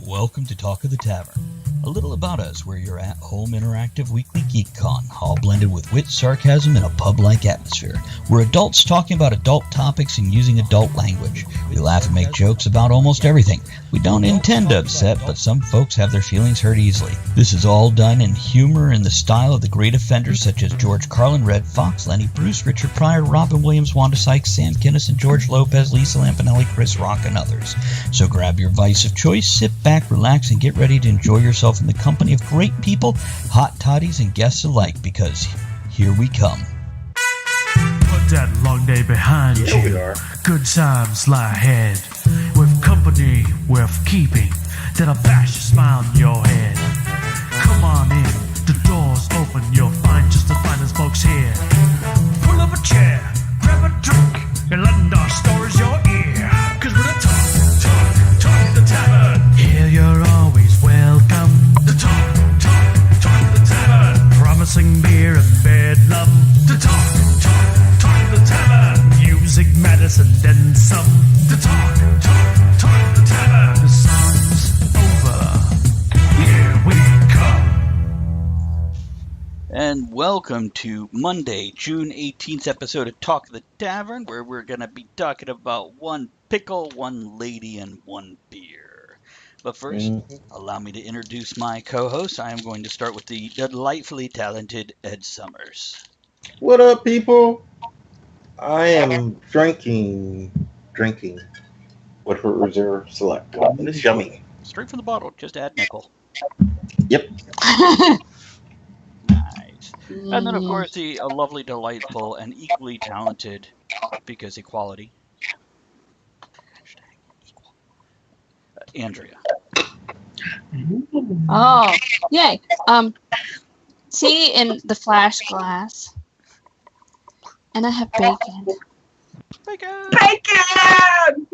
Welcome to Talk of the Tavern. A little about us, we're your at-home interactive weekly GeekCon, all blended with wit, sarcasm, and a pub-like atmosphere. We're adults talking about adult topics and using adult language. We laugh and make jokes about almost everything. We don't intend to upset, but some folks have their feelings hurt easily. This is all done in humor in the style of the great offenders such as George Carlin, Red Fox, Lenny Bruce, Richard Pryor, Robin Williams, Wanda Sykes, Sam Kinison, George Lopez, Lisa Lampanelli, Chris Rock, and others. So grab your vice of choice, sit back, relax, and get ready to enjoy yourself in the company of great people, hot toddies, and guests alike, because here we come. Put that long day behind you. We are. Good times lie ahead. With company worth keeping, that'll bash a smile on your head. Come on in, the door's open. You'll find just the finest folks here. Pull up a chair, grab a drink, and lend our stories your ear. Cause we're the talk of the tavern. Here you're always welcome. The talk of the tavern. Promising beer and bedlam. The talk of the tavern. Music, medicine, then some. The talk of the tavern. The song's over. Here we come. And welcome to Monday, June 18th episode of Talk of the Tavern, where we're going to be talking about one pickle, one lady, and one beer. But first, allow me to introduce my co-host. I am going to start with the delightfully talented Ed Summers. What up, people? I am drinking Woodford Reserve Select. And it's yummy. Straight from the bottle, just add nickel. Yep. Nice. And then, of course, the lovely, delightful, and equally talented, because equality, Andrea. Oh, yay. Tea in the flash glass. And I have bacon. Bacon! Bacon!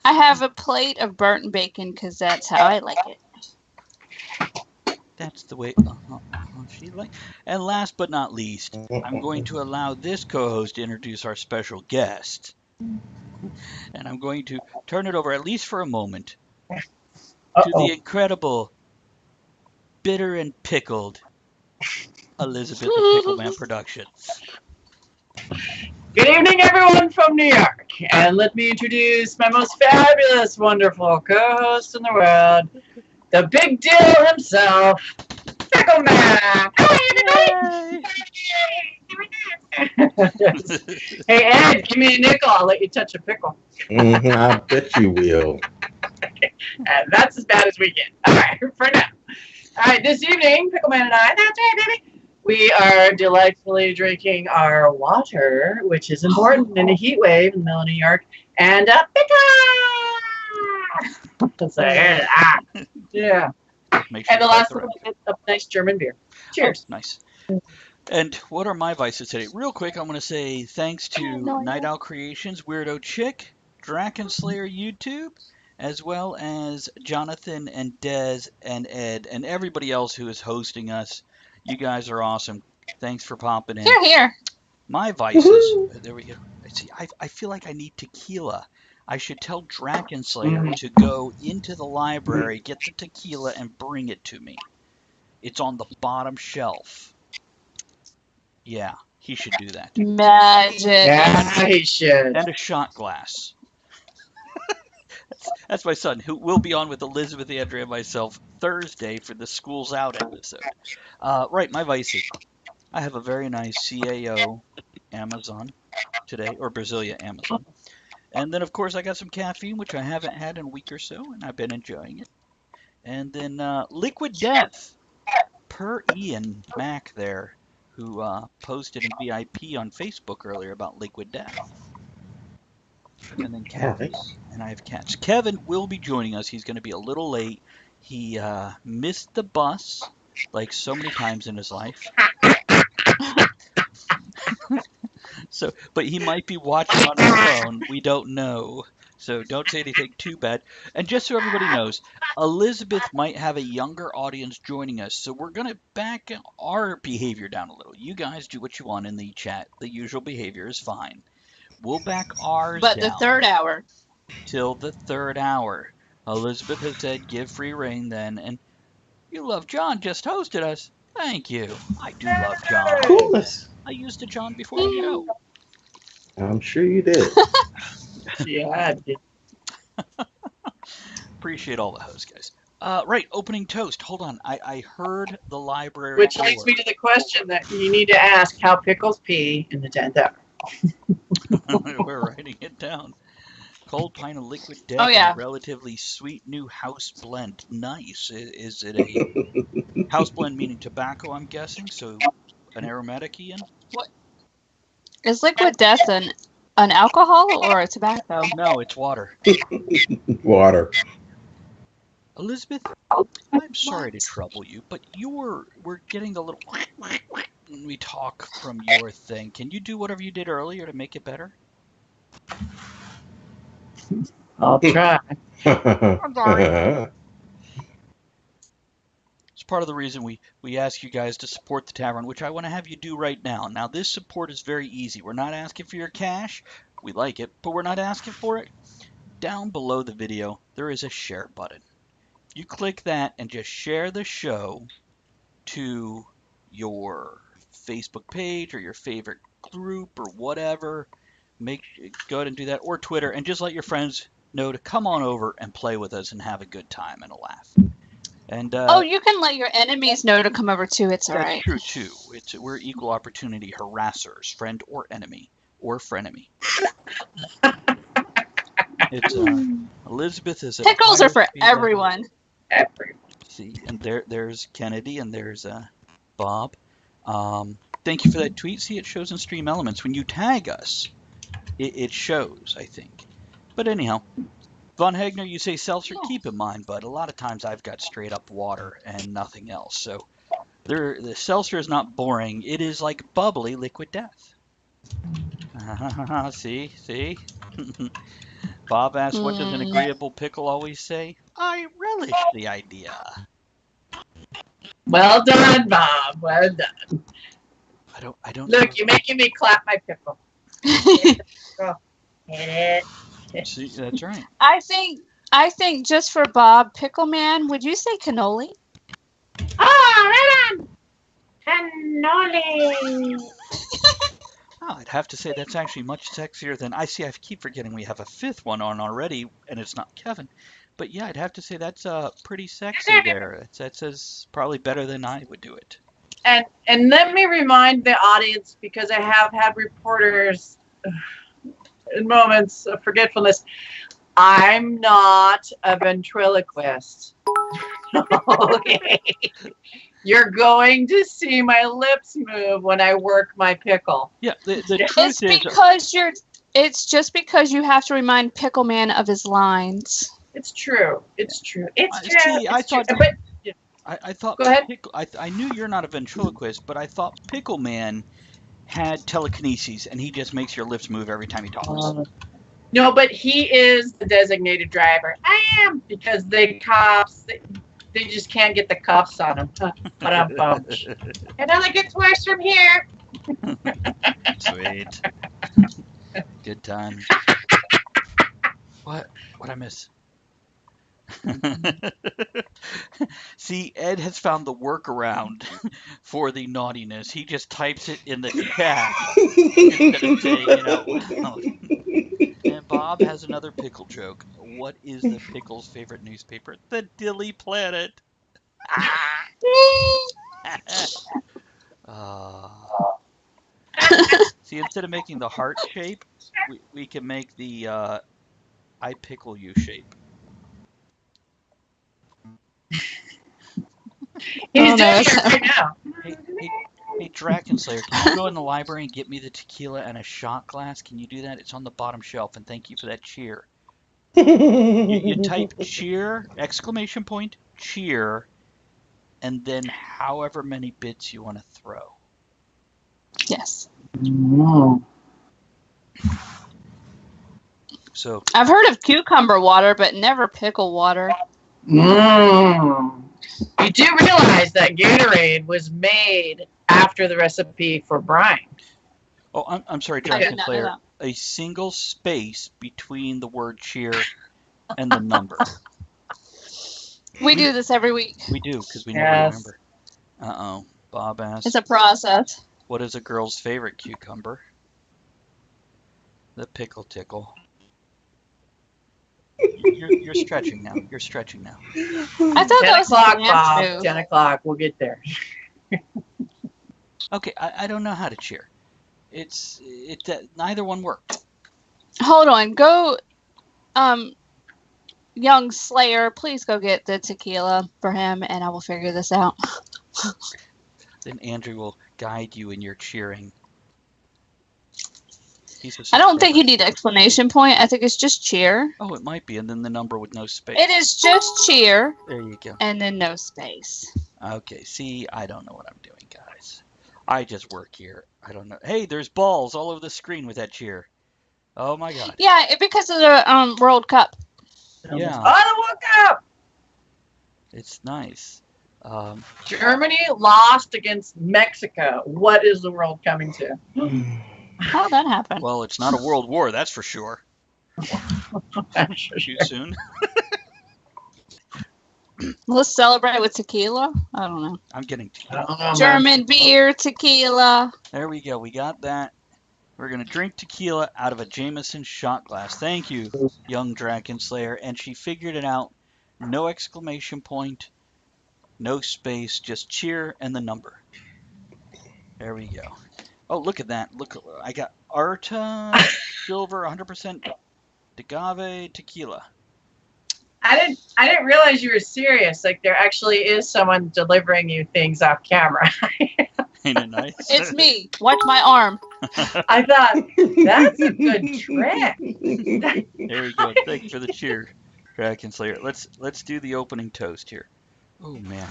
I have a plate of burnt bacon because that's how I like it. That's the way she like. And last but not least, I'm going to allow this co-host to introduce our special guest. And I'm going to turn it over, at least for a moment, to the incredible, bitter and pickled Elizabeth the Pickleman Productions. Good evening, everyone from New York. And let me introduce my most fabulous, wonderful co-host in the world, the big deal himself, Pickle Man. Hey, Ed, give me a nickel. I'll let you touch a pickle. I bet you will. And that's as bad as we get. All right, for now. All right, this evening, Pickle Man and I, that's right, baby, we are delightfully drinking our water, which is important in a heat wave in the middle of New York, and a pickle. So, yeah. And the last one is a nice German beer. Cheers. Oh, nice. And what are my vices today? Real quick, I'm going to say thanks to Night Owl Creations, Weirdo Chick, Drakenslayer YouTube, as well as Jonathan and Dez and Ed and everybody else who is hosting us. You guys are awesome. Thanks for popping in. Here. My vices. There we go. See, I feel like I need tequila. I should tell Drakenslayer to go into the library, get the tequila, and bring it to me. It's on the bottom shelf. Yeah, he should do that. Magic. Yeah, he should. And a shot glass. That's my son, who will be on with Elizabeth, Andrea, and myself Thursday for the School's Out episode. Right, my vices. I have a very nice CAO Amazon today, or Brasilia Amazon. And then, of course, I got some caffeine, which I haven't had in a week or so, and I've been enjoying it. And then Liquid Death, per Ian Mack there, who posted in VIP on Facebook earlier about Liquid Death. And then Kevin, and I have cats. Kevin will be joining us. He's going to be a little late. He missed the bus, like so many times in his life. But he might be watching on his phone. We don't know. So don't say anything too bad. And just so everybody knows, Elizabeth might have a younger audience joining us. So we're going to back our behavior down a little. You guys do what you want in the chat. The usual behavior is fine. We'll back ours But down. the third hour. Till the third hour. Elizabeth has said, give free reign then. And You Love John just hosted us. Thank you. I do love John. Coolness. I used to John before the show. I'm sure you did. Yeah. Appreciate all the hosts, guys. Right, opening toast. Hold on. I heard the library Which door. leads me to the question that you need to ask: how pickles pee in the 10th hour? We're writing it down. Cold pine and liquid death Oh, yeah. and a relatively sweet new house blend. Nice. Is it a house blend meaning tobacco, I'm guessing? So an aromatic, Ian? Is liquid death an alcohol or a tobacco? No, it's water. Water. Elizabeth, I'm sorry to trouble you, but we're getting a little when we talk from your thing. Can you do whatever you did earlier to make it better? I'll try. I'm sorry. It's part of the reason we ask you guys to support the tavern, which I want to have you do right now. Now, this support is very easy. We're not asking for your cash. We like it, but we're not asking for it. Down below the video, there is a share button. You click that and just share the show to your Facebook page or your favorite group or whatever. Go ahead and do that, or Twitter, and just let your friends know to come on over and play with us and have a good time and a laugh. And You can let your enemies know to come over too. It's all right. that's true too. We're equal opportunity harassers, friend or enemy or frenemy. It's Elizabeth is a Pickles are for everyone. See, and there's Kennedy and there's Bob. Thank you for that tweet. See, it shows in Stream Elements when you tag us. It shows, I think. But anyhow, Von Hagner, you say seltzer. Keep in mind, but a lot of times I've got straight up water and nothing else. So the seltzer is not boring. It is like bubbly liquid death. See? Bob asks, what does an agreeable pickle always say? I relish the idea. Well done, Bob. Well done. I don't Look, you're making me clap my pickle. Go. Hit it. See, that's right. I think just for Bob, Pickle Man, would you say cannoli? Oh, right on. Cannoli. Oh, I'd have to say that's actually much sexier than I keep forgetting we have a fifth one on already, and it's not Kevin. But yeah, I'd have to say that's pretty sexy there. That says probably better than I would do it. And let me remind the audience, because I have had reporters in moments of forgetfulness, I'm not a ventriloquist. Okay. You're going to see my lips move when I work my pickle. Yeah, the truth it's just because you have to remind Pickle Man of his lines. It's true. It's true. See, I thought. But, I thought. Go ahead. I knew you're not a ventriloquist, but I thought Pickle Man had telekinesis, and he just makes your lips move every time he talks. No, but he is the designated driver. I am, because the cops, they just can't get the cuffs on him. It only gets worse from here. Sweet. Good times. What I miss? See, Ed has found the workaround for the naughtiness. He just types it in the chat instead of saying it out loud. And Bob has another pickle joke. What is the pickle's favorite newspaper? The Dilly Planet. See, instead of making the heart shape, we can make the I pickle you shape. He's doing it right now. Hey, Drakenslayer, can you go in the library and get me the tequila and a shot glass? Can you do that? It's on the bottom shelf, and thank you for that cheer. You type cheer, exclamation point, cheer, and then however many bits you want to throw. Yes. So I've heard of cucumber water, but never pickle water. You do realize that Gatorade was made after the recipe for brine. Oh, I'm sorry, Drakenslayer. A single space between the word cheer and the number. We do this every week. We do, because we never Yes. remember. Uh-oh. Bob asks, It's a process. what is a girl's favorite cucumber? The pickle tickle. You're stretching now. You're stretching now. I thought 10 that was a o'clock, dance Bob. move. 10 o'clock. We'll get there. Okay, I don't know how to cheer. Neither one worked. Hold on. Go, young Slayer, please go get the tequila for him, and I will figure this out. Then Andrew will guide you in your cheering. I don't think you need an explanation point. I think it's just cheer. Oh, it might be, and then the number with no space. It is just cheer. There you go. And then no space. Okay, see, I don't know what I'm doing, guys. I just work here. I don't know. Hey, there's balls all over the screen with that cheer. Oh my god. Yeah, because of the World Cup. Yeah. Oh, the World Cup! It's nice. Germany lost against Mexico. What is the world coming to? How did that happen? Well, it's not a world war, that's for sure. That's Too soon. Let's celebrate with tequila. I don't know. I'm getting I don't know, man. German beer, tequila. There we go. We got that. We're going to drink tequila out of a Jameson shot glass. Thank you, young Dragon Slayer. And she figured it out. No exclamation point, no space, just cheer and the number. There we go. Oh, look at that. Look, I got Arta, silver, 100% agave tequila. I didn't realize you were serious. Like there actually is someone delivering you things off camera. Ain't it nice? It's me. Watch my arm. I thought that's a good trick. There we go. Thanks for the cheer, Dragon Slayer. Let's do the opening toast here. Oh man,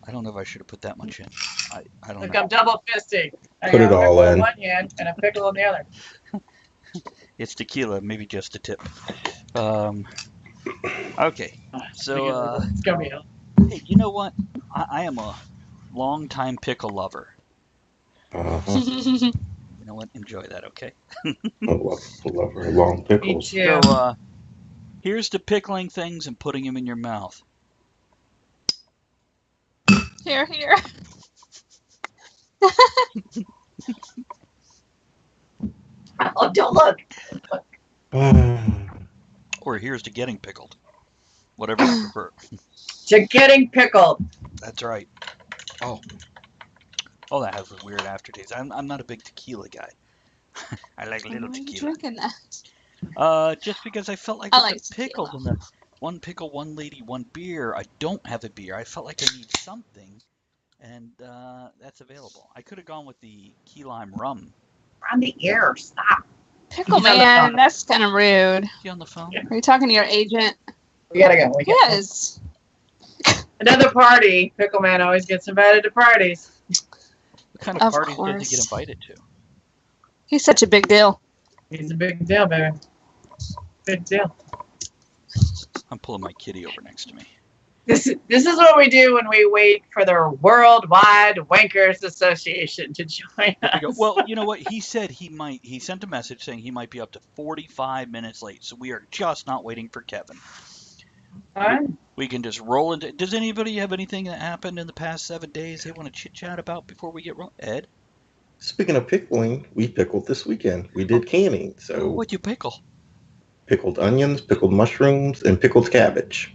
I don't know if I should have put that much in. I don't Look, know. I'm double fisting. I Put got it a all pickle in. one hand and a pickle in the other. It's tequila, maybe just a tip. Okay, so It's gonna be. hey, you know what? I am a longtime pickle lover. Uh-huh. You know what? Enjoy that, okay? I love her long Me pickles. too. So here's to pickling things and putting them in your mouth. Here, here. Oh, don't look. Or here's to getting pickled. Whatever you prefer. To getting pickled. That's right. Oh, that has a weird aftertaste. I'm not a big tequila guy. I like Why little are you tequila. drinking that? Just because I felt like I with like the pickles and the one pickle, one lady, one beer. I don't have a beer. I felt like I need something, and that's available. I could have gone with the key lime rum. We're on the air. Stop. Pickle He's on the man, phone. that's kind of rude. Is he on the phone? Yeah. Are you talking to your agent? We gotta go. Yes. Another party. Pickle man always gets invited to parties. What kind of Of parties does he course. get invited to? He's such a big deal. He's a big deal, baby. Big deal. I'm pulling my kitty over next to me. This is what we do when we wait for the Worldwide Wankers Association to join I go, us. well, you know what? He said he sent a message saying he might be up to 45 minutes late. So we are just not waiting for Kevin. All right. We can just roll into. Does anybody have anything that happened in the past 7 days they want to chit chat about before we get rolling? Ed? Speaking of pickling, we pickled this weekend. We did canning, so What'd you pickle? pickled onions, pickled mushrooms, and pickled cabbage.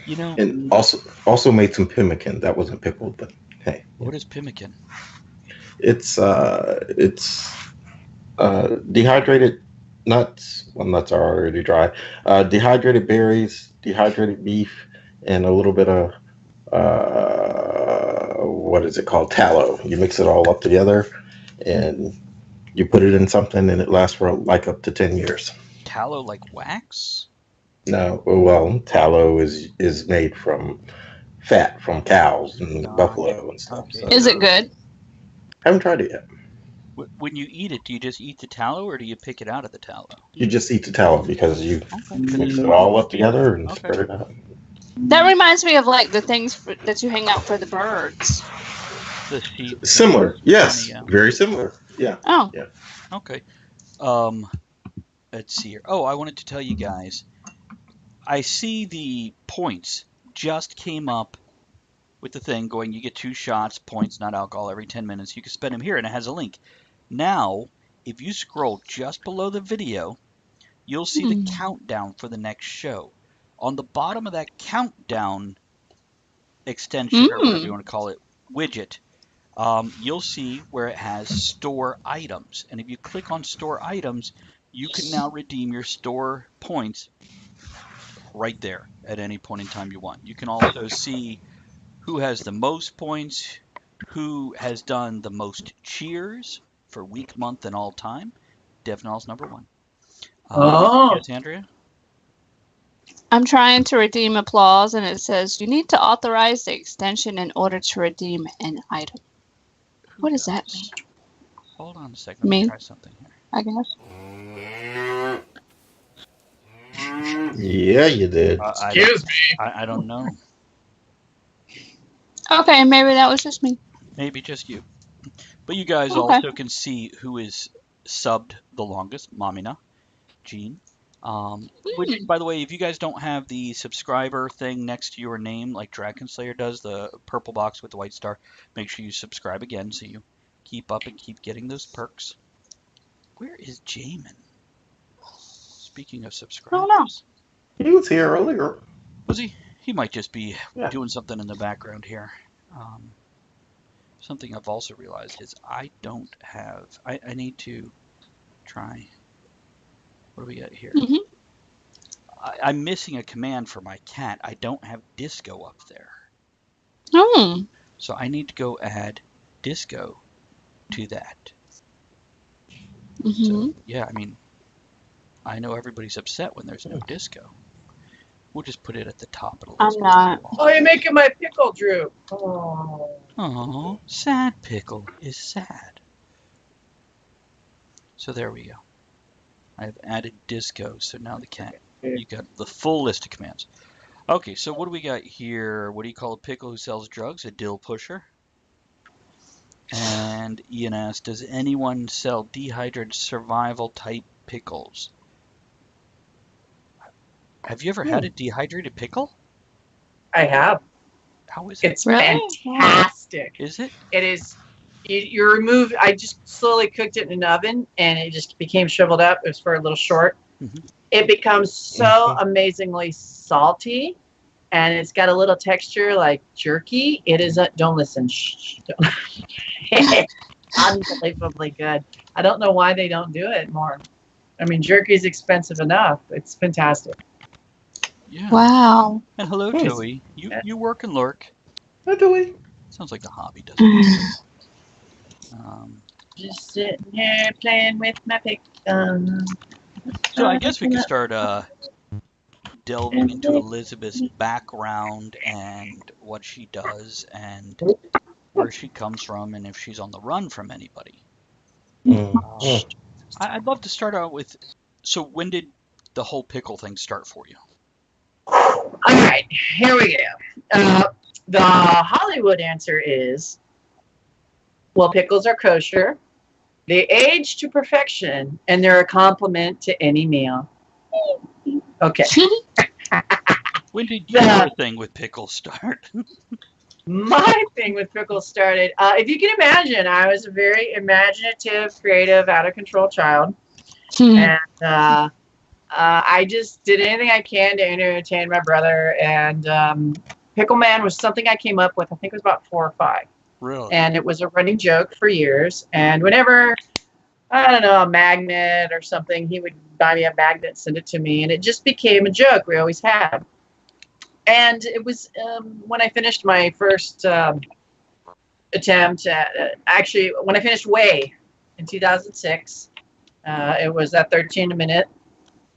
You know, And also made some pemmican. That wasn't pickled, but hey, what is pemmican? it's dehydrated nuts. Well, nuts are already dry. Dehydrated berries, dehydrated beef, and a little bit of what is it called? Tallow. You mix it all up together, and you put it in something, and it lasts for like up to 10 years. Tallow like wax? No, well, tallow is made from fat from cows and Oh, buffalo and stuff. okay. So Is it good? haven't tried it yet. When you eat it, do you just eat the tallow or do you pick it out of the tallow? You just eat the tallow because you Okay. mix it all up together and Okay. spread it out. That reminds me of like the things that you hang out for the birds. The sheep. Similar, yes, Yeah. very similar. Yeah. Oh, Okay. Let's see here. Oh, I wanted to tell you guys. I see the points just came up with the thing going, you get 2 shots, points, not alcohol, every 10 minutes. You can spend them here, and it has a link. Now, if you scroll just below the video, you'll see the countdown for the next show. On the bottom of that countdown extension, or whatever you want to call it, widget, you'll see where it has store items. And if you click on store items, you can now redeem your store points right there at any point in time you want. You can also see who has the most points, who has done the most cheers for week, month, and all time. Devnall's number 1. Yes, Andrea? I'm trying to redeem applause, and it says you need to authorize the extension in order to redeem an item. What does that mean? Hold on a second. Let me try something here. I guess. Yeah, you did. Excuse me. I don't know. Okay, maybe that was just me. Maybe just you. But you guys also can see who is subbed the longest. Mamina, Jean. Which, by the way, if you guys don't have the subscriber thing next to your name like Dragon Slayer does, the purple box with the white star, make sure you subscribe again so you keep up and keep getting those perks. Where is Jamin? Speaking of subscribers. He was here earlier. Was he? He might just be doing something in the background here. Something I've also realized is I don't have... I need to try... What do we got here? I'm missing a command for my cat. I don't have disco up there. So I need to go add disco to that. So, yeah, I mean, I know everybody's upset when there's no disco. We'll just put it at the top of the list. I'm not. Oh, you're making my pickle droop. Oh, sad Pickle is sad. So there we go. I've added disco, so now the cat, you got the full list of commands. Okay, so what do we got here? What do you call a pickle who sells drugs? A dill pusher. And Ian asks, does anyone sell dehydrated survival type pickles? Have you ever had a dehydrated pickle? I have. How is it? It's fantastic. Is it? It is. You remove. I just slowly cooked it in an oven, and it just became shriveled up. It was for a little short. It becomes so amazingly salty, and it's got a little texture like jerky. It is. Don't listen. Shh. Don't. Unbelievably good. I don't know why they don't do it more. I mean, jerky is expensive enough. It's fantastic. Yeah. Wow. And hello, Joey. You work and lurk. Hi, Joey. Sounds like a hobby, doesn't it? Just sitting here playing with my pick. So I guess we can start delving into Elizabeth's background and what she does and where she comes from and if she's on the run from anybody. I'd love to start out with, so when did the whole pickle thing start for you? All right, here we go. The Hollywood answer is, well, pickles are kosher. They age to perfection, and they're a compliment to any meal. Okay. When did your thing with pickles start? My thing with pickles started, if you can imagine, I was a very imaginative, creative, out-of-control child. And I just did anything I can to entertain my brother. And Pickle Man was something I came up with, I think it was about 4 or 5. Really? And it was a running joke for years. And whenever, I don't know, a magnet or something, he would buy me a magnet, send it to me. And it just became a joke we always had. And it was when I finished my first attempt at, actually, when I finished Way in 2006, it was a 13-minute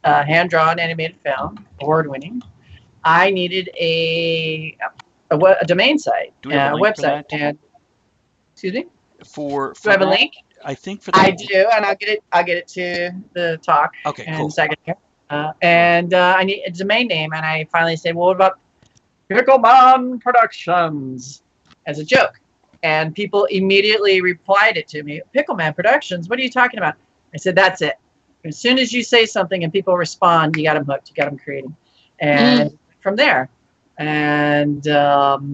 hand-drawn animated film, award-winning. I needed a domain site, a website. And excuse me? For do I have a link? I think for that. I do, and I'll get it to the talk. Okay, in cool. a second here. And I need a domain name, and I finally said, well, what about Pickle Man Productions as a joke? And people immediately replied it to me, Pickle Man Productions, what are you talking about? I said, that's it. As soon as you say something and people respond, you got them hooked, you got them creating. And from there, And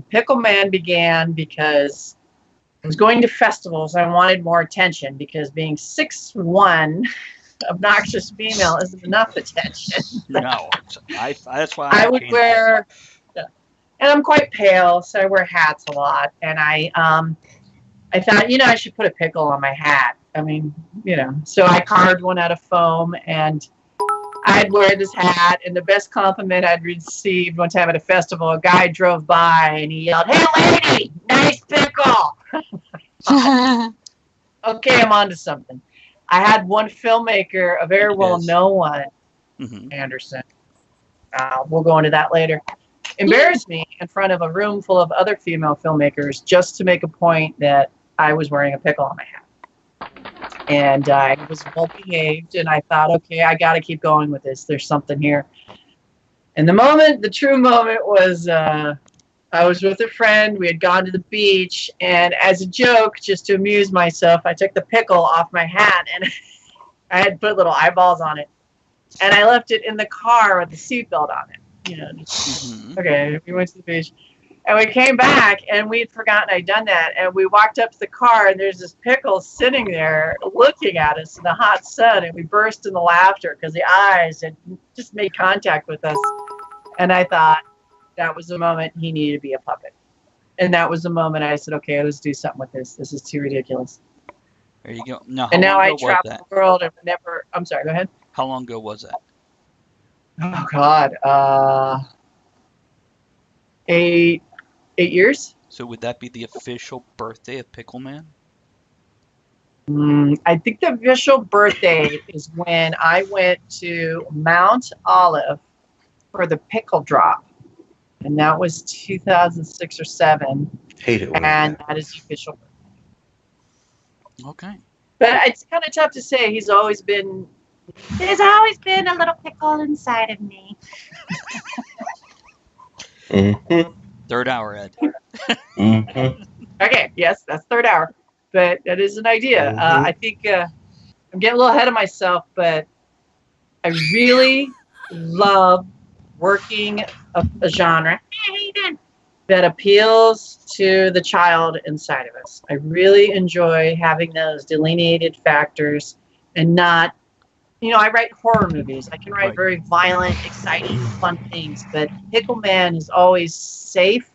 Pickle Man began because I was going to festivals. I wanted more attention because being 6'1", obnoxious female isn't enough attention. No, that's why I would changed wear, and I'm quite pale, so I wear hats a lot. And I thought, I should put a pickle on my hat. I mean, so I carved one out of foam, and I'd wear this hat. And the best compliment I'd received one time at a festival, a guy drove by and he yelled, "Hey, lady, nice pickle." Okay, I'm on to something. I had one filmmaker, a very well-known one, Anderson. We'll go into that later. Embarrassed me in front of a room full of other female filmmakers just to make a point that I was wearing a pickle on my hat. And I was well behaved, and I thought, okay, I got to keep going with this. There's something here. And the true moment was I was with a friend. We had gone to the beach, and as a joke, just to amuse myself, I took the pickle off my hat, and I had put little eyeballs on it. And I left it in the car with the seatbelt on it. Okay, we went to the beach. And we came back, and we'd forgotten I'd done that. And we walked up to the car, and there's this pickle sitting there looking at us in the hot sun. And we burst into laughter because the eyes had just made contact with us. And I thought that was the moment he needed to be a puppet. And that was the moment I said, okay, let's do something with this. This is too ridiculous. There you go. Now I travel the world and never. I'm sorry, go ahead. How long ago was that? Oh, God. 8 years. So would that be the official birthday of Pickle Man? I think the official birthday is when I went to Mount Olive for the pickle drop. And that was 2006 or 7. Hate it. And that is the official birthday. Okay. But it's kind of tough to say. There's always been a little pickle inside of me. Third hour, Ed. Okay, yes, that's third hour. But that is an idea. I think I'm getting a little ahead of myself, but I really love working a genre that appeals to the child inside of us. I really enjoy having those delineated factors and not, I write horror movies. I can write very violent, exciting, fun things, but Pickle Man is always safe,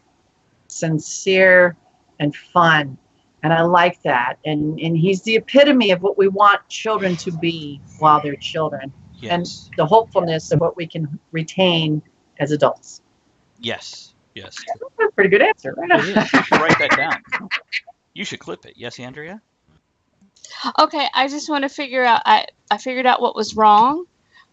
sincere, and fun. And I like that. And he's the epitome of what we want children to be while they're children. Yes. And the hopefulness of what we can retain as adults. Yes. That's a pretty good answer. Right? It is. You should write that down. You should clip it. Yes, Andrea? Okay, I just want to figure out, I figured out what was wrong.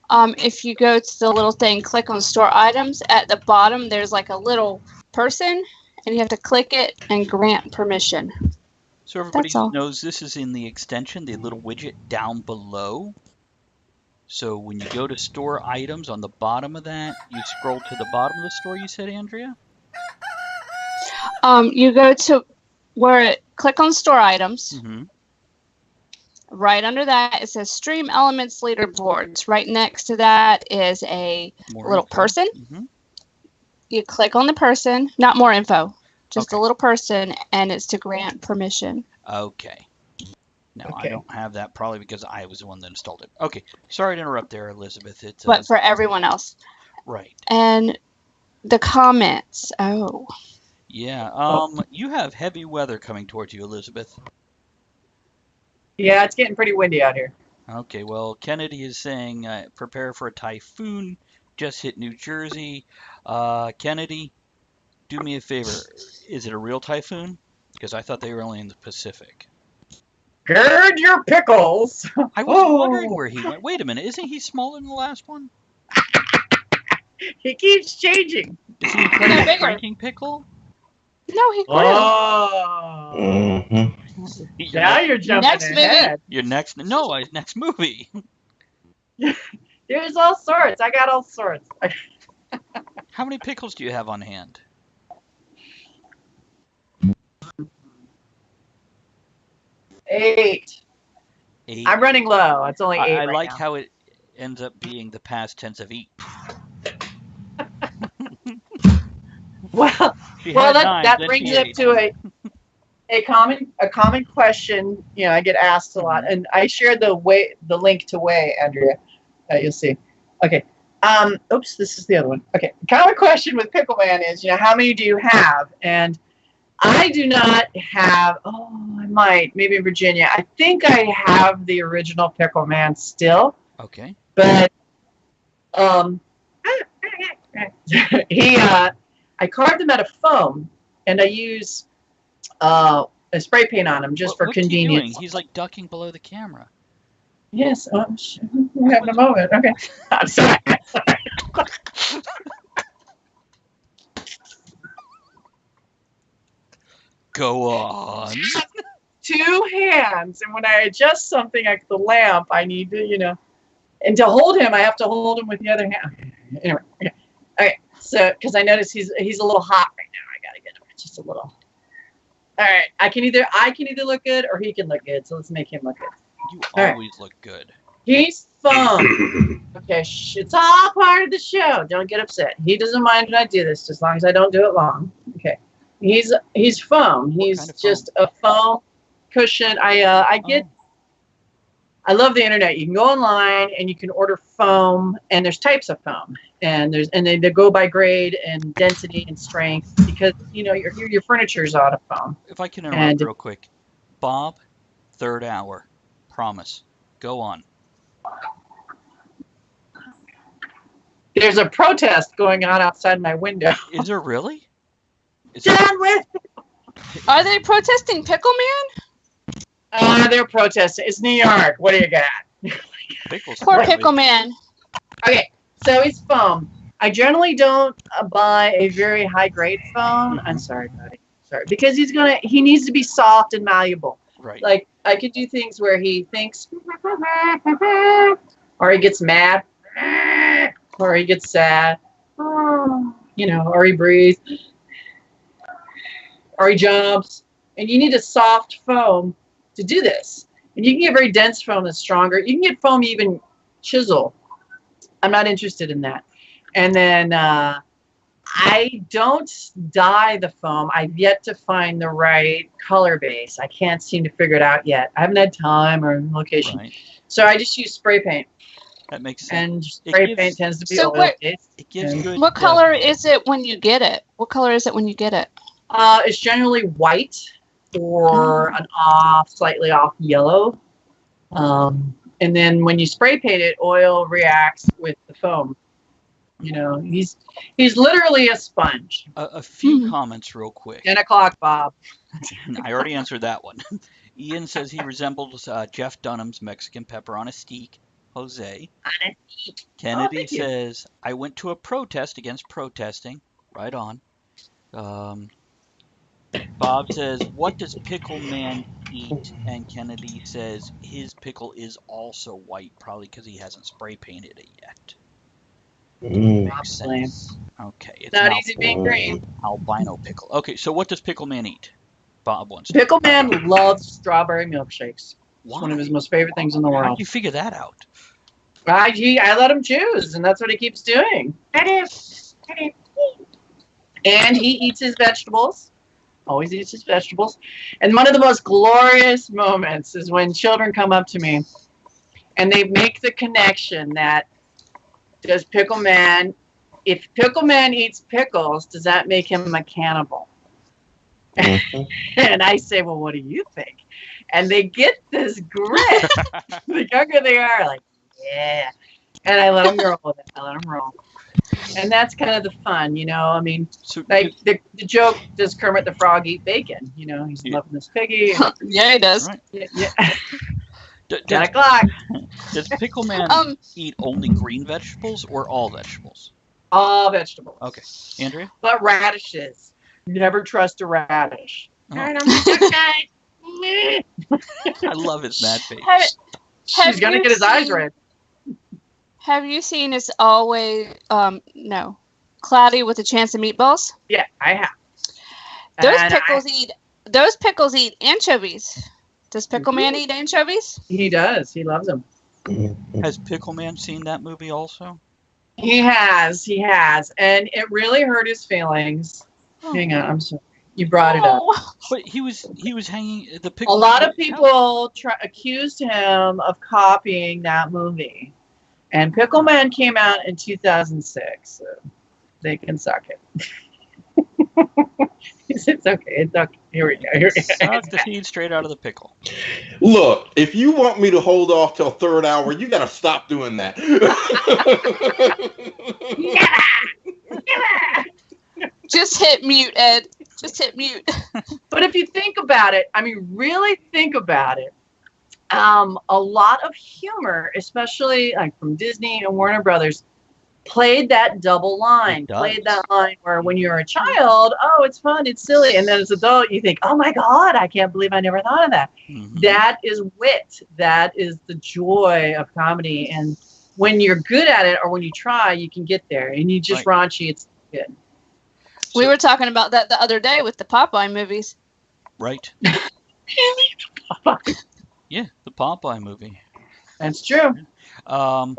If you go to the little thing, click on store items, at the bottom there's like a little person, and you have to click it and grant permission. So everybody knows this is in the extension, the little widget down below. So when you go to store items on the bottom of that, you scroll to the bottom of the store, you said, Andrea? You go to click on store items. Mm-hmm. Right under that, it says Stream Elements Leaderboards. Right next to that is a little person. Mm-hmm. You click on the person, not more info, just a little person, and it's to grant permission. Okay. No, I don't have that, probably because I was the one that installed it. Okay. Sorry to interrupt there, Elizabeth. But for everyone else. Right. And the comments. Oh. Yeah. You have heavy weather coming towards you, Elizabeth. Yeah, it's getting pretty windy out here. Okay, well, Kennedy is saying prepare for a typhoon. Just hit New Jersey. Kennedy, do me a favor. Is it a real typhoon? Because I thought they were only in the Pacific. Gird your pickles. I was wondering where he went. Wait a minute. Isn't he smaller than the last one? He keeps changing. Is he incredible drinking pickle? No, he grew. Oh. Now you're jumping ahead. Your next movie. There's all sorts. I got all sorts. How many pickles do you have on hand? 8. 8. I'm running low. It's only 8 I right like now. how it ends up being the past tense of eat. Well, She well, had 9, that then brings she up ate. to a common question. You know, I get asked a lot, and I shared the link to Way, Andrea. You'll see. Okay. Oops, this is the other one. Okay. Common question with Pickle Man is, you know, how many do you have? And I do not have. Oh, I might. Maybe in Virginia. I think I have the original Pickle Man still, Okay. but I carved them out of foam, and I use a spray paint on them just for What's he convenience. doing? He's like ducking below the camera. Yes, we're having a moment. Okay, I'm sorry. Go on. 2 hands, and when I adjust something like the lamp, I need to, you know, and to hold him, I have to hold him with the other hand. Anyway, okay. So, because I notice he's a little hot right now, I gotta get him just a little. All right, I can either look good or he can look good. So let's make him look good. You All always look good. He's foam. Okay, it's all part of the show. Don't get upset. He doesn't mind when I do this, as long as I don't do it long. Okay, he's foam. He's kind of just a foam cushion. I love the internet. You can go online and you can order foam, and there's types of foam, and they go by grade and density and strength, because you know your furniture's out of foam. If I can interrupt real quick. Bob, 3rd hour. Promise. Go on. There's a protest going on outside my window. Is there really? Done with. Are they protesting Pickle Man? They're protesting. It's New York. What do you got? Pickle's Poor friendly. Pickle Man. Okay, so it's foam. I generally don't buy a very high grade foam. I'm sorry, buddy. Sorry, because he needs to be soft and malleable. Right. Like I could do things where he thinks, or he gets mad, or he gets sad, you know, or he breathes, or he jumps, and you need a soft foam to do this. And you can get very dense foam that's stronger. You can get foam even chisel. I'm not interested in that. And then I don't dye the foam. I've yet to find the right color base. I can't seem to figure it out yet. I haven't had time or location. Right. So I just use spray paint. That makes sense. And spray paint tends to be So oil based. It gives good. What color is it when you get it? What color is it when you get it? It's generally white or an slightly off yellow. And then when you spray paint it, oil reacts with the foam. You know, he's literally a sponge. A few comments real quick. 10 o'clock, Bob. I already answered that one. Ian says he resembles Jeff Dunham's Mexican pepper on a steak. Jose. Kennedy says, I went to a protest against protesting. Right on. Bob says, what does Pickle Man eat? And Kennedy says, his pickle is also white, probably because he hasn't spray painted it yet. Makes sense. Okay. It's not easy being green. Albino pickle. Okay, so what does Pickle Man eat? Bob wants to. Pickle Man loves strawberry milkshakes. Why? It's one of his most favorite things in the How world. did you figure that out? I let him choose, and that's what he keeps doing. And he eats his vegetables. Always eats his vegetables. And one of the most glorious moments is when children come up to me and they make the connection that if Pickle Man eats pickles, does that make him a cannibal? And I say, well, what do you think? And they get this grit. The younger they are, like, yeah. And I let them roll with it. And that's kind of the fun, you know. I mean, like the joke, does Kermit the Frog eat bacon? You know, he's loving this piggy. Yeah, he does. Right. Yeah. 10 o'clock. Does Pickle Man eat only green vegetables or all vegetables? All vegetables. Okay. Andrea? But radishes. Never trust a radish. Oh. I love his mad face. He's going to get his eyes red. Have you seen It's Always, Cloudy with a Chance of Meatballs? Yeah, I have. Those pickles eat anchovies. Does Pickle Man eat anchovies? He does. He loves them. Has Pickle Man seen that movie also? He has. And it really hurt his feelings Hang on, I'm sorry. You brought it up. But he was hanging the A pickle. lot of people accused him of copying that movie. And Pickle Man came out in 2006. So they can suck it. It's okay. It's okay. Here we go. Suck the seed straight out of the pickle. Look, if you want me to hold off till third hour, you got to stop doing that. Never. Just hit mute, Ed. Just hit mute. But if you think about it, I mean, really think about it. A lot of humor, especially like from Disney and Warner Brothers, played that double line. Played that line where when you're a child, oh, it's fun, it's silly. And then as an adult, you think, oh my God, I can't believe I never thought of that. Mm-hmm. That is wit. That is the joy of comedy. And when you're good at it or when you try, you can get there. And you just raunchy, it's good. We were talking about that the other day with the Popeye movies. Right. Really? Yeah, the Popeye movie. That's true. Or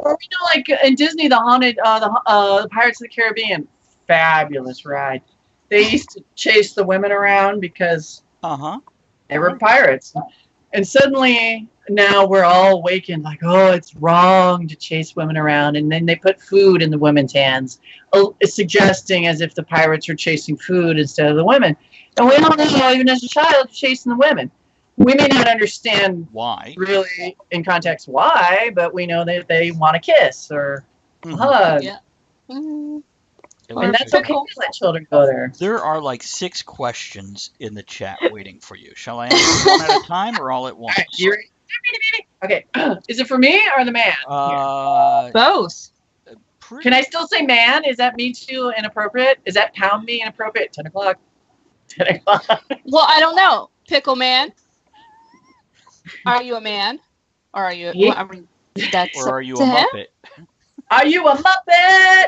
like in Disney, the haunted, the Pirates of the Caribbean, fabulous ride. They used to chase the women around because they were pirates, and suddenly now we're all awakened, like, oh, it's wrong to chase women around, and then they put food in the women's hands, suggesting as if the pirates were chasing food instead of the women. And we don't know, even as a child, chasing the women. We may not understand why, really, in context, why, but we know that they want a kiss or a hug. Yeah. Mm-hmm. And that's okay to let children go there. There are like 6 questions in the chat waiting for you. Shall I answer one at a time or all at once? Okay. Is it for me or the man? Both. Can I still say man? Is that me too inappropriate? Is that pound me inappropriate? 10 o'clock. 10 o'clock. Well, I don't know. Pickle Man. Are you a man? Or are you? Yeah. I mean, that's or are you a Muppet? Are you a Muppet?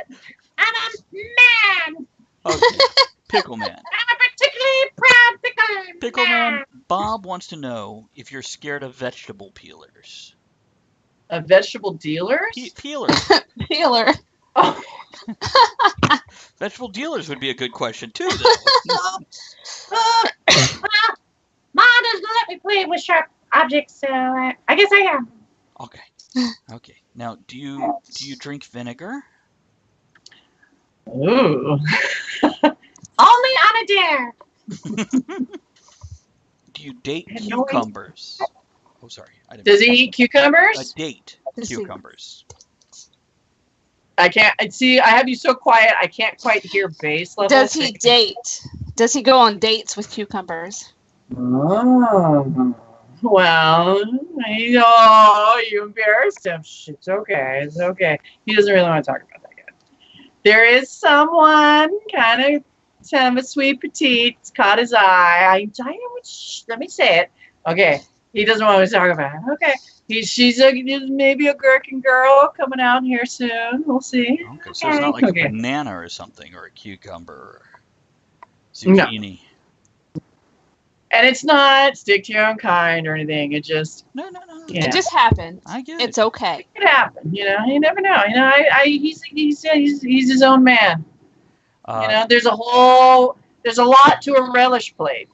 I'm a man. Okay. Pickle Man. I'm a particularly proud pickle. Pickle Man. Bob wants to know if you're scared of vegetable peelers. Of vegetable dealers? Peelers. Peeler. Oh. Vegetable dealers would be a good question too, though. Mom doesn't let me play with sharp objects, so I guess I am. Okay. Now, do you drink vinegar? Ooh. Only on a dare. Do you date cucumbers? Oh, sorry. Does he eat cucumbers? Date cucumbers. I can't see. I have you so quiet. I can't quite hear bass level. Does he date? Does he go on dates with cucumbers? Oh. Well, you embarrassed him. It's okay. It's okay. He doesn't really want to talk about that yet. There is someone kind of a sweet petite. It's caught his eye. Let me say it. Okay. He doesn't want to talk about it. Okay. She's maybe a gherkin girl coming out here soon. We'll see. Okay, so it's not like a banana or something, or a cucumber, or zucchini. No. And it's not stick to your own kind or anything. It just no. Yeah. It just happened. I get it's okay. It could happen. You never know. He's his own man. There's a lot to a relish plate.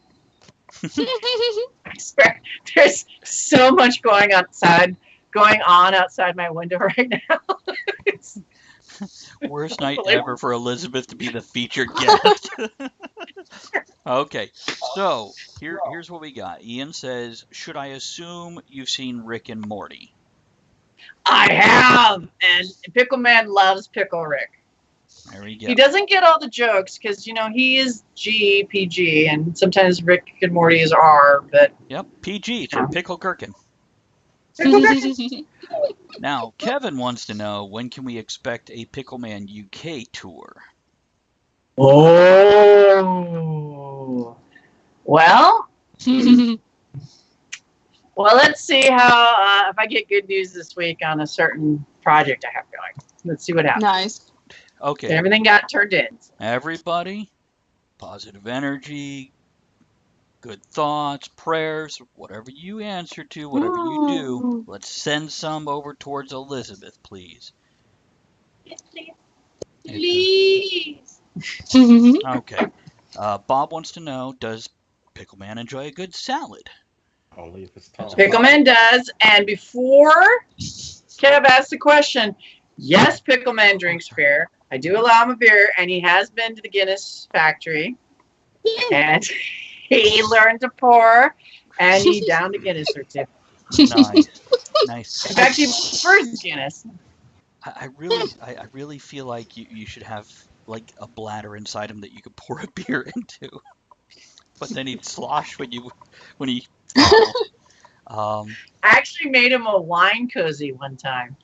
I swear, there's so much going on outside my window right now. Worst night ever for Elizabeth to be the featured guest. Okay, so here's what we got. Ian says, should I assume you've seen Rick and Morty? I have, and Pickle Man loves Pickle Rick. There we go. He doesn't get all the jokes because, he is PG, and sometimes Rick and Morty is R, but... Yep, PG for Pickle Gherkin. Now, Kevin wants to know, when can we expect a Pickle Man UK tour? Oh. Well, let's see how, if I get good news this week on a certain project I have going. Let's see what happens. Nice. Okay. Everything got turned in. Everybody, positive energy, good thoughts, prayers, whatever you answer to, whatever you do, let's send some over towards Elizabeth, please. Yes, please. Please. Okay. Bob wants to know, does Pickle Man enjoy a good salad? Only if it's tall. Pickleman does. And before Kev asked the question, yes, Pickleman drinks beer. I do allow him a beer, and he has been to the Guinness factory. And he learned to pour, and he downed a Guinness or two. Nice. In fact, he prefers Guinness. I really feel like you should have like a bladder inside him that you could pour a beer into, but then he'd slosh when he. I actually made him a wine cozy one time,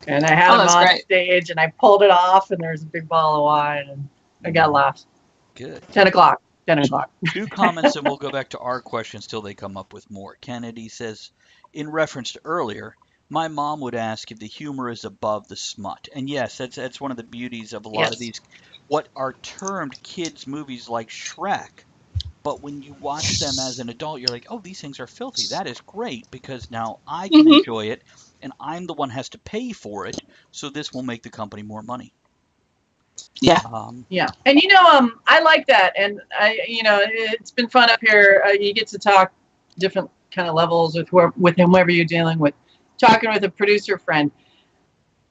and I had him on stage, and I pulled it off, and there's a big bottle of wine, and I got laughs. Good. 10 o'clock. 10 o'clock. 2 comments, and we'll go back to our questions till they come up with more. Kennedy says, in reference to earlier, my mom would ask if the humor is above the smut. And yes, that's one of the beauties of a lot of these, what are termed kids' movies like Shrek. But when you watch them as an adult, you're like, oh, these things are filthy. That is great because now I can enjoy it, and I'm the one who has to pay for it, so this will make the company more money. Yeah. Yeah. And, I like that. And, it's been fun up here. You get to talk different kind of levels with whoever you're dealing with. Talking with a producer friend.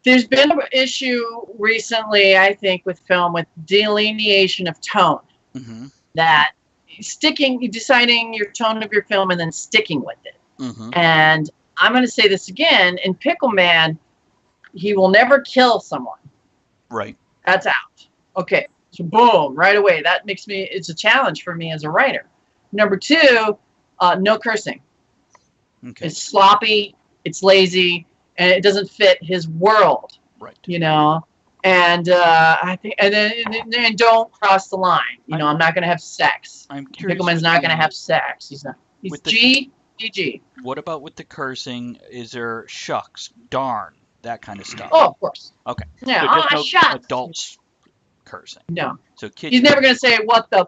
There's been an issue recently, I think, with film with delineation of tone. Mm-hmm. That deciding your tone of your film and then sticking with it. Mm-hmm. And I'm going to say this again. In Pickle Man, he will never kill someone. Right. That's out. Okay. So boom, right away. That makes it's a challenge for me as a writer. Number 2, no cursing. Okay. It's sloppy. It's lazy, and it doesn't fit his world. Right. And I think, and then don't cross the line. I'm not going to have sex. I'm curious. Pickleman's not going to have sex. He's not. He's GG. What about with the cursing? Is there shucks, darn, that kind of stuff? Oh, of course. Okay. Yeah. So just no adults cursing. No. So kids. He's never going to say what the.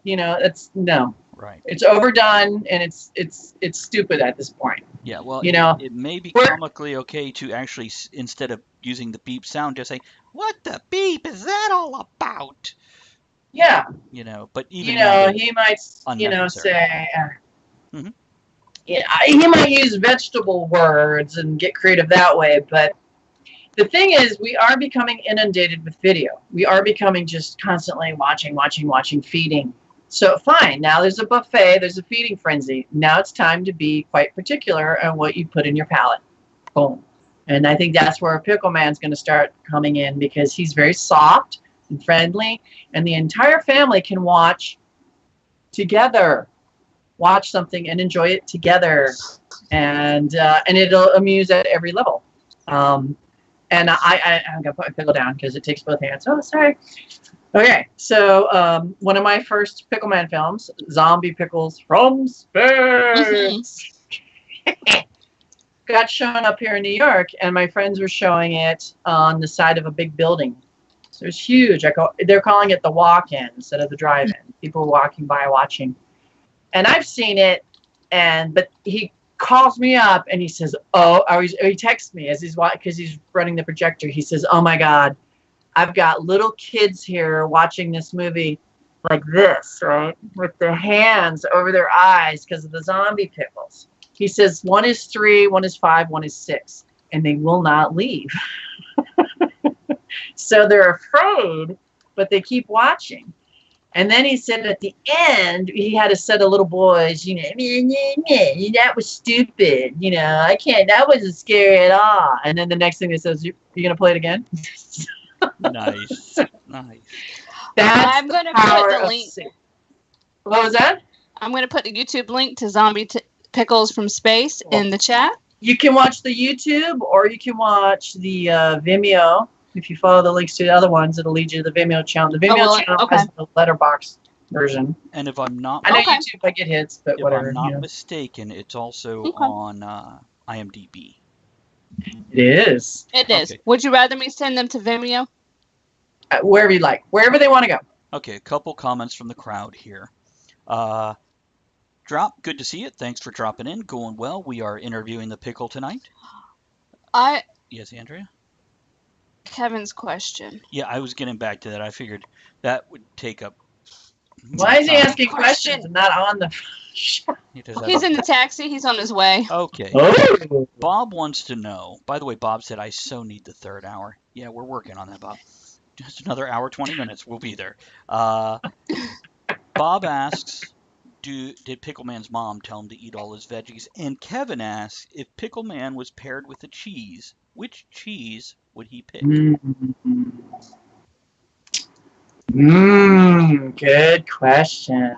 It's no. Right. It's overdone, and it's stupid at this point. Yeah, well, it may be comically okay to actually, instead of using the beep sound, just say, "What the beep is that all about?" Yeah. But even he might, say, mm-hmm. He might use vegetable words and get creative that way. But the thing is, we are becoming inundated with video. We are becoming just constantly watching, feeding. So fine, now there's a buffet, there's a feeding frenzy. Now it's time to be quite particular on what you put in your palate. Boom. And I think that's where Pickle Man's going to start coming in because he's very soft and friendly, and the entire family can watch together. Watch something and enjoy it together. And it'll amuse at every level. And I'm going to put my pickle down because it takes both hands. Oh, sorry. Okay, so one of my first Pickleman films, Zombie Pickles from Space, got shown up here in New York, and my friends were showing it on the side of a big building. So it's huge. They're calling it the walk-in instead of the drive-in. People were walking by watching. And I've seen it, but he calls me up, and he says, he texts me because he's running the projector. He says, oh, my God. I've got little kids here watching this movie like this, right? With their hands over their eyes because of the zombie pickles. He says 1 is 3, 1 is 5, 1 is 6, and they will not leave. So they're afraid, but they keep watching. And then he said at the end, he had a set of little boys, that was stupid. I can't, that wasn't scary at all. And then the next thing he says, you going to play it again? Nice. I'm going to put the link. What was that? I'm going to put the YouTube link to Zombie Pickles from Space in the chat. You can watch the YouTube or you can watch the Vimeo. If you follow the links to the other ones, it'll lead you to the Vimeo channel. The Vimeo channel has the letterbox version. And if I'm not... I know YouTube, I get hits, but whatever. If I'm not mistaken, it's also on IMDb. It is. It is. Okay. Would you rather me send them to Vimeo? Wherever you like. Wherever they want to go. Okay, a couple comments from the crowd here. Drop, good to see you. Thanks for dropping in. Going well. We are interviewing the Pickle tonight. Yes, Andrea? Kevin's question. Yeah, I was getting back to that. I figured that would take up Why is he asking questions and not on the show? He's in the taxi. He's on his way. Okay. Oh. Bob wants to know. By the way, Bob said, I so need the third hour. Yeah, we're working on that, Bob. Just another hour, 20 minutes. We'll be there. Bob asks, did Pickle Man's mom tell him to eat all his veggies? And Kevin asks, if Pickle Man was paired with a cheese, which cheese would he pick? Good question.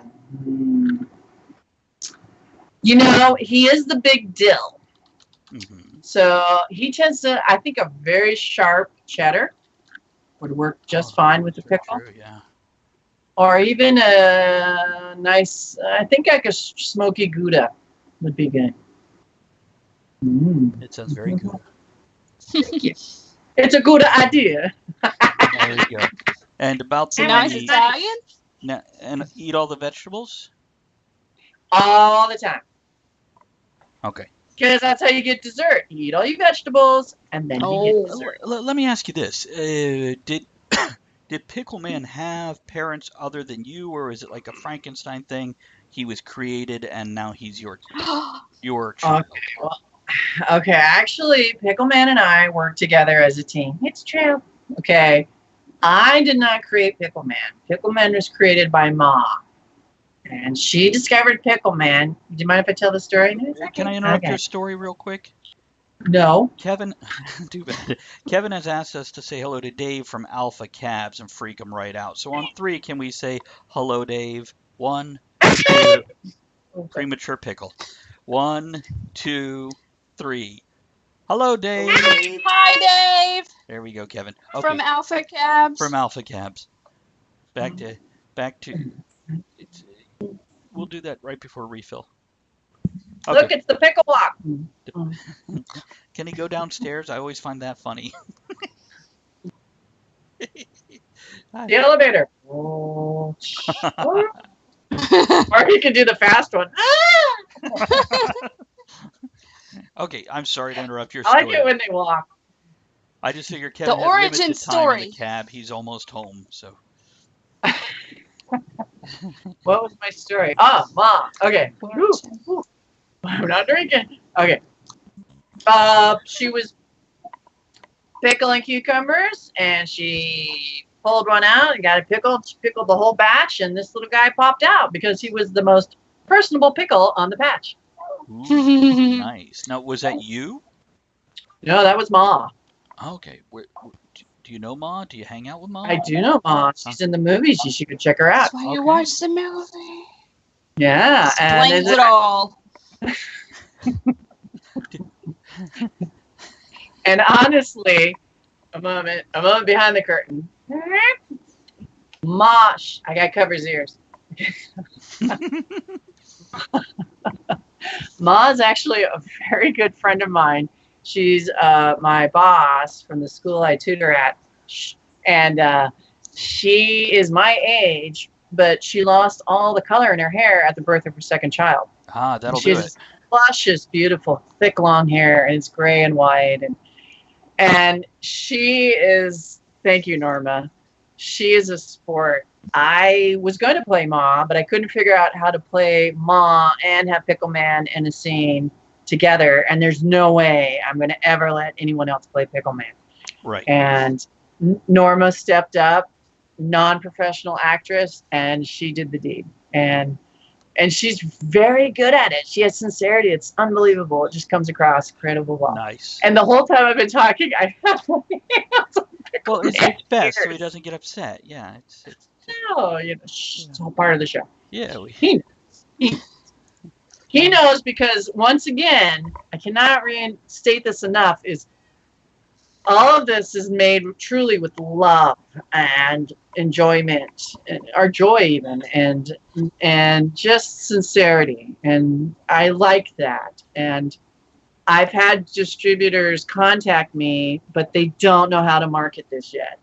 You know, he is the big dill. Mm-hmm. So he tends to, I think a very sharp cheddar would work just fine with the pickle. True, yeah. Or even a nice, I think like a smoky Gouda would be good. It sounds very good. Thank you. It's a good idea. There you go. And about the Nice Italian? and eat all the vegetables? All the time. Okay. Because that's how you get dessert. You eat all your vegetables, and then you get dessert. Let me ask you this. Did Pickle Man have parents other than you, or is it like a Frankenstein thing? He was created, and now he's your child. Okay, actually, Pickle Man and I worked together as a team. It's true. Okay. I did not create Pickle Man. Pickle Man was created by Ma. And she discovered Pickle Man. Do you mind if I tell the story? No, Can I interrupt your story real quick? No. Kevin, too bad. Kevin has asked us to say hello to Dave from Alpha Cabs and freak him right out. So on 3, can we say hello, Dave? 1, 2, premature pickle. 1, 2, 3. Hello, Dave. Hi, Dave. There we go, Kevin. Okay. From Alpha Cabs. From Alpha Cabs. Back to. We'll do that right before refill. Okay. Look, it's the pickle block. Can he go downstairs? I always find that funny. The elevator. Or he can do the fast one. Okay, I'm sorry to interrupt your I story. like it when they walk. I just figured Kevin The had origin limited time story. in the cab. He's almost home, so. What was my story? Mom. Okay. Ooh. I'm not drinking. Okay. She was pickling cucumbers, and she pulled one out and got it pickled. She pickled the whole batch, and this little guy popped out because he was the most personable pickle on the batch. Ooh, nice. Now, was that you? No, that was Ma. Okay. Do you know Ma? Do you hang out with Ma? I do know Ma. She's in the movies. You should go check her out. That's why you watch the movie. Yeah. Explains it all. And honestly, a moment behind the curtain. Mosh. I got cover his ears. Ma's actually a very good friend of mine. She's my boss from the school I tutor at. And she is my age, but she lost all the color in her hair at the birth of her second child. Ah, that'll do it. Luscious, beautiful, thick, long hair, and it's gray and white. And she is, thank you, Norma. She is a sport. I was going to play Ma, but I couldn't figure out how to play Ma and have Pickle Man in a scene together. And there's no way I'm going to ever let anyone else play Pickle Man. Right. And Norma stepped up, non-professional actress, and she did the deed. And she's very good at it. She has sincerity. It's unbelievable. It just comes across incredible well. Nice. And the whole time I've been talking, I have my hands on Pickle Well, it's Man's best so ears. he doesn't get upset. Yeah. No, it's all part of the show. Yeah. He knows because, once again, I cannot reinstate this enough, is all of this is made truly with love and enjoyment, or joy even, and just sincerity. And I like that. And I've had distributors contact me, but they don't know how to market this yet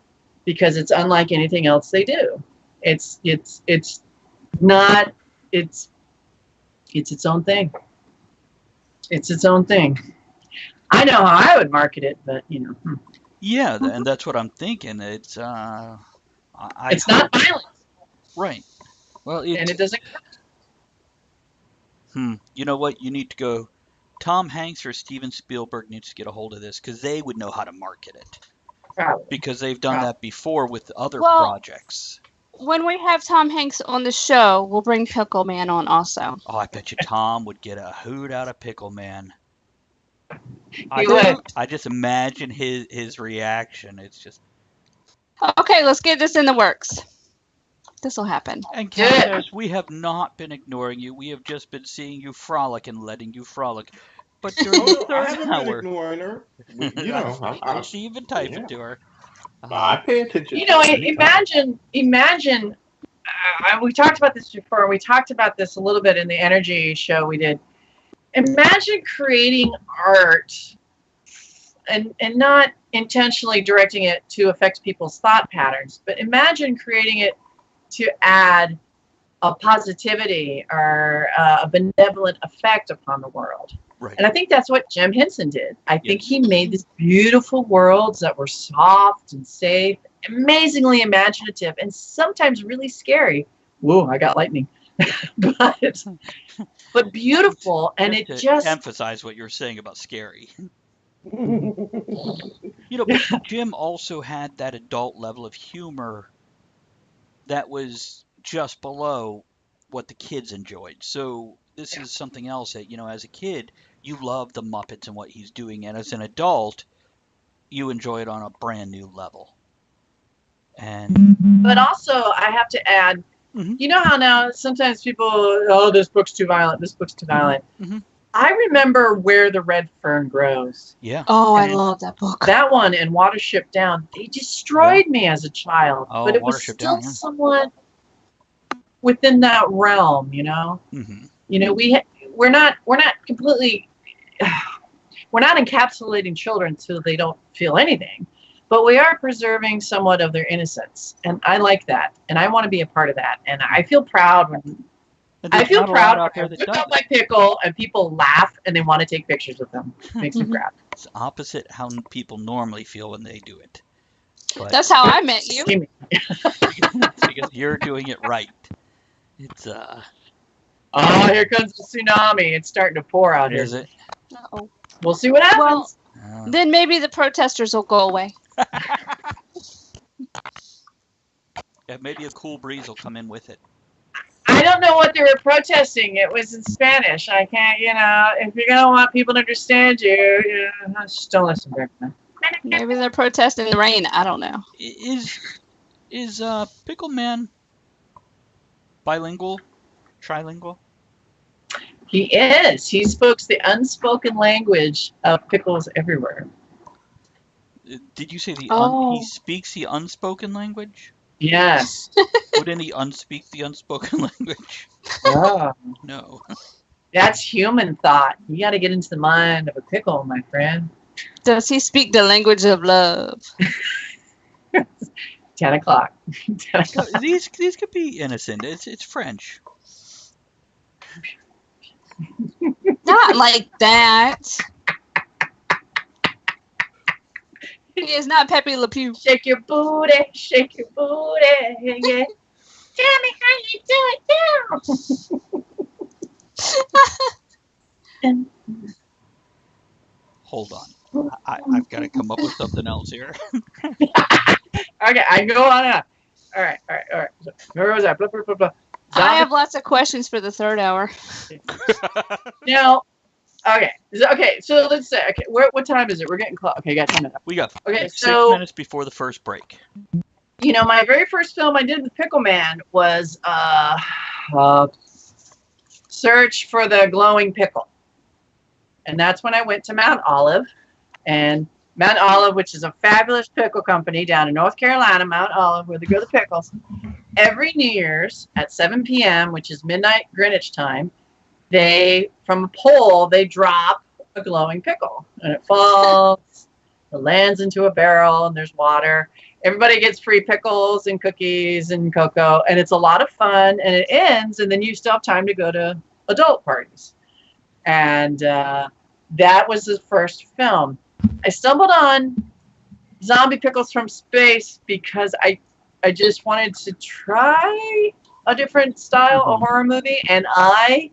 because it's unlike anything else they do. It's its own thing. It's its own thing. I know how I would market it, but Yeah, and that's what I'm thinking. It's it's not violence. Right. Well, and it doesn't. You know what? You need to go. Tom Hanks or Steven Spielberg needs to get a hold of this because they would know how to market it Probably. because they've done that before with other Well- projects. When we have Tom Hanks on the show, we'll bring Pickle Man on also. Oh, I bet you Tom would get a hoot out of Pickle Man. He would. I just imagine his reaction. It's just. Okay, let's get this in the works. This will happen. And Do it. Candace, we have not been ignoring you. We have just been seeing you frolic and letting you frolic. But during Oh, the no, I third haven't been hour, ignoring her. You know, I see you've been typing to her. I pay attention. You know, to her anytime. imagine. We talked about this before. We talked about this a little bit in the energy show we did. Imagine creating art and not intentionally directing it to affect people's thought patterns, but imagine creating it to add a positivity or a benevolent effect upon the world. Right. And I think that's what Jim Henson did. I think he made these beautiful worlds that were soft and safe, amazingly imaginative, and sometimes really scary. Whoa, I got lightning. but beautiful, and it to just emphasize what you're saying about scary. But Jim also had that adult level of humor that was just below what the kids enjoyed. So this is something else that, as a kid, you love the Muppets and what he's doing, and as an adult, you enjoy it on a brand new level. But also, I have to add, you know how now sometimes people, oh, this book's too violent, this book's too violent. I remember Where the Red Fern Grows. Yeah. Oh, I love that book. That one and Watership Down, they destroyed me as a child. Oh, but it was Watership still Down, yeah. somewhat within that realm, Mm-hmm. We're not completely, we're not encapsulating children so they don't feel anything, but we are preserving somewhat of their innocence, and I like that, and I want to be a part of that, and I feel proud when I feel proud when I pick up my pickle and people laugh and they want to take pictures with them. It makes me proud. It's opposite how people normally feel when they do it. But That's how I met you. because you're doing it right. It's Oh, here comes the tsunami. It's starting to pour out here. Is it? Uh-oh. We'll see what happens. Well, then maybe the protesters will go away. Yeah, maybe a cool breeze will come in with it. I don't know what they were protesting. It was in Spanish. I can't, if you're going to want people to understand you, just don't listen very much. Maybe they're protesting the rain. I don't know. Is Pickle Man bilingual? Trilingual? He is. He speaks the unspoken language of pickles everywhere. Did you say Oh. he speaks the unspoken language? Yes. Wouldn't he unspeak the unspoken language? Oh, No. that's human thought. You got to get into the mind of a pickle, my friend. Does he speak the language of love? 10 o'clock. 10 o'clock. These could be innocent. It's French. Not like that. He is not Pepe Le Pew. Shake your booty, yeah. Tell me how you do it now. Hold on. I've got to come up with something else here. Okay, I can go on up. All right. So, where was I? Blah, blah, blah, blah. I have lots of questions for the third hour. Now, okay. So let's say, what time is it? We're getting close. Okay, got 10 minutes. We got Okay, 6 so minutes before the first break. my very first film I did with Pickle Man was Search for the Glowing Pickle, and that's when I went to Mount Olive, and Mount Olive, which is a fabulous pickle company down in North Carolina, Mount Olive, where they grow the pickles. Every New Year's at 7 p.m., which is midnight Greenwich time, from a pole, they drop a glowing pickle. And it falls, it lands into a barrel, and there's water. Everybody gets free pickles and cookies and cocoa, and it's a lot of fun, and it ends, and then you still have time to go to adult parties. And that was the first film. I stumbled on Zombie Pickles from Space because I just wanted to try a different style of Mhm. horror movie, and I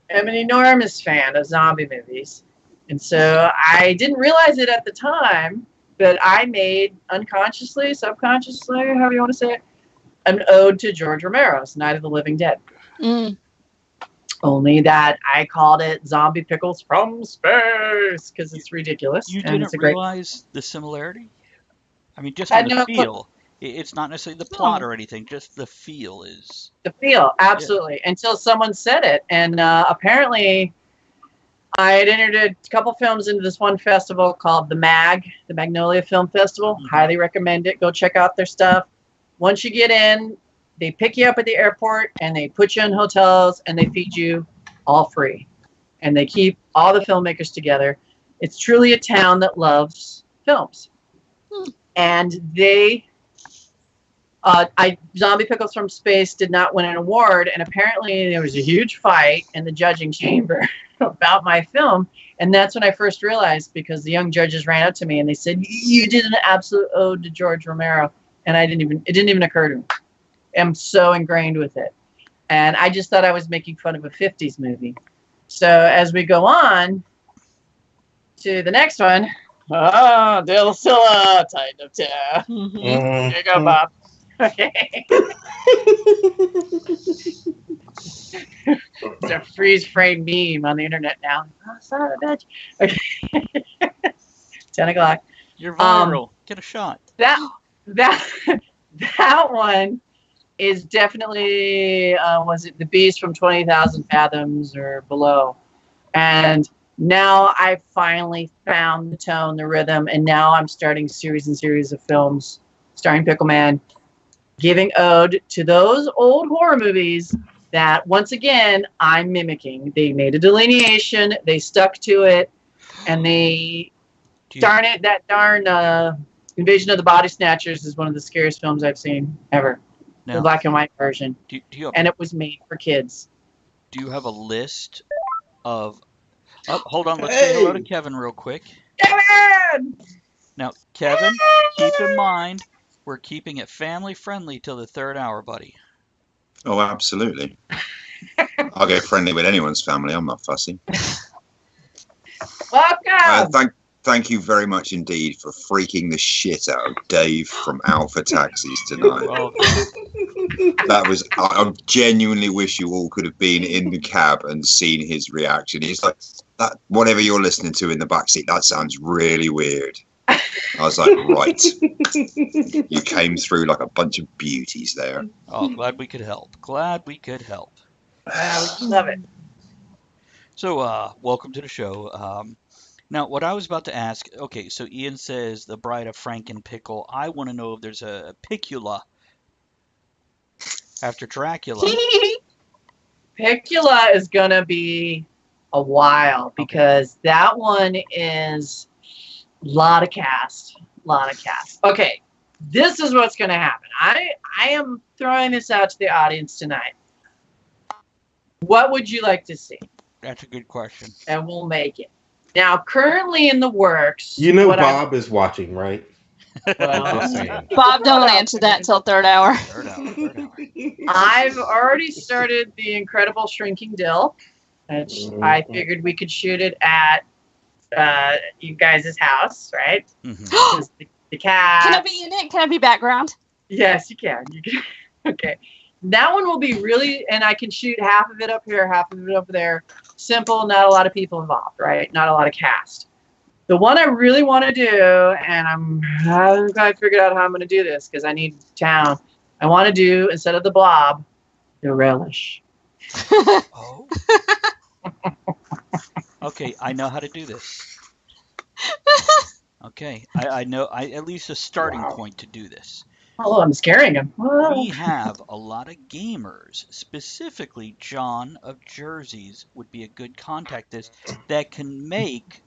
am an enormous fan of zombie movies. And so I didn't realize it at the time, but I made unconsciously, subconsciously, however you want to say it, an ode to George Romero's Night of the Living Dead. Mm. Only that I called it Zombie Pickles from Space because it's ridiculous. You and didn't it's a great. realize the similarity? I mean, just I from the know feel. It's not necessarily the plot or anything. Just the feel is. the feel, absolutely, until someone said it. And apparently, I had entered a couple films into this one festival called the Magnolia Film Festival. Mhm. Highly recommend it. Go check out their stuff. Once you get in, they pick you up at the airport and they put you in hotels and they feed you all free. And they keep all the filmmakers together. It's truly a town that loves films. And they, Zombie Pickles from Space did not win an award. And apparently there was a huge fight in the judging chamber about my film. And that's when I first realized, because the young judges ran up to me and they said, "You did an absolute ode to George Romero." And it didn't even occur to me. I'm so ingrained with it. And I just thought I was making fun of a 50s movie. So as we go on to the next one, Dilsilla, Titan of Terror. Here you go, Bob. Okay. It's a freeze frame meme on the internet now. Oh, son of a bitch. Okay. 10 o'clock. You're viral. Get a shot. That one is definitely was it The Beast from 20,000 Fathoms or Below? And now I finally found the tone, the rhythm, and now I'm starting series and series of films starring Pickle Man, giving ode to those old horror movies that, once again, I'm mimicking. They made a delineation, they stuck to it, and they darn it, that darn Invasion of the Body Snatchers is one of the scariest films I've seen ever. Now, The black and white version. do you have, And it was made for kids. do you have a list of? Oh, hold on. Let's say hello to Kevin real quick. Kevin! Now, Kevin, keep in mind we're keeping it family friendly till the third hour, buddy. Oh, absolutely. I'll get friendly with anyone's family. I'm not fussy. Welcome! Thank you very much indeed for freaking the shit out of Dave from Alpha Taxis tonight. Well, That was, I genuinely wish you all could have been in the cab and seen his reaction. He's like, that, whatever you're listening to in the backseat, that sounds really weird. I was like, right. You came through like a bunch of beauties there. oh, glad we could help. Glad we could help. We love it. So, welcome to the show. Now, what I was about to ask, okay, so Ian says The Bride of Franken Pickle. I want to know if there's a Picula after Dracula. Pickula is going to be a while because that one is a lot of cast. Okay, this is what's going to happen. I am throwing this out to the audience tonight. What would you like to see? That's a good question. And we'll make it. Now, currently in the works. You know Bob is watching, right? Well, Just saying. Bob, don't answer that until third hour. Third hour. I've already started the Incredible Shrinking Dill, which I figured we could shoot it at you guys' house, right? Mhm. 'Cause the cat. Can I be in it? Can I be background? Yes, you can. Okay. That one will be really, and I can shoot half of it up here, half of it over there. Simple, not a lot of people involved, right? Not a lot of cast. The one I really want to do, and I haven't quite figured out how I'm going to do this because I need town. I want to do, instead of the Blob, the Relish. Oh. Okay, I know how to do this. Okay, I know at least a starting point to do this. Oh, I'm scaring him. We have a lot of gamers, specifically John of Jersey's would be a good contact this, that can make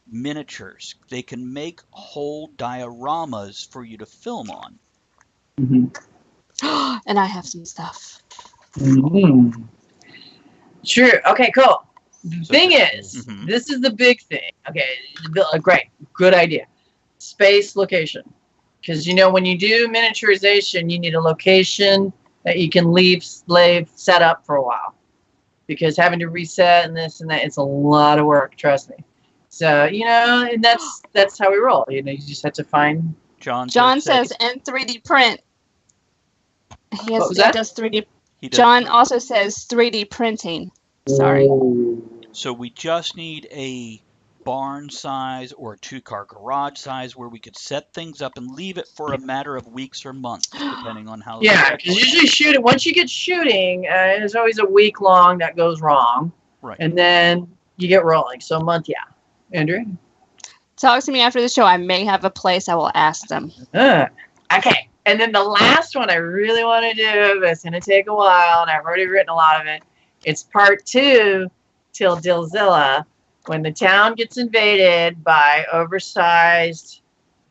miniatures. They can make whole dioramas for you to film on. Mm-hmm. And I have some stuff. Mm-hmm. True. Okay, cool. The thing is, Mhm. this is the big thing. Okay, great. Good idea. Space location. Because, when you do miniaturization, you need a location that you can leave set up for a while, because having to reset and this and that, it's a lot of work. Trust me. So and that's how we roll. You just have to find. John says and 3D print. He What was that? does 3D. John also says 3D printing. Sorry. So we just need a barn size or a 2-car garage size where we could set things up and leave it for a matter of weeks or months, depending on how. Yeah, because usually once you get shooting, there's always a week long that goes wrong. Right. And then you get rolling. So a month, yeah. Andrew? Talk to me after the show. I may have a place. I will ask them. Okay. And then the last one I really want to do, but it's going to take a while, and I've already written a lot of it. It's part 2 till Dillzilla, when the town gets invaded by oversized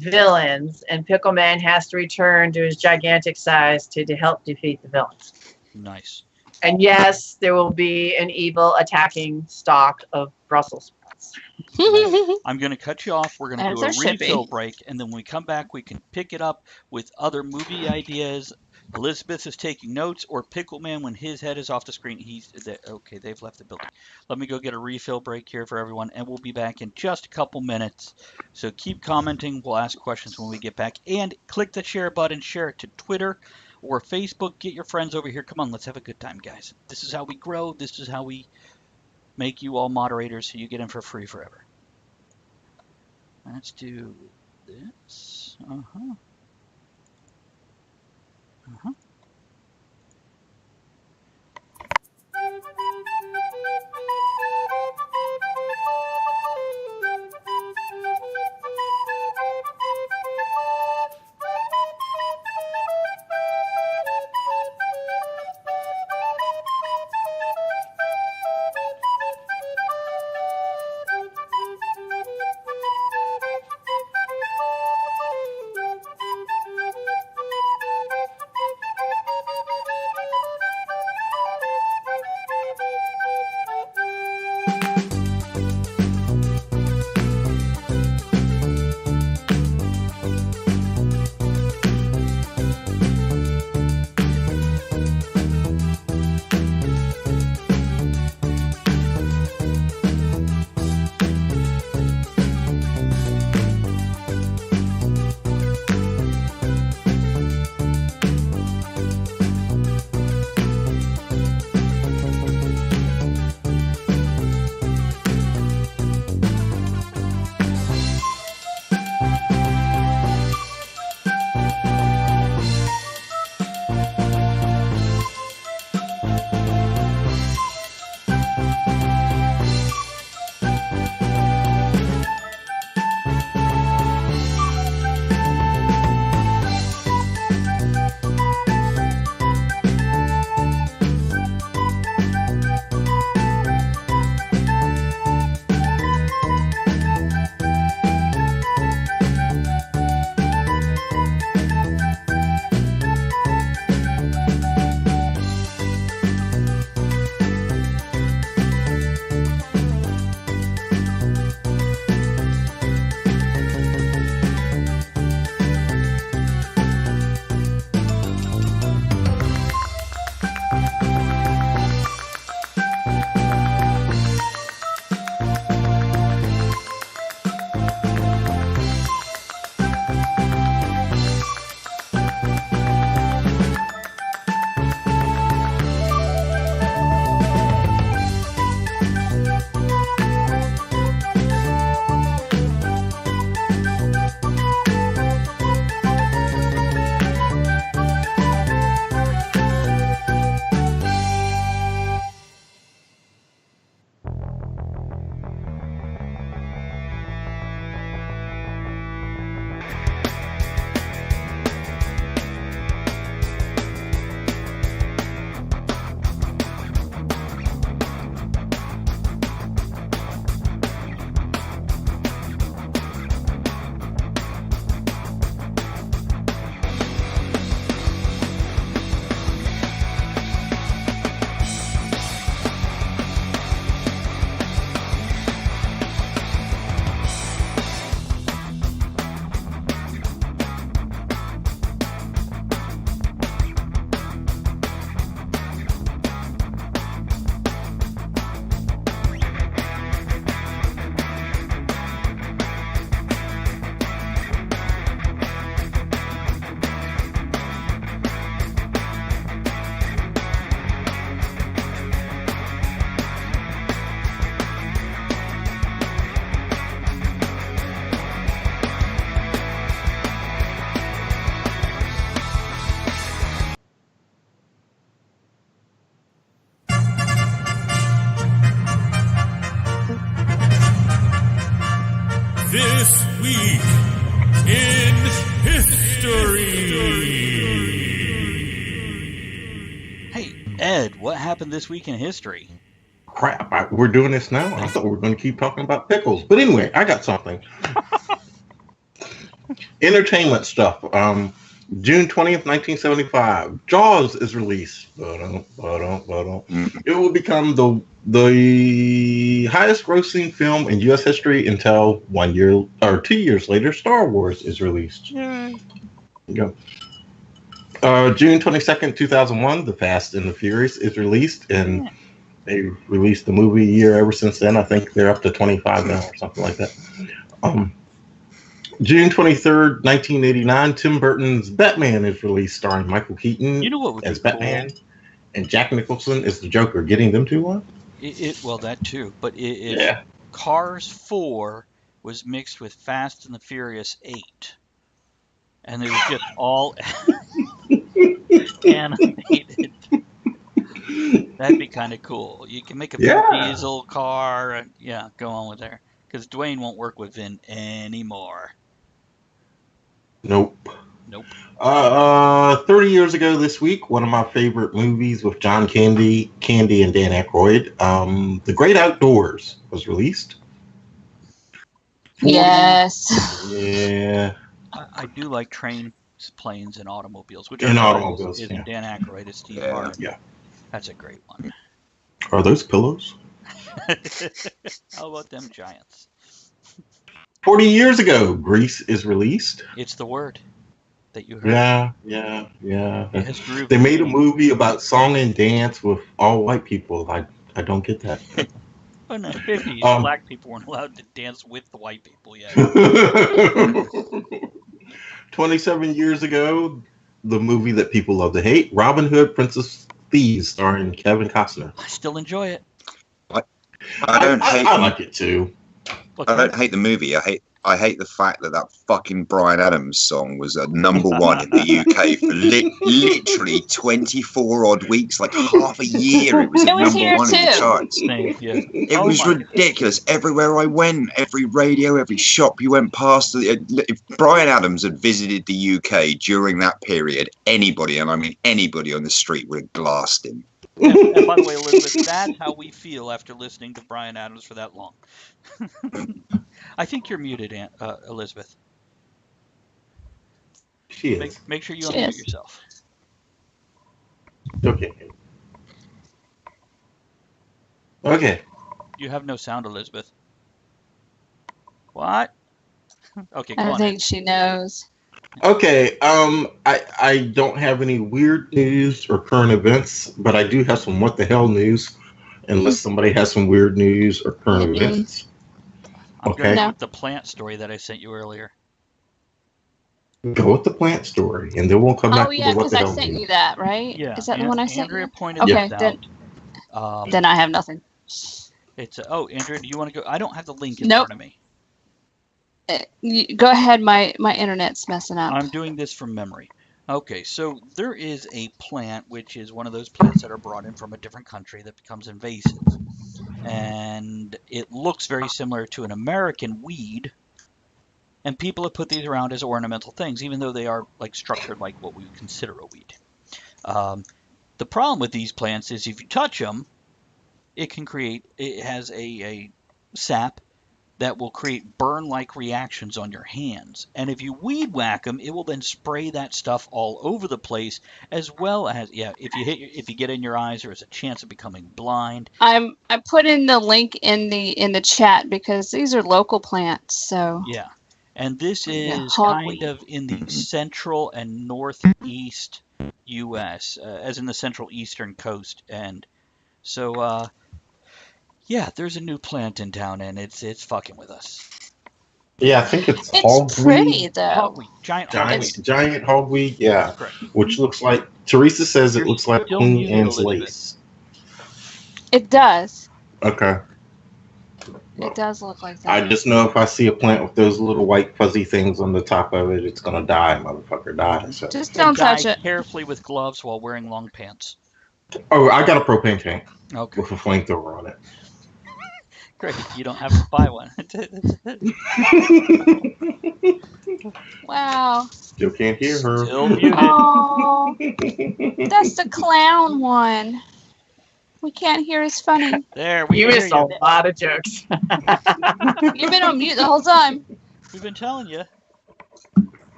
villains, and Pickle Man has to return to his gigantic size to help defeat the villains. Nice. And yes, there will be an evil attacking stock of Brussels sprouts. I'm going to cut you off. We're going to do a refill break, and then when we come back, we can pick it up with other movie ideas. Elizabeth is taking notes, or Pickle Man, when his head is off the screen, okay, they've left the building. Let me go get a refill break here for everyone, and we'll be back in just a couple minutes. So keep commenting. We'll ask questions when we get back. And click the share button. Share it to Twitter or Facebook. Get your friends over here. Come on, let's have a good time, guys. This is how we grow. This is how we make you all moderators so you get in for free forever. Let's do this. This week in history. Hey, Ed, what happened this week in history? Crap, we're doing this now? I thought we were going to keep talking about pickles. But anyway, I got something. Entertainment stuff. June 20th, 1975. Jaws is released. It will become the highest grossing film in U.S. history until 1 year or 2 years later, Star Wars is released. Yeah. June 22nd, 2001, The Fast and the Furious is released, and they released the movie a year ever since then. I think they're up to 25 now or something like that. June 23rd, 1989, Tim Burton's Batman is released, starring Michael Keaton as Batman, and Jack Nicholson as the Joker. Getting them to one? Well, that too. But if Cars 4 was mixed with Fast and the Furious 8, and it was just all animated, that'd be kind of cool. You can make a Vin Diesel car, and go on with there. Because Dwayne won't work with Vin anymore. Nope. 30 years ago this week, one of my favorite movies with John Candy and Dan Aykroyd, The Great Outdoors, was released. Yes. Yeah. I do like trains, planes, and automobiles. Which Dan Aykroyd as Steve Martin. Yeah. That's a great one. Are those pillows? How about them giants? 40 years ago, Grease is released. It's the word that you heard. Yeah. They made a movie about song and dance with all white people. I don't get that. In the 50s, black people weren't allowed to dance with the white people yet. 27 years ago, the movie that people love to hate, Robin Hood, Princess Thieves, starring Kevin Costner. I still enjoy it. I like it too. I don't hate the movie. I hate the fact that fucking Bryan Adams song was a number one in the UK for literally 24 odd weeks, like half a year. It was number one in the charts. It was ridiculous. Everywhere I went, every radio, every shop you went past. If Bryan Adams had visited the UK during that period, anybody, and I mean anybody on the street, would have glassed him. And by the way, Elizabeth, that's how we feel after listening to Bryan Adams for that long. I think you're muted, Elizabeth. She is. Make sure you unmute yourself. Okay. You have no sound, Elizabeth. What? Okay, go on. I think she knows. Okay, I don't have any weird news or current events, but I do have some what the hell news, unless somebody has some weird news or current events. I'm going to go with the plant story that I sent you earlier. Go with the plant story, and then we'll come back to the what the hell because I sent news. you that, right? Yeah. Is that the one I sent Andrea you? pointed this out. Then I have nothing. It's Andrea, do you want to go? I don't have the link in front of me. Go ahead, my internet's messing up. I'm doing this from memory. Okay, so there is a plant, which is one of those plants that are brought in from a different country that becomes invasive. And it looks very similar to an American weed. And people have put these around as ornamental things, even though they are structured like what we would consider a weed. The problem with these plants is if you touch them, it has a sap that will create burn-like reactions on your hands. And if you weed whack them, it will then spray that stuff all over the place, as well as, if you get in your eyes, there is a chance of becoming blind. I put in the link in the chat because these are local plants, so. Yeah. And this is kind of in the central and northeast U.S., as in the central eastern coast. And so, there's a new plant in town, and it's fucking with us. Yeah, I think it's hogweed. It's pretty, though. Giant hogweed. Giant hogweed, yeah. Correct. Which looks like, Teresa says it looks like Queen Anne's lace. It does. Okay. It does look like that. I just know if I see a plant with those little white fuzzy things on the top of it, it's going to die, motherfucker, die. So. Just don't touch it. Carefully with gloves while wearing long pants. Oh, I got a propane tank. Okay. With a flamethrower on it. Great, you don't have to buy one. Wow. Still can't hear her. Still muted. Oh, that's the clown one. We can't hear his funny. There, we You can missed hear a you. lot of jokes. You've been on mute the whole time. We've been telling you.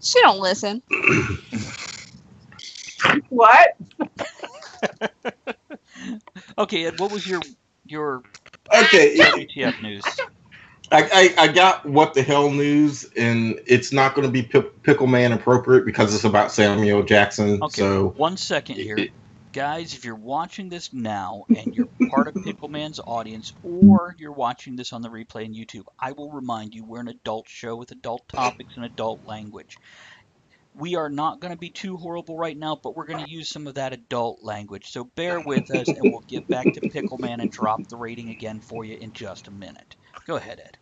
She don't listen. What? Okay, Ed, what was your Okay, WTF news? I got what the hell news, and it's not going to be Pickle Man appropriate because it's about Samuel Jackson. Okay, So 1 second here. Guys, if you're watching this now and you're part of Pickle Man's audience, or you're watching this on the replay on YouTube, I will remind you we're an adult show with adult topics and adult language. We are not going to be too horrible right now, but we're going to use some of that adult language. So bear with us, and we'll get back to Pickle Man and drop the rating again for you in just a minute. Go ahead, Ed.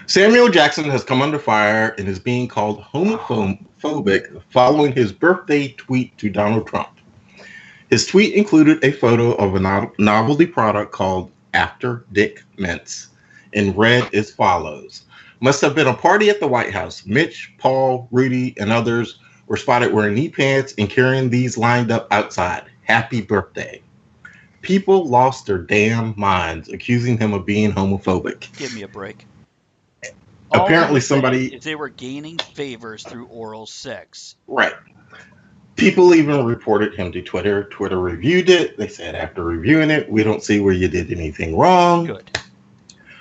Samuel Jackson has come under fire and is being called homophobic following his birthday tweet to Donald Trump. His tweet included a photo of a novelty product called After Dick Mints and read as follows. Must have been a party at the White House. Mitch, Paul, Rudy, and others were spotted wearing knee pants and carrying these lined up outside. Happy birthday. People lost their damn minds accusing him of being homophobic. Give me a break. Apparently somebody... If they were gaining favors through oral sex. Right. People even reported him to Twitter. Twitter reviewed it. They said after reviewing it, we don't see where you did anything wrong. Good.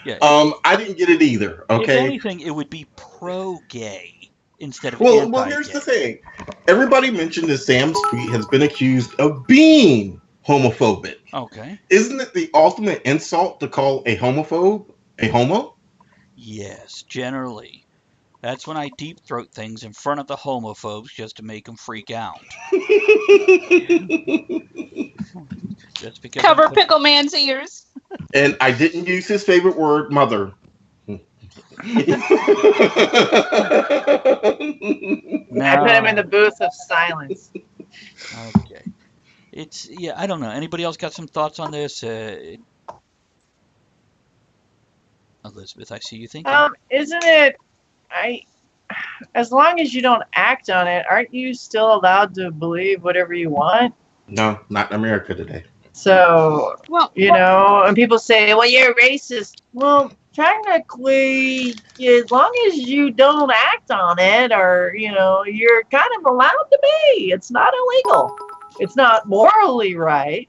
Yeah. I didn't get it either. Okay. If anything, it would be pro-gay instead of Well, anti-gay. here's the thing. Everybody mentioned that Sam's tweet has been accused of being homophobic. Okay. Isn't it the ultimate insult to call a homophobe a homo? Yes, generally. That's when I deep throat things in front of the homophobes just to make them freak out. Just because Cover Pickle Man's ears. And I didn't use his favorite word, mother. I put him in the booth of silence. Okay. I don't know. Anybody else got some thoughts on this? Elizabeth, I see you thinking. Isn't it? As long as you don't act on it, aren't you still allowed to believe whatever you want? No, not in America today. So, Well, and people say, well, you're racist. Well, technically, as long as you don't act on it, or, you're kind of allowed to be. It's not illegal. It's not morally right,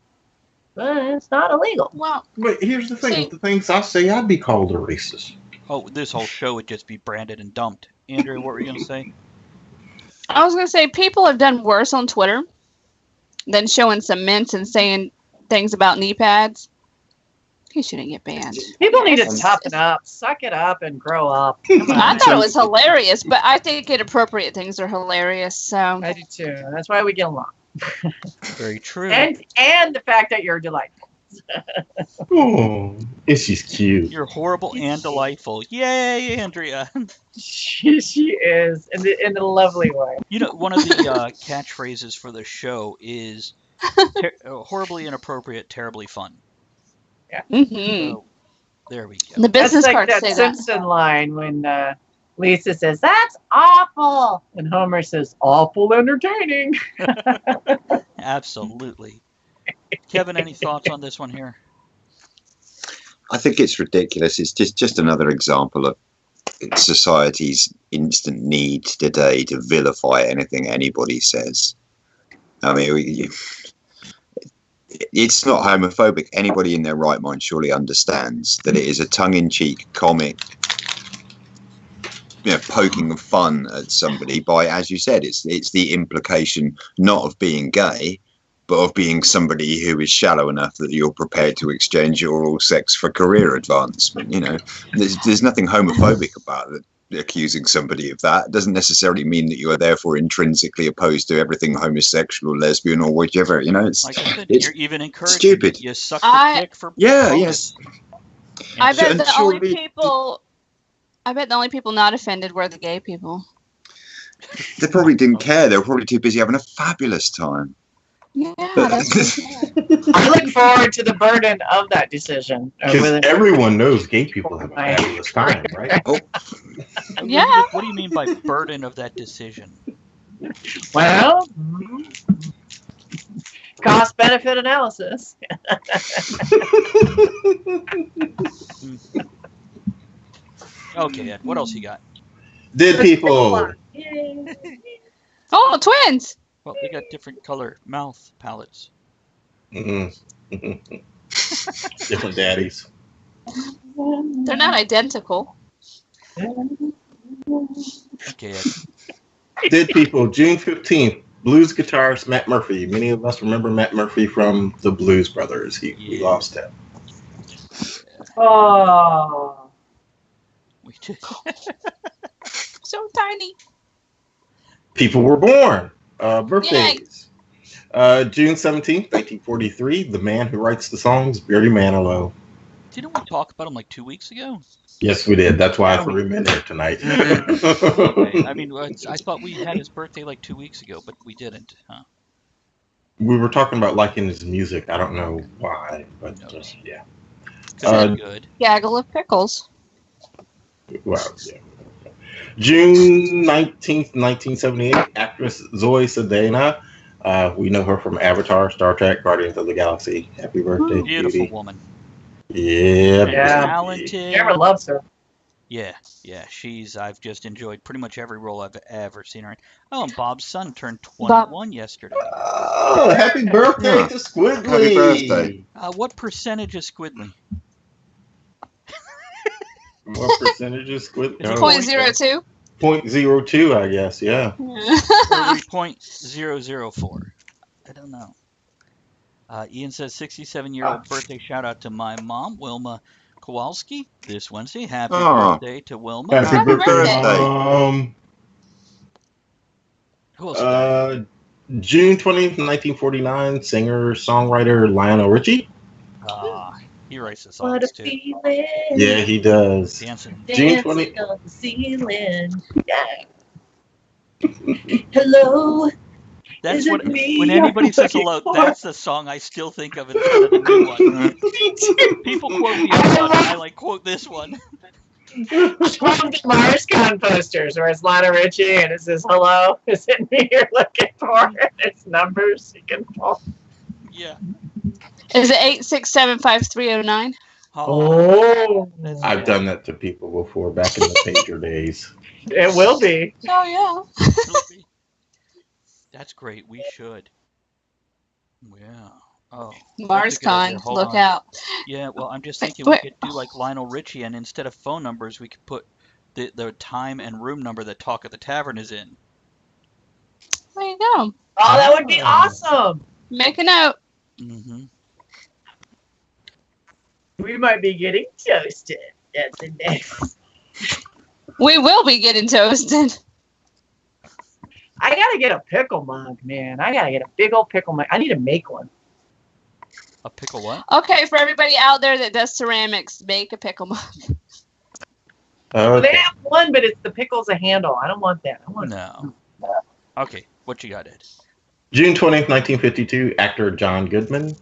but it's not illegal. well, But here's the thing. See- With the things I say, I'd be called a racist. Oh, this whole show would just be branded and dumped. Andrew, what were you going to say? I was going to say people have done worse on Twitter than showing some mints and saying things about knee pads. He shouldn't get banned. People need to toughen up, suck it up, and grow up. I thought it was hilarious, but I think inappropriate things are hilarious. So I do too. That's why we get along. Very true. And the fact that you're delightful. Oh, it's just cute. You're horrible and delightful. Yay, Andrea. She is in a lovely way. One of the catchphrases for the show is horribly inappropriate, terribly fun. mhm. So, there we go. The business That's like cards that say Simpson line when Lisa says, "That's awful," and Homer says, "Awful entertaining." Absolutely. Kevin, any thoughts on this one here? I think it's ridiculous. It's just another example of society's instant need today to vilify anything anybody says. I mean, it's not homophobic. Anybody in their right mind surely understands that it is a tongue-in-cheek comic, poking fun at somebody by, as you said, it's the implication not of being gay, but of being somebody who is shallow enough that you're prepared to exchange your oral sex for career advancement. There's nothing homophobic about it. Accusing somebody of that doesn't necessarily mean that you are therefore intrinsically opposed to everything homosexual, lesbian, or whichever. It's Like I said, it's you're even encouraging stupid. You suck the dick for yes. I bet And the surely- only people. I bet the only people not offended were the gay people. They probably didn't care. They were probably too busy having a fabulous time. Yeah, that's I look forward to the burden of that decision. Because everyone knows gay people have a fabulous time, right? Oh, Yeah. Elizabeth, what do you mean by burden of that decision? Well, cost benefit analysis. Okay, Ed, what else you got? Dead people. Yay. Oh, twins. Well, they got different color mouth palettes. Different daddies. They're not identical. Okay, Ed. Dead people, June 15th. Blues guitarist Matt Murphy. Many of us remember Matt Murphy from the Blues Brothers. We Yeah. lost him. Oh. We did. So tiny. People were born. Birthdays. June 17th, 1943. The man who writes the songs, Barry Manilow. Didn't we talk about him like 2 weeks ago? Yes, we did. That's why I threw him in there tonight. Okay, I mean, I thought we had his birthday like 2 weeks ago, but we didn't, huh? We were talking about liking his music. I don't know why, but yeah. 'Cause it's good. Gaggle of pickles. Well, yeah. June 19th, 1978, actress Zoe Saldana. We know her from Avatar, Star Trek, Guardians of the Galaxy. Happy birthday, Beautiful beauty. woman. Yeah. Yeah. Talented. Cameron loves her. Yeah, I've just enjoyed pretty much every role I've ever seen her in. Oh, and Bob's son turned 21 yesterday. Oh, happy birthday to Squidly. Happy birthday. What percentage is Squidly? What percentage is Squidly? Is it 0.02. 0.02, I guess, yeah. 0.004. I don't know. Ian says 67-year-old birthday shout out to my mom, Wilma Kowalski, this Wednesday. Happy birthday to Wilma. Happy Happy birthday, birthday. Mom. Who else? got? June 20th, 1949, singer-songwriter Lionel Richie. He writes the What a songs too. feeling. Yeah, he does. Dancing. June 20. Dancing on the ceiling. Yeah. Hello. That's Is what it me when anybody you're says looking hello, for? that's the song I still think of instead of the new one. People quote the other one, I like quote this one. It's one of the MarsCon posters where it's Lionel Richie and it says, hello, is it me you're looking for? It's numbers you can pull. Yeah. Is it 8675309? Oh. I've done that to people before, back in the pager days. It will be. Oh, yeah. That's great. We should. Yeah. Oh. MarsCon, Hold look on. out. Yeah, well, I'm just thinking we could do like Lionel Richie, and instead of phone numbers, we could put the time and room number that Talk at the Tavern is in. There you go. Oh, that would be awesome. Make a note. Mm-hmm. We might be getting toasted. That's the next. We will be getting toasted. I gotta get a pickle mug, man. I gotta get a big old pickle mug. I need to make one. A pickle what? Okay, for everybody out there that does ceramics, make a pickle mug. Well, they Okay. have one, but it's the pickle's a handle. I don't want that. I want No. Okay, what you got, Ed? June 20th, 1952, actor John Goodman.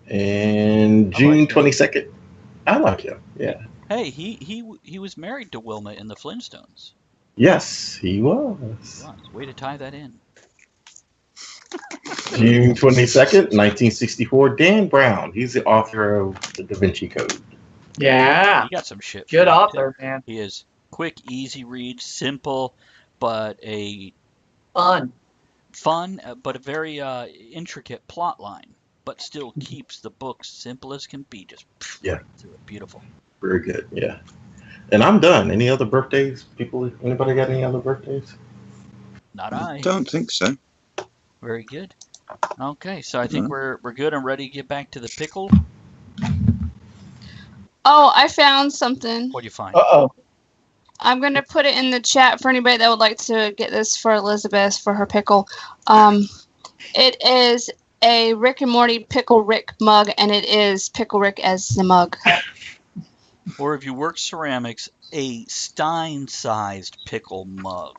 And June 22nd. I like him, yeah. Hey, he was married to Wilma in the Flintstones. Yes, he was. Wow, way to tie that in. June 22nd, 1964, Dan Brown. He's the author of The Da Vinci Code. Yeah. He got some shit. Good for that, author, too. man. He is quick, easy read, simple, but a Fun. but a very intricate plot line, but still keeps the book simple as can be. Just Yeah. through it. Beautiful. Very good, yeah. And I'm done. Any other birthdays? Anybody got any other birthdays? Not I. Don't think so. Very good. Okay, so I think we're good and ready to get back to the pickle. Oh, I found something. What do you find? Uh-oh. I'm going to put it in the chat for anybody that would like to get this for Elizabeth for her pickle. It is a Rick and Morty Pickle Rick mug, and it is Pickle Rick as the mug. Or if you work ceramics, a Stein-sized pickle mug.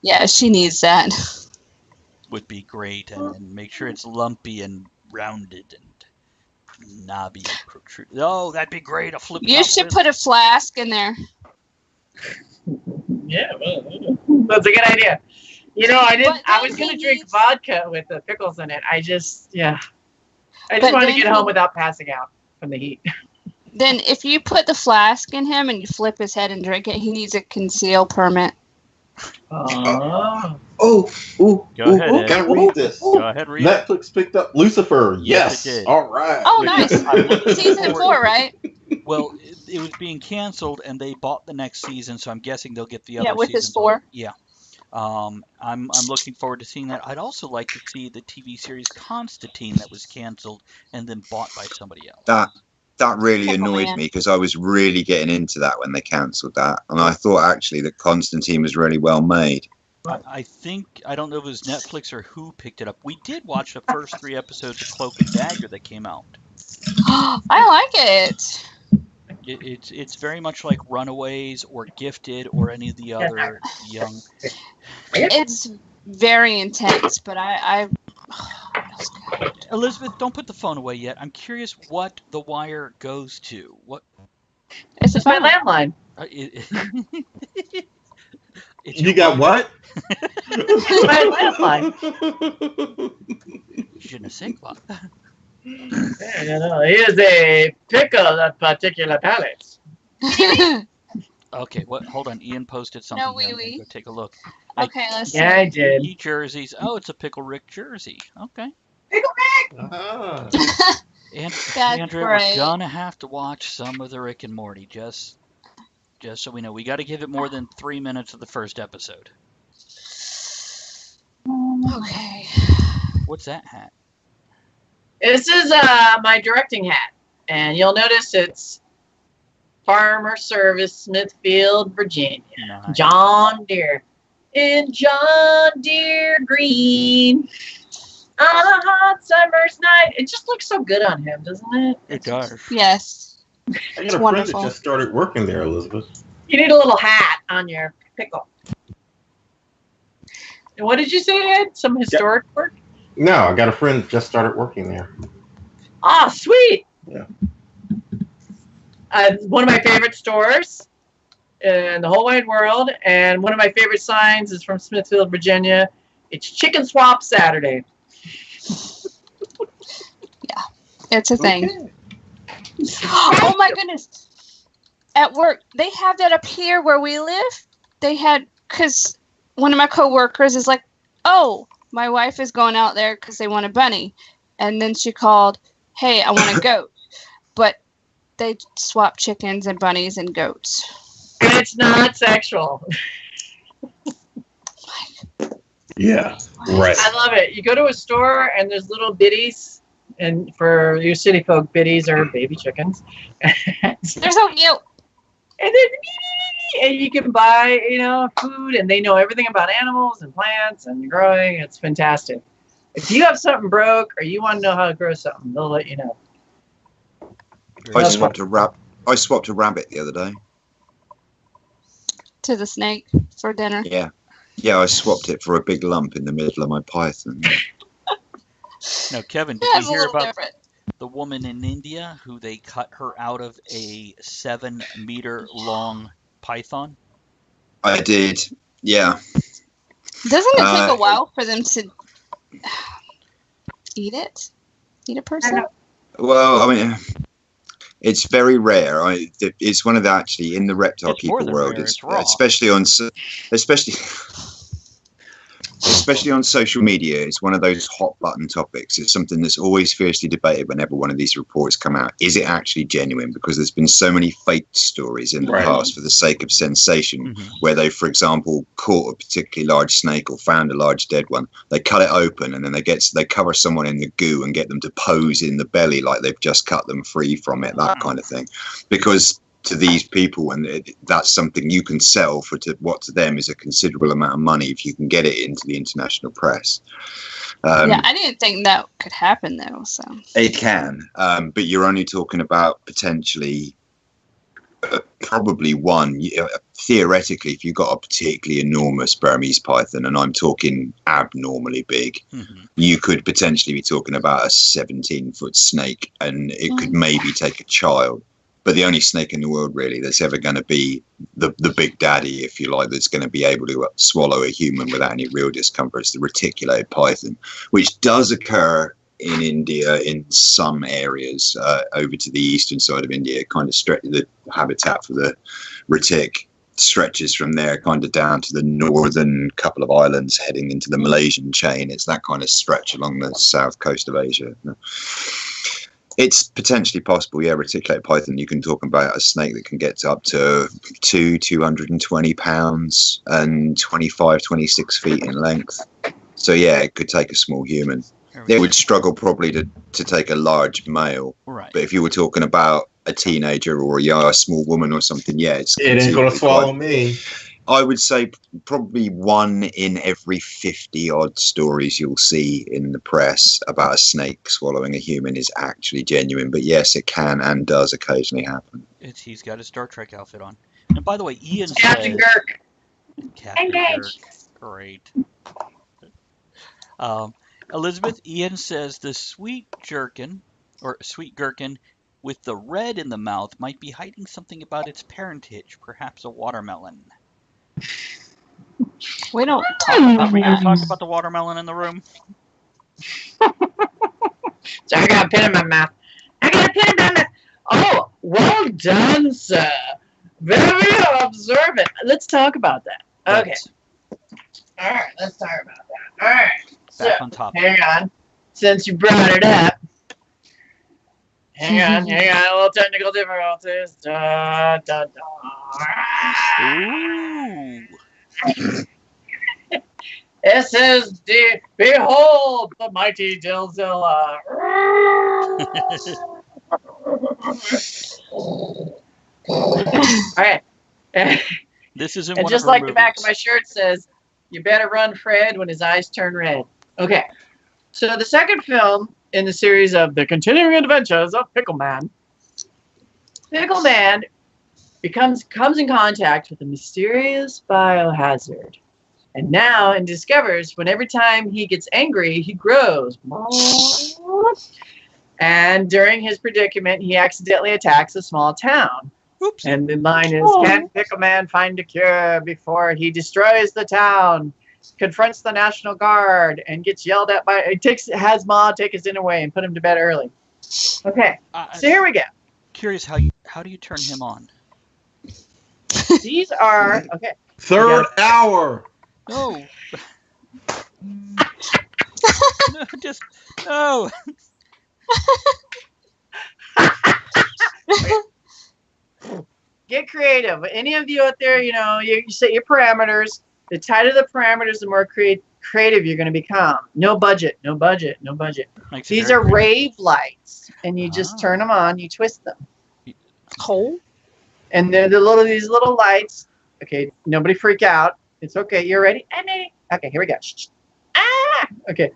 Yeah, she needs that. would be great, and make sure it's lumpy and rounded and knobby and protruded. Oh, that'd be great. A flip. You should put a flask in there. Yeah, well, that's a good idea. You know, I was gonna drink vodka with the pickles in it. I just wanted to get home without passing out from the heat. Then if you put the flask in him and you flip his head and drink it, he needs a conceal permit. Go ahead, Ed. Gotta read this. Go ahead, read it. Netflix picked up Lucifer. Yes, Yes. it did. All right. Oh, nice. Season 4, right? Well, it was being canceled, and they bought the next season, so I'm guessing they'll get the other. Yeah, with seasons his 4. Yeah. I'm looking forward to seeing that. I'd also like to see the TV series Constantine that was canceled and then bought by somebody else. That really Pickle annoyed Man. me because I was really getting into that when they cancelled that, and I thought actually that Constantine was really well made. I think, I don't know if it was Netflix or who picked it up. We did watch the first 3 episodes of Cloak and Dagger that came out. I like it. It's very much like Runaways or Gifted or any of the other young. It's very intense, but I Elizabeth, don't put the phone away yet. I'm curious what The Wire goes to. What? it's a It's my fun. landline. It's You your got wire. what? It's my landline. Je ne sais quoi. He is a pickle of particular palate. Okay, hold on. Ian posted something. No, here. I'm wee-wee. gonna go take a look. Okay, let's see. Yeah, I did. He jerseys. Oh, it's a Pickle Rick jersey. Okay. Ah. And That's Andrea, great. we're gonna have to watch some of the Rick and Morty just so we know. We got to give it more than 3 minutes of the first episode. Okay. What's that hat? This is my directing hat, and you'll notice it's Farmer Service, Smithfield, Virginia. Nice. John Deere. In John Deere green. On a hot summer's night. It just looks so good on him, doesn't it? It does. Yes. I got a friend wonderful. that just started working there, Elizabeth. You need a little hat on your pickle. And what did you say, Ed? Some historic work? No, I got a friend that just started working there. Ah, sweet. Yeah. One of my favorite stores in the whole wide world, and one of my favorite signs is from Smithfield, Virginia. It's Chicken Swap Saturday. It's a thing. Okay. Oh my goodness. At work, they have that up here where we live. They had, because one of my coworkers is like, oh, my wife is going out there because they want a bunny. And then she called, hey, I want a goat. But they swap chickens and bunnies and goats. And it's not sexual. Yeah, right. I love it. You go to a store and there's little bitties, and for you city folk, bitties are baby chickens. They're so cute. And you can buy, food, and they know everything about animals and plants and growing. It's fantastic. If you have something broke or you want to know how to grow something, they'll let you know. I swapped a rabbit the other day. To the snake for dinner. Yeah, I swapped it for a big lump in the middle of my python. Now, Kevin, did That's you a hear little about different. the woman in India who they cut her out of a 7-meter long python? I did, yeah. Doesn't it take a while for them to eat it? Eat a person? Well, I mean, it's very rare. It's one of the, actually, in the reptile It's more people than world, rare, it's raw. Especially on social media, it's one of those hot button topics. It's something that's always fiercely debated whenever one of these reports come out. Is it actually genuine? Because there's been so many fake stories in the Right. past for the sake of sensation, where they, for example, caught a particularly large snake or found a large dead one. They cut it open and then they cover someone in the goo and get them to pose in the belly like they've just cut them free from it, that kind of thing. Because to these people, and that's something you can sell for what to them is a considerable amount of money if you can get it into the international press. Yeah, I didn't think that could happen though. So It can, but you're only talking about potentially probably one. Theoretically, if you've got a particularly enormous Burmese python, and I'm talking abnormally big, you could potentially be talking about a 17-foot snake, and it could maybe take a child. But the only snake in the world, really, that's ever going to be the big daddy, if you like, that's going to be able to swallow a human without any real discomfort is the reticulated python, which does occur in India in some areas over to the eastern side of India. Kind of the habitat for the retic stretches from there kind of down to the northern couple of islands heading into the Malaysian chain. It's that kind of stretch along the south coast of Asia. It's potentially possible, yeah, reticulated python. You can talk about a snake that can get up to 220 pounds and 25, 26 feet in length. So, yeah, it could take a small human. They would struggle probably to take a large male. Right. But if you were talking about a teenager or a small woman or something, yeah, it ain't going to swallow me. I would say probably 1 in every 50 odd stories you'll see in the press about a snake swallowing a human is actually genuine. But yes, it can and does occasionally happen. He's got his Star Trek outfit on. And by the way, Ian Captain says... Kirk. Captain Engage. Kirk. Great. Elizabeth, Ian says the sweet gherkin with the red in the mouth might be hiding something about its parentage, perhaps a watermelon. We don't talk about We that. talk about the watermelon in the room. So I got a pin in my mouth. Oh, well done, sir. Very observant. Let's talk about that. Okay. All right, let's talk about that. All right. Back So, on topic. hang on. Since you brought it up. Hang on. A little technical difficulties. Da, da, da. Ooh. It says, behold the mighty Dillzilla. All right. This isn't And one just of her like the back of movies. my shirt says, you better run, Fred, when his eyes turn red. Okay. So the second film in the series of The Continuing Adventures of Pickle Man comes in contact with a mysterious biohazard. And now and discovers when every time he gets angry, he grows. And during his predicament, he accidentally attacks a small town. Oops. And the line is, can Pickle Man find a cure before he destroys the town, confronts the National Guard, and gets yelled at by, has Ma take his dinner away and put him to bed early. Okay, so here we go. Curious, how do you turn him on? These are, okay. Third hour. No. No, just, no. Get creative. Any of you out there, you set your parameters. The tighter the parameters, the more creative you're going to become. No budget. These are rave lights, and you just turn them on. You twist them. Cold. And they're these little lights. Okay, nobody freak out. It's okay. You're ready? Okay, here we go. Okay.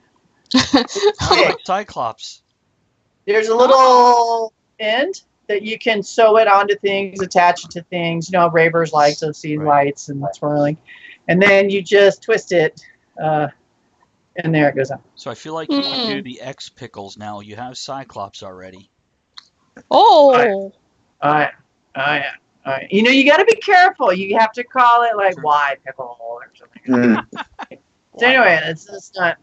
Like Cyclops. There's a little end that you can sew it onto things, attach it to things. Ravers like to see lights and twirling. And then you just twist it, and there it goes on. So I feel like you can do the X Pickles now. You have Cyclops already. Oh. All right. You got to be careful. You have to call it like Y Pickle or something. So anyway, it's not.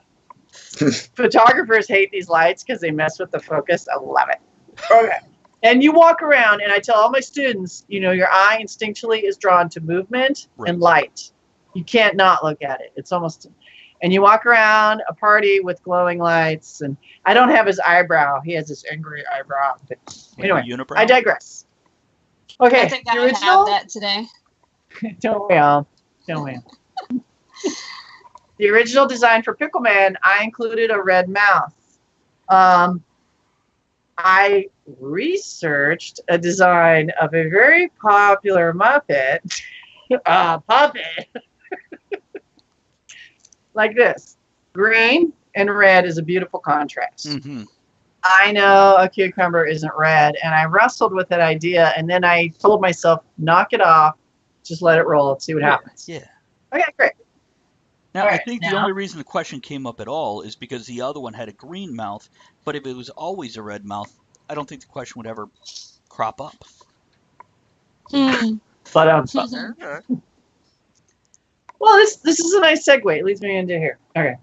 Photographers hate these lights because they mess with the focus. I love it. Okay. And you walk around, and I tell all my students, your eye instinctually is drawn to movement and light. You can't not look at it. It's almost, and you walk around a party with glowing lights, and I don't have his eyebrow. He has this angry eyebrow. But anyway, I digress. Okay, I think I have that today. Don't we all? The original design for Pickle Man, I included a red mouth. I researched a design of a very popular Muppet, puppet, like this. Green and red is a beautiful contrast. Mm-hmm. I know a cucumber isn't red, and I wrestled with that idea, and then I told myself, knock it off, just let it roll, see what happens. Yeah. Okay, great. Now, All I right, think the only reason the question came up at all is because the other one had a green mouth, but if it was always a red mouth, I don't think the question would ever crop up. Hmm. But well, this is a nice segue. It leads me into here. Okay.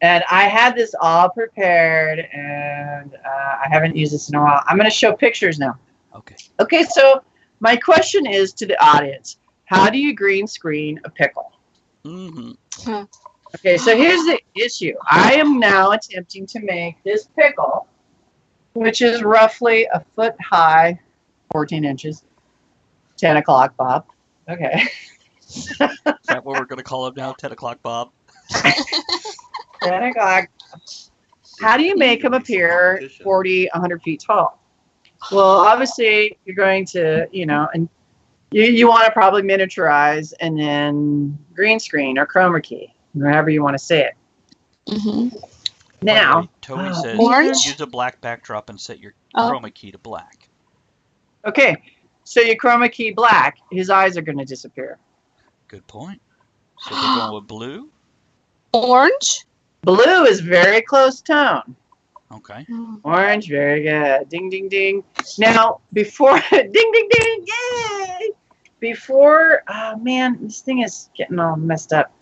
And I had this all prepared, and I haven't used this in a while. I'm going to show pictures now. Okay. Okay, so my question is to the audience. How do you green screen a pickle? Mm-hmm. Okay, so here's the issue. I am now attempting to make this pickle, which is roughly a foot high, 14 inches, 10 o'clock, Bob. Okay. Is that what we're going to call him now? 10 o'clock, Bob? 10 o'clock. How do you make them appear 40, 100 feet tall? Well, obviously, you're going to, and you want to probably miniaturize and then green screen or chroma key, however you want to say it. Mm-hmm. Now, way, Tony says Orange? use a black backdrop and set your Oh. chroma key to black. okay, so you chroma key black, his eyes are going to disappear. Good point. So we're going with blue? Orange? Blue is very close tone. Okay. Orange, very good. Ding, ding, ding. Now, before, ding, ding, ding, yay! Before, oh man, this thing is getting all messed up.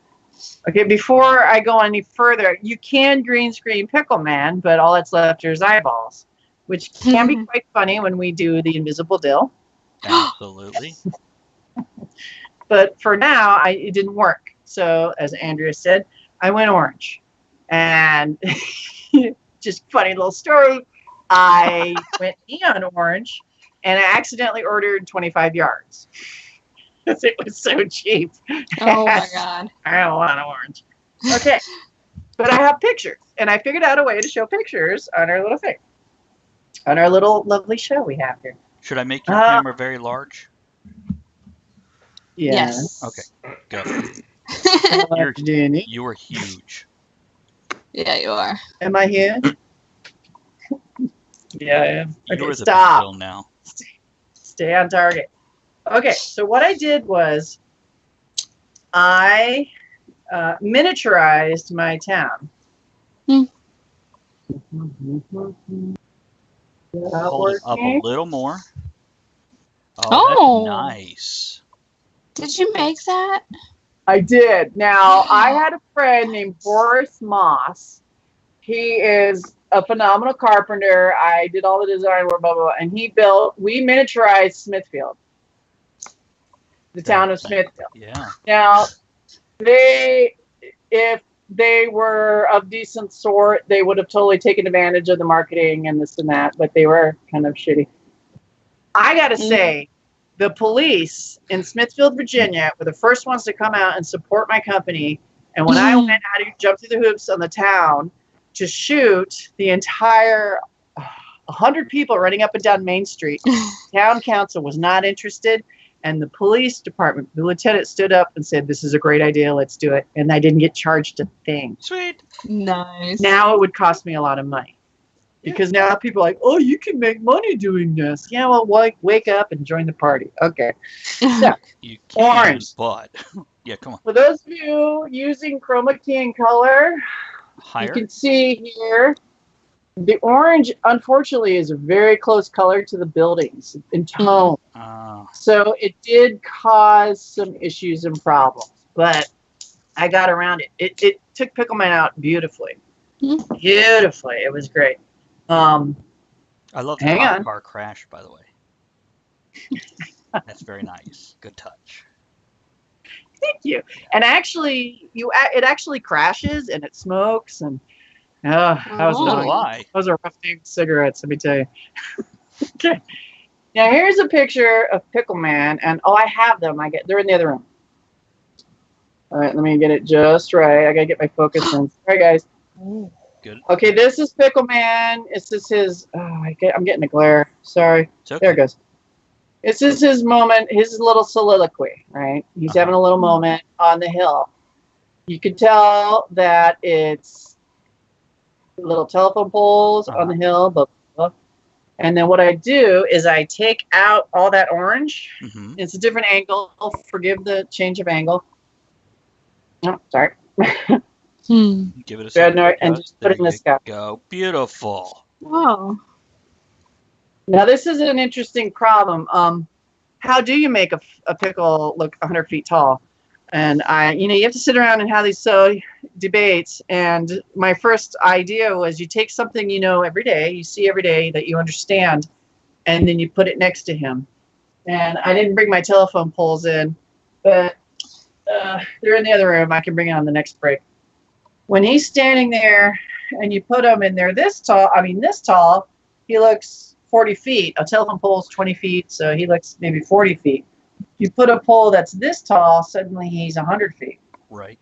Okay, before I go any further, you can green screen Pickle Man, but all that's left are his eyeballs, which can be quite funny when we do the invisible dill. Absolutely. But for now, it didn't work. So, as Andrea said, I went orange. And just funny little story, I went neon orange, and I accidentally ordered 25 yards. Because it was so cheap. Oh my God. I don't want orange. Okay. But I have pictures, and I figured out a way to show pictures on our little thing. On our little lovely show we have here. Should I make your camera very large? Yes. Okay, go. You are huge. Yeah, you are. Am I huge? Yeah, I am. You're Okay, the stop. big deal now. Stay on target. Okay, so what I did was I miniaturized my town. Hold it up a little more. Oh. That's nice. Did you make that? I did. Now, I had a friend named Boris Moss. He is a phenomenal carpenter. I did all the design work, blah, blah, blah. And we miniaturized Smithfield. The town of Smithfield. Yeah. Now, if they were of decent sort, they would have totally taken advantage of the marketing and this and that, but they were kind of shitty. I got to say, the police in Smithfield, Virginia, were the first ones to come out and support my company. And when I went out to jump through the hoops on the town to shoot the entire 100 people running up and down Main Street, town council was not interested. And the police department, the lieutenant stood up and said, "This is a great idea. Let's do it." And I didn't get charged a thing. Sweet. Nice. Now it would cost me a lot of money. Because now people are like, "Oh, you can make money doing this." Yeah, well, wake up and join the party. Okay. So, You can, orange. but yeah, come on. For those of you using chroma key and color, Higher. you can see here, the orange, unfortunately, is a very close color to the buildings in tone. So it did cause some issues and problems, but I got around it. It took Pickleman out beautifully. Beautifully. It was great. I love the hang on. car crash, by the way. That's very nice. Good touch. Thank you. And actually, it actually crashes and it smokes and that was annoying. Those are rough day with cigarettes, let me tell you. Okay. Now here's a picture of Pickle Man, and I have them. They're in the other room. All right, let me get it just right. I gotta get my focus in. All right, guys. Good. Okay, this is Pickle Man. This is his. I'm getting a glare. Sorry. Okay. There it goes. This is his moment, his little soliloquy. Right? He's having a little moment on the hill. You can tell that it's little telephone poles on the hill, blah, blah, blah. And then what I do is I take out all that orange. Mm-hmm. It's a different angle. Forgive the change of angle. Oh, sorry. Give it a second. And just put it in this guy. Go. Beautiful. Wow. Now, this is an interesting problem. How do you make a pickle look 100 feet tall? And you have to sit around and have these debates. And my first idea was you take something every day, you see every day that you understand, and then you put it next to him. And I didn't bring my telephone poles in, but they're in the other room. I can bring it on the next break. When he's standing there and you put him in there this tall, he looks 40 feet. A telephone pole is 20 feet, so he looks maybe 40 feet. If you put a pole that's this tall, suddenly he's 100 feet. Right.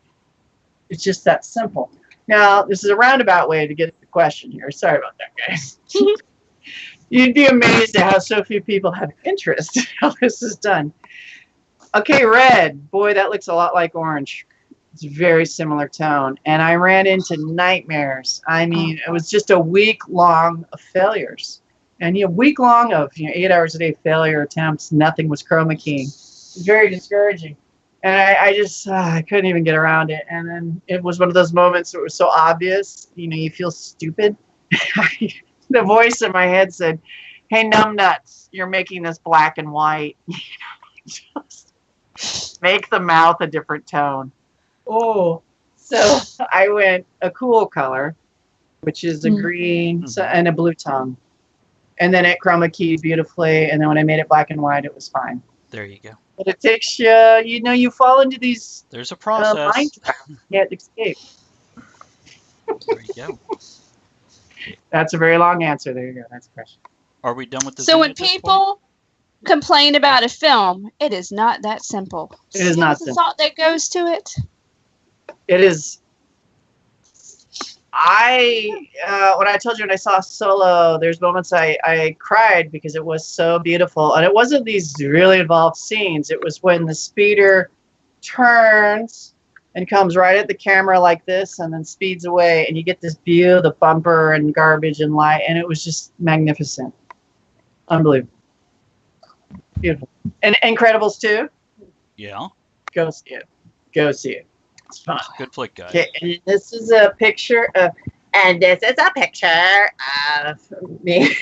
It's just that simple. Now, this is a roundabout way to get at the question here. Sorry about that, guys. You'd be amazed at how so few people have interest in how this is done. Okay, red. Boy, that looks a lot like orange. It's a very similar tone. And I ran into nightmares. I mean, it was just a week long of failures. And a week long of 8 hours a day failure attempts. Nothing was chroma keying. It was very discouraging. And I couldn't even get around it. And then it was one of those moments where it was so obvious. You feel stupid. The voice in my head said, "Hey, numbnuts, you're making this black and white. Just make the mouth a different tone." Oh, so I went a cool color, which is a green and a blue tongue. And then it chroma keyed beautifully. And then when I made it black and white, it was fine. There you go. But it takes you, you fall into these There's a process. mind traps you can't escape. There you go. That's a very long answer. There you go. That's a question. Are we done with this? So when people complain about a film, it is not that simple. It is not the simple. thought that goes to it. It is. When I told you when I saw Solo, there's moments I cried because it was so beautiful. And it wasn't these really involved scenes. It was when the speeder turns and comes right at the camera like this and then speeds away. And you get this view of the bumper and garbage and light. And it was just magnificent. Unbelievable. Beautiful. And Incredibles 2? Yeah. Go see it. Go see it. It's fun. Good flick, guys. Okay, and this is a picture of me.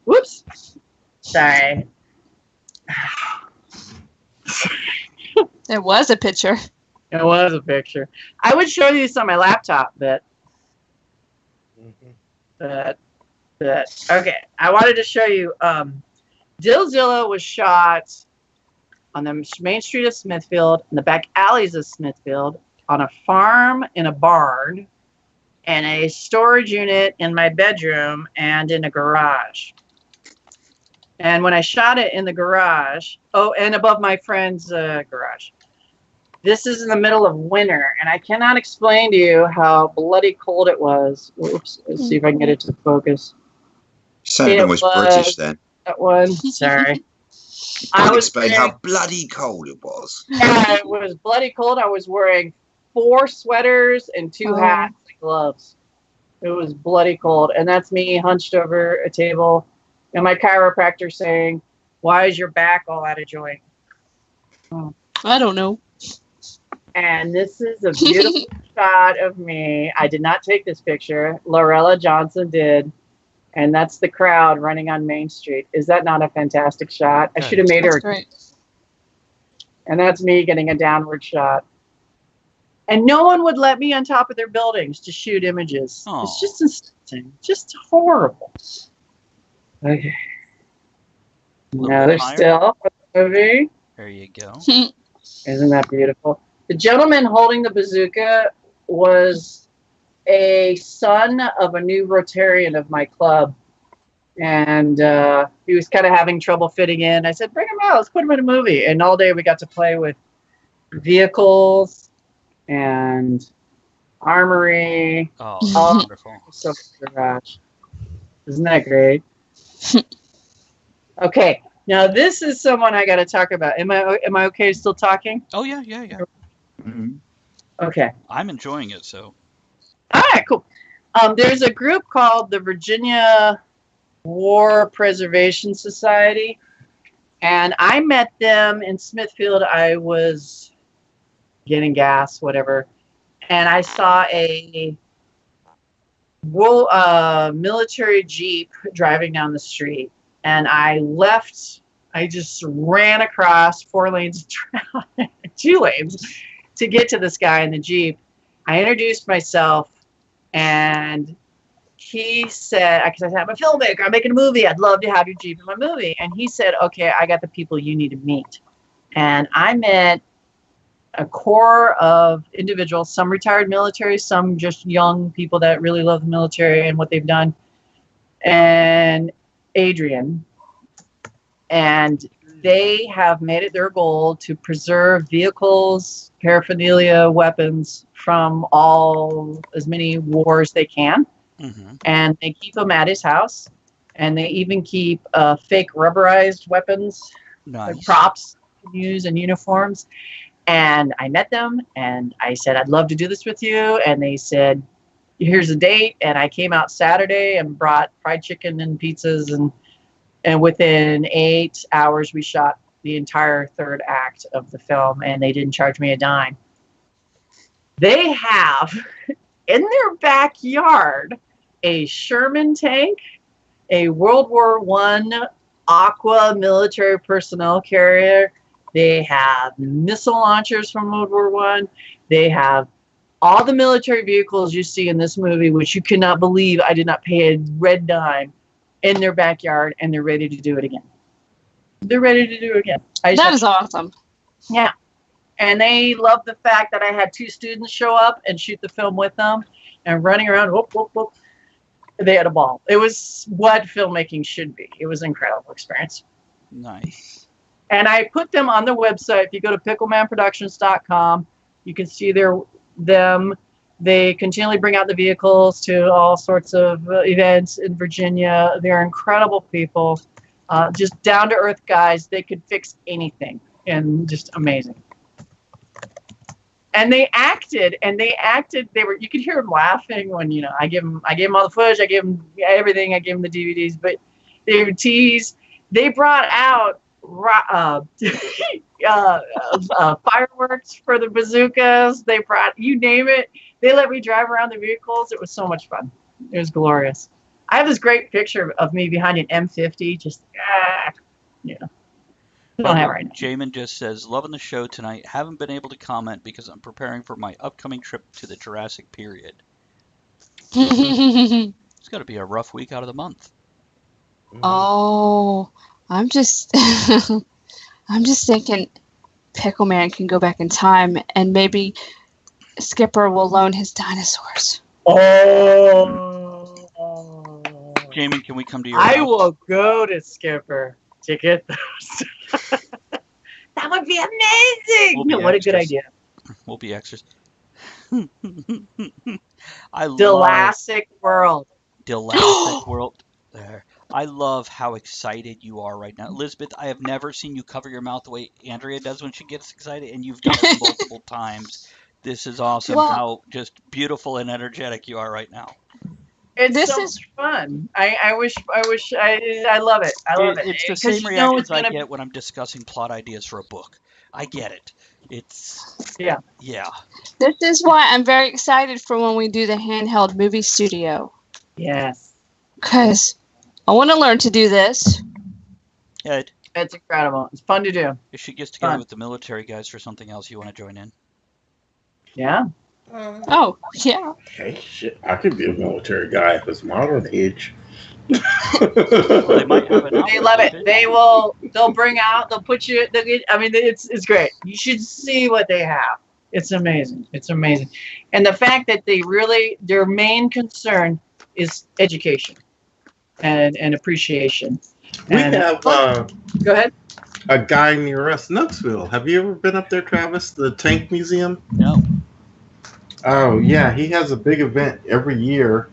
Whoops. Sorry. There was a picture. It was a picture. I would show you this on my laptop, but okay. I wanted to show you. Dillzilla was shot on the main street of Smithfield, in the back alleys of Smithfield, on a farm, in a barn, and a storage unit in my bedroom, and in a garage. And when I shot it in the garage, and above my friend's garage, this is in the middle of winter, and I cannot explain to you how bloody cold it was. Oops, let's see if I can get it to focus. Someone was British then. That one, sorry. I was explain how bloody cold it was. Yeah, it was bloody cold. I was wearing 4 sweaters and 2 hats and gloves. It was bloody cold. And that's me hunched over a table and my chiropractor saying, "Why is your back all out of joint?" I don't know. And this is a beautiful shot of me. I did not take this picture. Lorella Johnson did. And that's the crowd running on Main Street. Is that not a fantastic shot? I should have made her. Great. And that's me getting a downward shot. And no one would let me on top of their buildings to shoot images. Aww. It's just insulting. Just horrible. Okay. Now there's still a movie. There you go. Isn't that beautiful? The gentleman holding the bazooka was a son of a new Rotarian of my club. And he was kind of having trouble fitting in. I said, "Bring him out. Let's put him in a movie." And all day we got to play with vehicles and armory. Oh, all wonderful. so garage. Isn't that great? Okay. Now this is someone I got to talk about. Am I okay still talking? Oh, yeah. Okay. I'm enjoying it, so. All right, cool. There's a group called the Virginia War Preservation Society, and I met them in Smithfield. I was getting gas, whatever, and I saw a military Jeep driving down the street, and I just ran across 4 lanes of traffic, 2 lanes, to get to this guy in the Jeep. I introduced myself, and he said, because I said, I'm a filmmaker, I'm making a movie, I'd love to have your Jeep in my movie. And he said, okay, I got the people you need to meet. And I met a core of individuals, some retired military, some just young people that really love the military and what they've done, and Adrian. And they have made it their goal to preserve vehicles, paraphernalia, weapons from as many wars they can. Mm-hmm. And they keep them at his house. And they even keep fake rubberized weapons, Nice. like props to use in uniforms. And I met them, and I said, I'd love to do this with you. And they said, here's a date. And I came out Saturday and brought fried chicken and pizzas. And within 8 hours, we shot the entire 3rd act of the film, and they didn't charge me a dime. They have in their backyard a Sherman tank, a World War I Aqua military personnel carrier. They have missile launchers from World War I. They have all the military vehicles you see in this movie, which you cannot believe I did not pay a red dime, in their backyard, and they're ready to do it again. They're ready to do it again. That is awesome. Yeah. And they love the fact that I had 2 students show up and shoot the film with them and running around. Whoop, whoop, whoop. They had a ball. It was what filmmaking should be. It was an incredible experience. Nice. And I put them on the website. If you go to picklemanproductions.com, you can see them. They continually bring out the vehicles to all sorts of events in Virginia. They're incredible people, just down-to-earth guys. They could fix anything, and just amazing. And they acted. You could hear them laughing when, I gave them all the footage, I gave them everything, I gave them the DVDs, but they would tease. They brought out fireworks for the bazookas. They brought, you name it. They let me drive around the vehicles. It was so much fun. It was glorious. I have this great picture of me behind an M50. Just, don't have it right now. Jamin just says, loving the show tonight. Haven't been able to comment because I'm preparing for my upcoming trip to the Jurassic period. It's got to be a rough week out of the month. Oh, I'm just thinking Pickle Man can go back in time and maybe Skipper will loan his dinosaurs. Oh. Jamin, can we come to your I house? will go to Skipper to get those. That would be amazing. What a good idea. We'll be extras. Jurassic World. Jurassic World. There. I love how excited you are right now. Elizabeth, I have never seen you cover your mouth the way Andrea does when she gets excited, and you've done it multiple times. This is awesome, how just beautiful and energetic you are right now. This is fun. I wish I love it. I love it. It's the same reactions I get when I'm discussing plot ideas for a book. I get it. Yeah. This is why I'm very excited for when we do the handheld movie studio. Yes. Because I want to learn to do this. Ed. It's incredible. It's fun to do. If she gets together with the military guys for something else, you want to join in? Yeah. Oh, yeah. Hey, shit. I could be a military guy if it's modern age. Well, they might have an They love it. They'll bring out, they'll put you, it's great. You should see what they have. It's amazing. It's amazing. And the fact that their main concern is education and appreciation. We have, go ahead. A guy near us, Knoxville. Have you ever been up there, Travis? The Tank Museum? No. Oh, yeah. He has a big event every year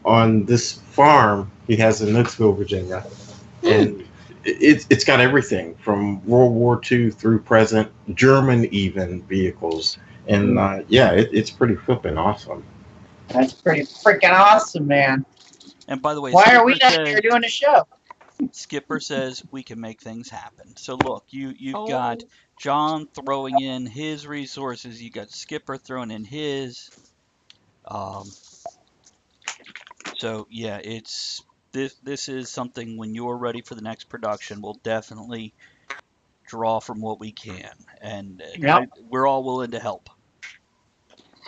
on this farm he has in Knoxville, Virginia. And it's got everything from World War II through present, German even vehicles. And, it's pretty flipping awesome. That's pretty freaking awesome, man. And by the way, Why are we Skipper not here doing a show? Skipper says we can make things happen. So look, you've got John throwing in his resources. You got Skipper throwing in his. So yeah, it's this is something when you're ready for the next production, we'll definitely draw from what we can, and we're all willing to help.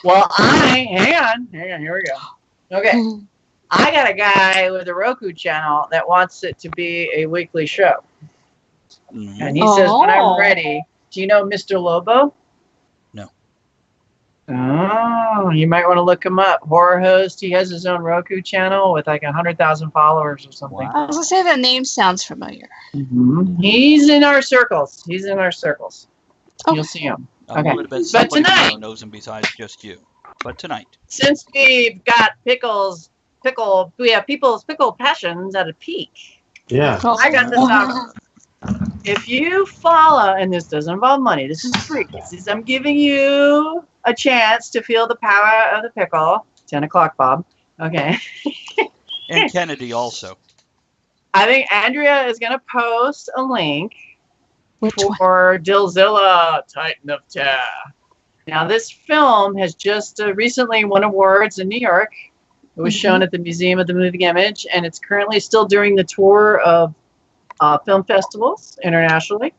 Well, hang on, here we go. Okay. I got a guy with a Roku channel that wants it to be a weekly show. Mhm. And he says, when I'm ready, do you know Mr. Lobo? No. Oh, you might want to look him up. Horror host. He has his own Roku channel with like 100,000 followers or something. Wow. I was gonna say the name sounds familiar. Mm-hmm. He's in our circles. Okay. You'll see him. I Okay. would bet But somebody we tonight- know knows him besides just you. But tonight, Since we've got we have people's pickle passions at a peak. Yeah. I got this out. If you follow, and this doesn't involve money, this is free. I'm giving you a chance to feel the power of the pickle. 10 o'clock, Bob. Okay. and Kennedy also. I think Andrea is going to post a link Which one? for Dillzilla, Titan of Terror. Now, this film has just recently won awards in New York. It was shown at the Museum of the Moving Image, and it's currently still during the tour of film festivals internationally.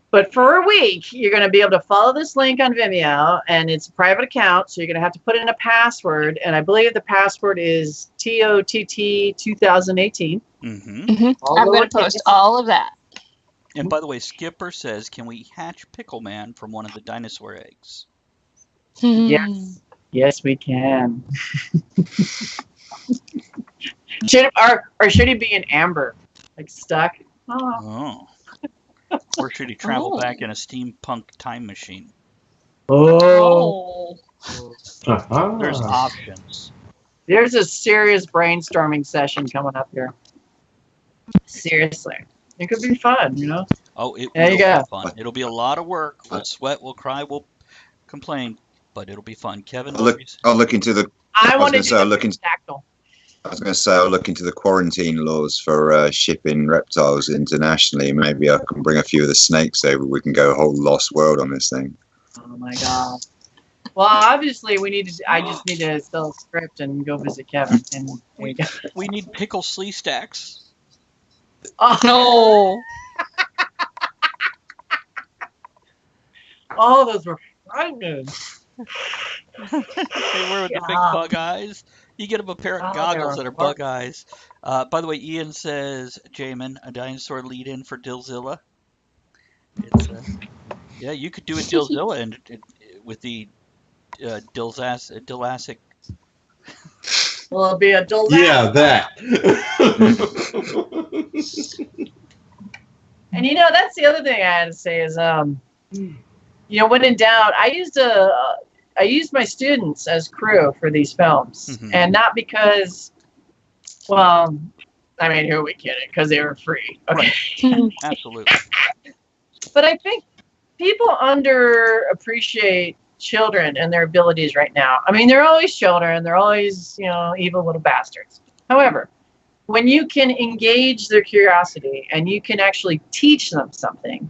But for a week, you're going to be able to follow this link on Vimeo, and it's a private account, so you're going to have to put in a password, and I believe the password is TOTT 2018. Mm-hmm. I'm going to post all of that. And by the way, Skipper says, can we hatch Pickle Man from one of the dinosaur eggs? Yes. Yes, we can. Or should he be in amber? Like stuck? Oh. Or should he travel back in a steampunk time machine? Oh. Uh-huh. There's options. There's a serious brainstorming session coming up here. Seriously. It could be fun, you know? Oh, it There will you be go. fun. It'll be a lot of work. We'll sweat, we'll cry, we'll complain, but it'll be fun. Kevin, I'll look into the. I want to was gonna say, do I'll look tactile. I was going to say I'll look into the quarantine laws for shipping reptiles internationally. Maybe I can bring a few of the snakes over. We can go a whole lost world on this thing. Oh my god. Well, obviously I just need to spell a script and go visit Kevin. And we need pickle slee stacks. Oh No. Oh, those were frightening. They were with the big bug eyes. You get them a pair of goggles that are bug eyes. By the way, Ian says, Jamin, a dinosaur lead-in for Dillzilla. It's, yeah, you could do a Dillzilla and with the Dillassic. Will it be a Dillassic? Yeah, that. And you know, that's the other thing I had to say is, you know, when in doubt, I used my students as crew for these films, and not because, well, I mean, who are we kidding? Because they were free. Okay. Right. Absolutely. But I think people underappreciate children and their abilities right now. I mean, they're always children. They're always, you know, evil little bastards. However, when you can engage their curiosity and you can actually teach them something,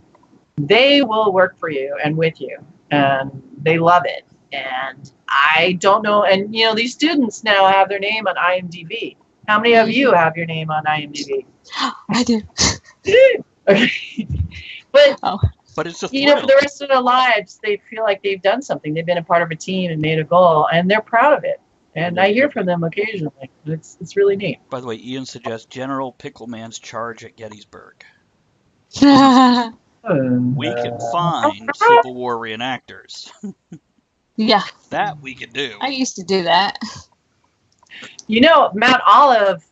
they will work for you and with you, and they love it. And I don't know, and you know, these students now have their name on IMDb. How many of you have your name on IMDb? I do. Okay. But it's a you know, for the rest of their lives, they feel like they've done something. They've been a part of a team and made a goal, and they're proud of it. And I hear from them occasionally. It's really neat. By the way, Ian suggests General Pickle Man's charge at Gettysburg. We can find Civil War reenactors. Yeah. That we could do. I used to do that. You know, Mount Olive,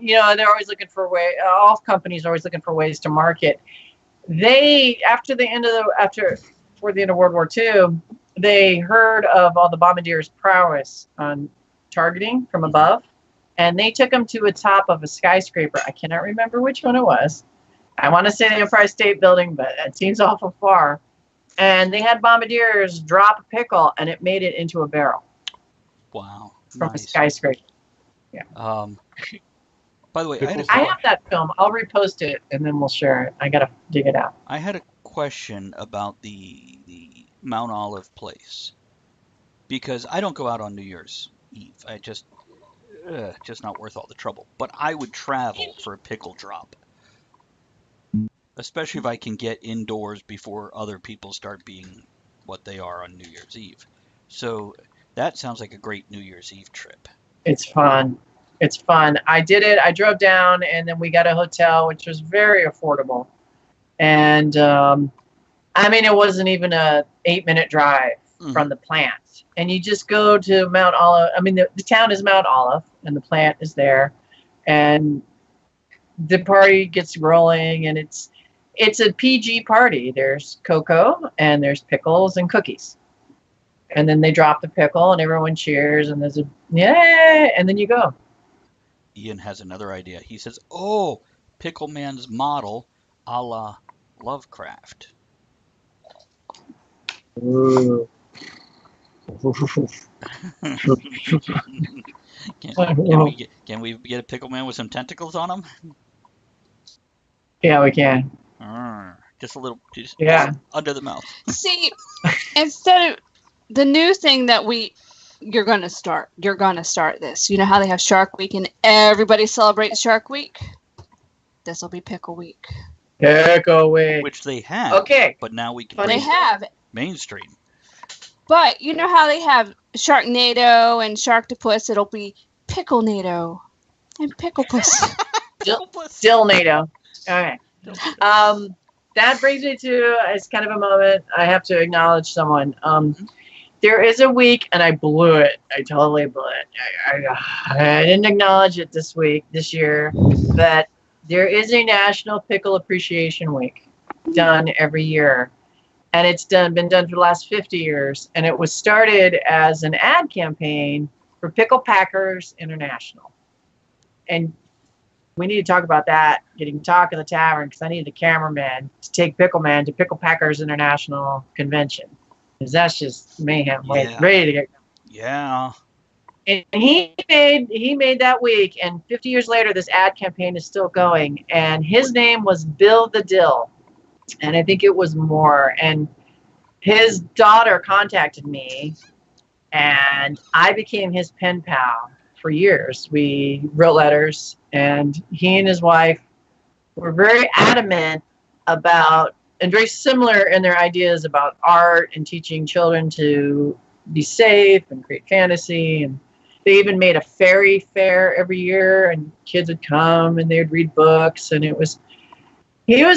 you know, they're always looking for all companies are always looking for ways to market. They, before the end of World War II, they heard of all the bombardiers' prowess on targeting from above, and they took them to the top of a skyscraper. I cannot remember which one it was. I want to say the Empire State Building, but it seems awful far. And they had bombardiers drop a pickle, and it made it into a barrel. Wow. from a Nice. skyscraper. By the way, I have that film. I'll repost it and then we'll share it. I gotta dig it out. I had a question about the Mount Olive place because I don't go out on New Year's Eve. I just not worth all the trouble. But I would travel for a pickle drop, especially if I can get indoors before other people start being what they are on New Year's Eve. So that sounds like a great New Year's Eve trip. It's fun. It's fun. I did it. I drove down and then we got a hotel, which was very affordable. And I mean, it wasn't even a 8-minute drive from the plant. And you just go to Mount Olive. I mean, the town is Mount Olive and the plant is there. And the party gets rolling and it's a PG party. There's cocoa and there's pickles and cookies. And then they drop the pickle and everyone cheers and there's a yay, and then you go. Ian has another idea. He says, "Oh, Pickle Man's model, a la Lovecraft." Ooh. Can we get a Pickle Man with some tentacles on him? Yeah, we can. Just a little, Yeah, under the mouth. See, instead of the new thing that you're gonna start this. You know how they have Shark Week and everybody celebrates Shark Week? This will be Pickle Week. Pickle Week. Which they have. Okay. But now we can They bring it have. mainstream. But you know how they have Sharknado and Sharktopus? It'll be Picklenado and Picklepus. Dillnado. Okay. That brings me to, it's kind of a moment. I have to acknowledge someone. There is a week, and I blew it. I totally blew it. I didn't acknowledge it this year, but there is a National Pickle Appreciation Week done every year. And it's been done for the last 50 years. And it was started as an ad campaign for Pickle Packers International. And we need to talk about that, getting talk in the tavern, because I need a cameraman to take Pickle Man to Pickle Packers International Convention. Because that's just mayhem, ready to get going. Yeah. And he made that week, and 50 years later, this ad campaign is still going. And his name was Bill the Dill. And I think it was more. And his daughter contacted me, and I became his pen pal for years. We wrote letters, and he and his wife were very adamant about, and very similar in their ideas about art and teaching children to be safe and create fantasy. And they even made a fairy fair every year, and kids would come and they would read books, and he was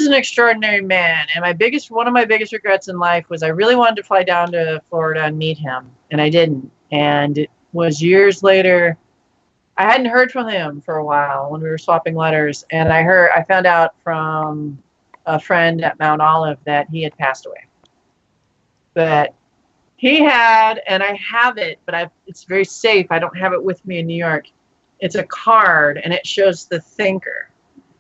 an extraordinary man. And one of my biggest regrets in life was I really wanted to fly down to Florida and meet him, and I didn't. And it was years later. I hadn't heard from him for a while when we were swapping letters, and I found out from a friend at Mount Olive that he had passed away. But he had, and I have it, but it's very safe. I don't have it with me in New York. It's a card, and it shows the thinker.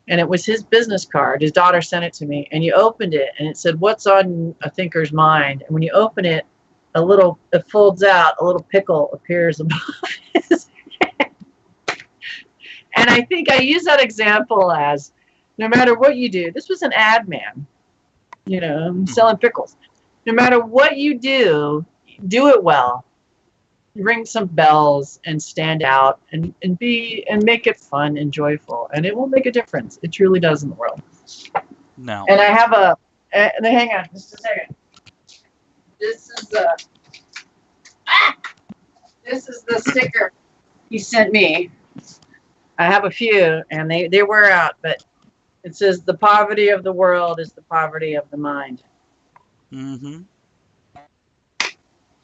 And it was his business card. His daughter sent it to me, and you opened it, and it said, "What's on a thinker's mind?" And when you open it, it folds out, a little pickle appears above his head. And I think I use that example as, no matter what you do, this was an ad man, selling pickles. No matter what you do it well. Ring some bells and stand out and make it fun and joyful, and it will make a difference. It truly does in the world. No. And I have hang on just a second. This is the sticker he sent me. I have a few, and they wear out, but it says, "The poverty of the world is the poverty of the mind." Mm-hmm.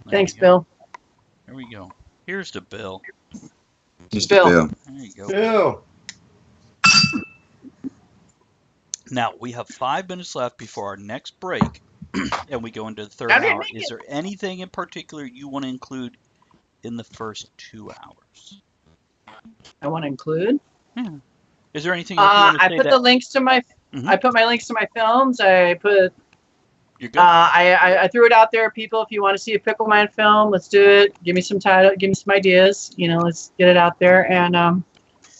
Thanks, Bill. There we go. Here's to Bill. Bill. There you go. Bill. Now, we have 5 minutes left before our next break, and we go into the third hour. Is there anything in particular you want to include in the first 2 hours? I want to include? Yeah. Is there anything you want to say I put the links to my I put my links to my films. I put You're good. I threw it out there, people. If you want to see a Pickle Man film, let's do it. Give me some title. Give me some ideas. Let's get it out there. And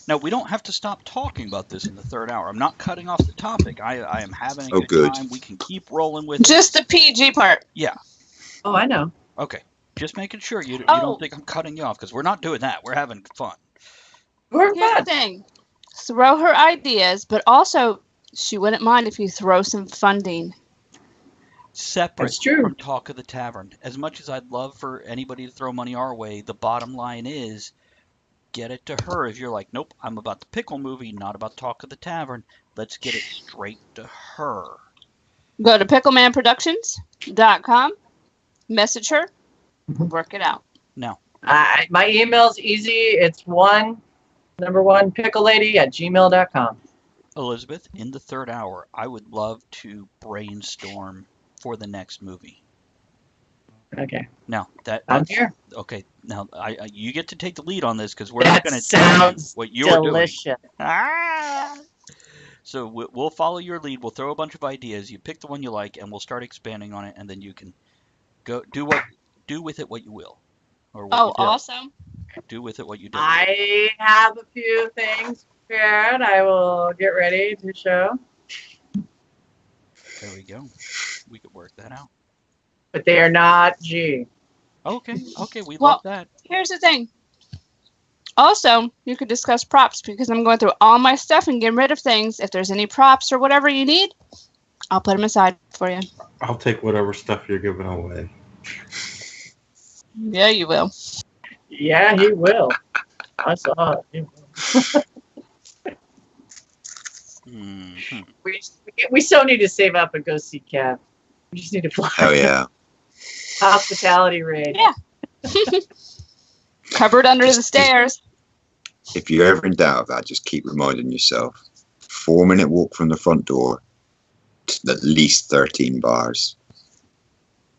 Now, we don't have to stop talking about this in the third hour. I'm not cutting off the topic. I am having a good time. We can keep rolling with it. Just the PG part. Yeah. Oh, I know. Okay. Just making sure you don't think I'm cutting you off, because we're not doing that. We're having fun. We're Here's the thing. Throw her ideas, but also she wouldn't mind if you throw some funding. Separate from Talk of the Tavern. As much as I'd love for anybody to throw money our way, the bottom line is get it to her. If you're like, nope, I'm about the Pickle movie, not about Talk of the Tavern, let's get it straight to her. Mm-hmm. Go to picklemanproductions.com, message her, work it out. No. My email's easy. It's picklelady@gmail.com. Elizabeth, in the third hour, I would love to brainstorm for the next movie. Okay. Now I'm here. Okay. Now you get to take the lead on this, because we're not going to tell you what you're delicious. doing. Ah! So we'll follow your lead. We'll throw a bunch of ideas. You pick the one you like, and we'll start expanding on it, and then you can go do with it what you will. Or what you do. Awesome. Do with it what you do. I have a few things prepared. I will get ready to show. There we go. We could work that out. But they are not G. Okay, we love that. Here's the thing. Also, you could discuss props, because I'm going through all my stuff and getting rid of things. If there's any props or whatever you need, I'll put them aside for you. I'll take whatever stuff you're giving away. Yeah, you will. Yeah, he will. I saw it. He will. Mm-hmm. We so need to save up and go see Kev. We just need to fly. Oh, yeah. Hospitality raid. Yeah. Covered under the stairs. If you're ever in doubt of that, just keep reminding yourself. 4-minute walk from the front door, at least 13 bars.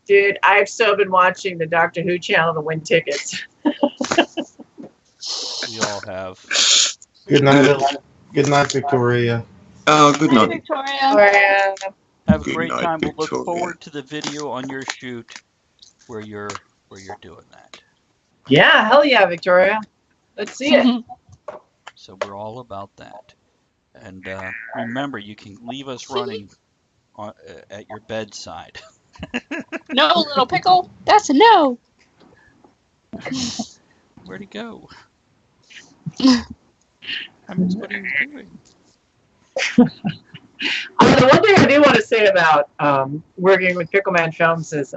Dude, I've so been watching the Doctor Who channel to win tickets. We all have. Good night. Good night, Victoria. Oh, good night. Victoria. Have a Good great night, time. We'll Victoria. look forward to the video on your shoot where you're doing that. Yeah, hell yeah, Victoria. Let's see it. So we're all about that. And remember, you can leave us running at your bedside. No, little pickle. That's a no. Where'd he go? I missed what he was doing. The one thing I do want to say about working with Pickleman Films is,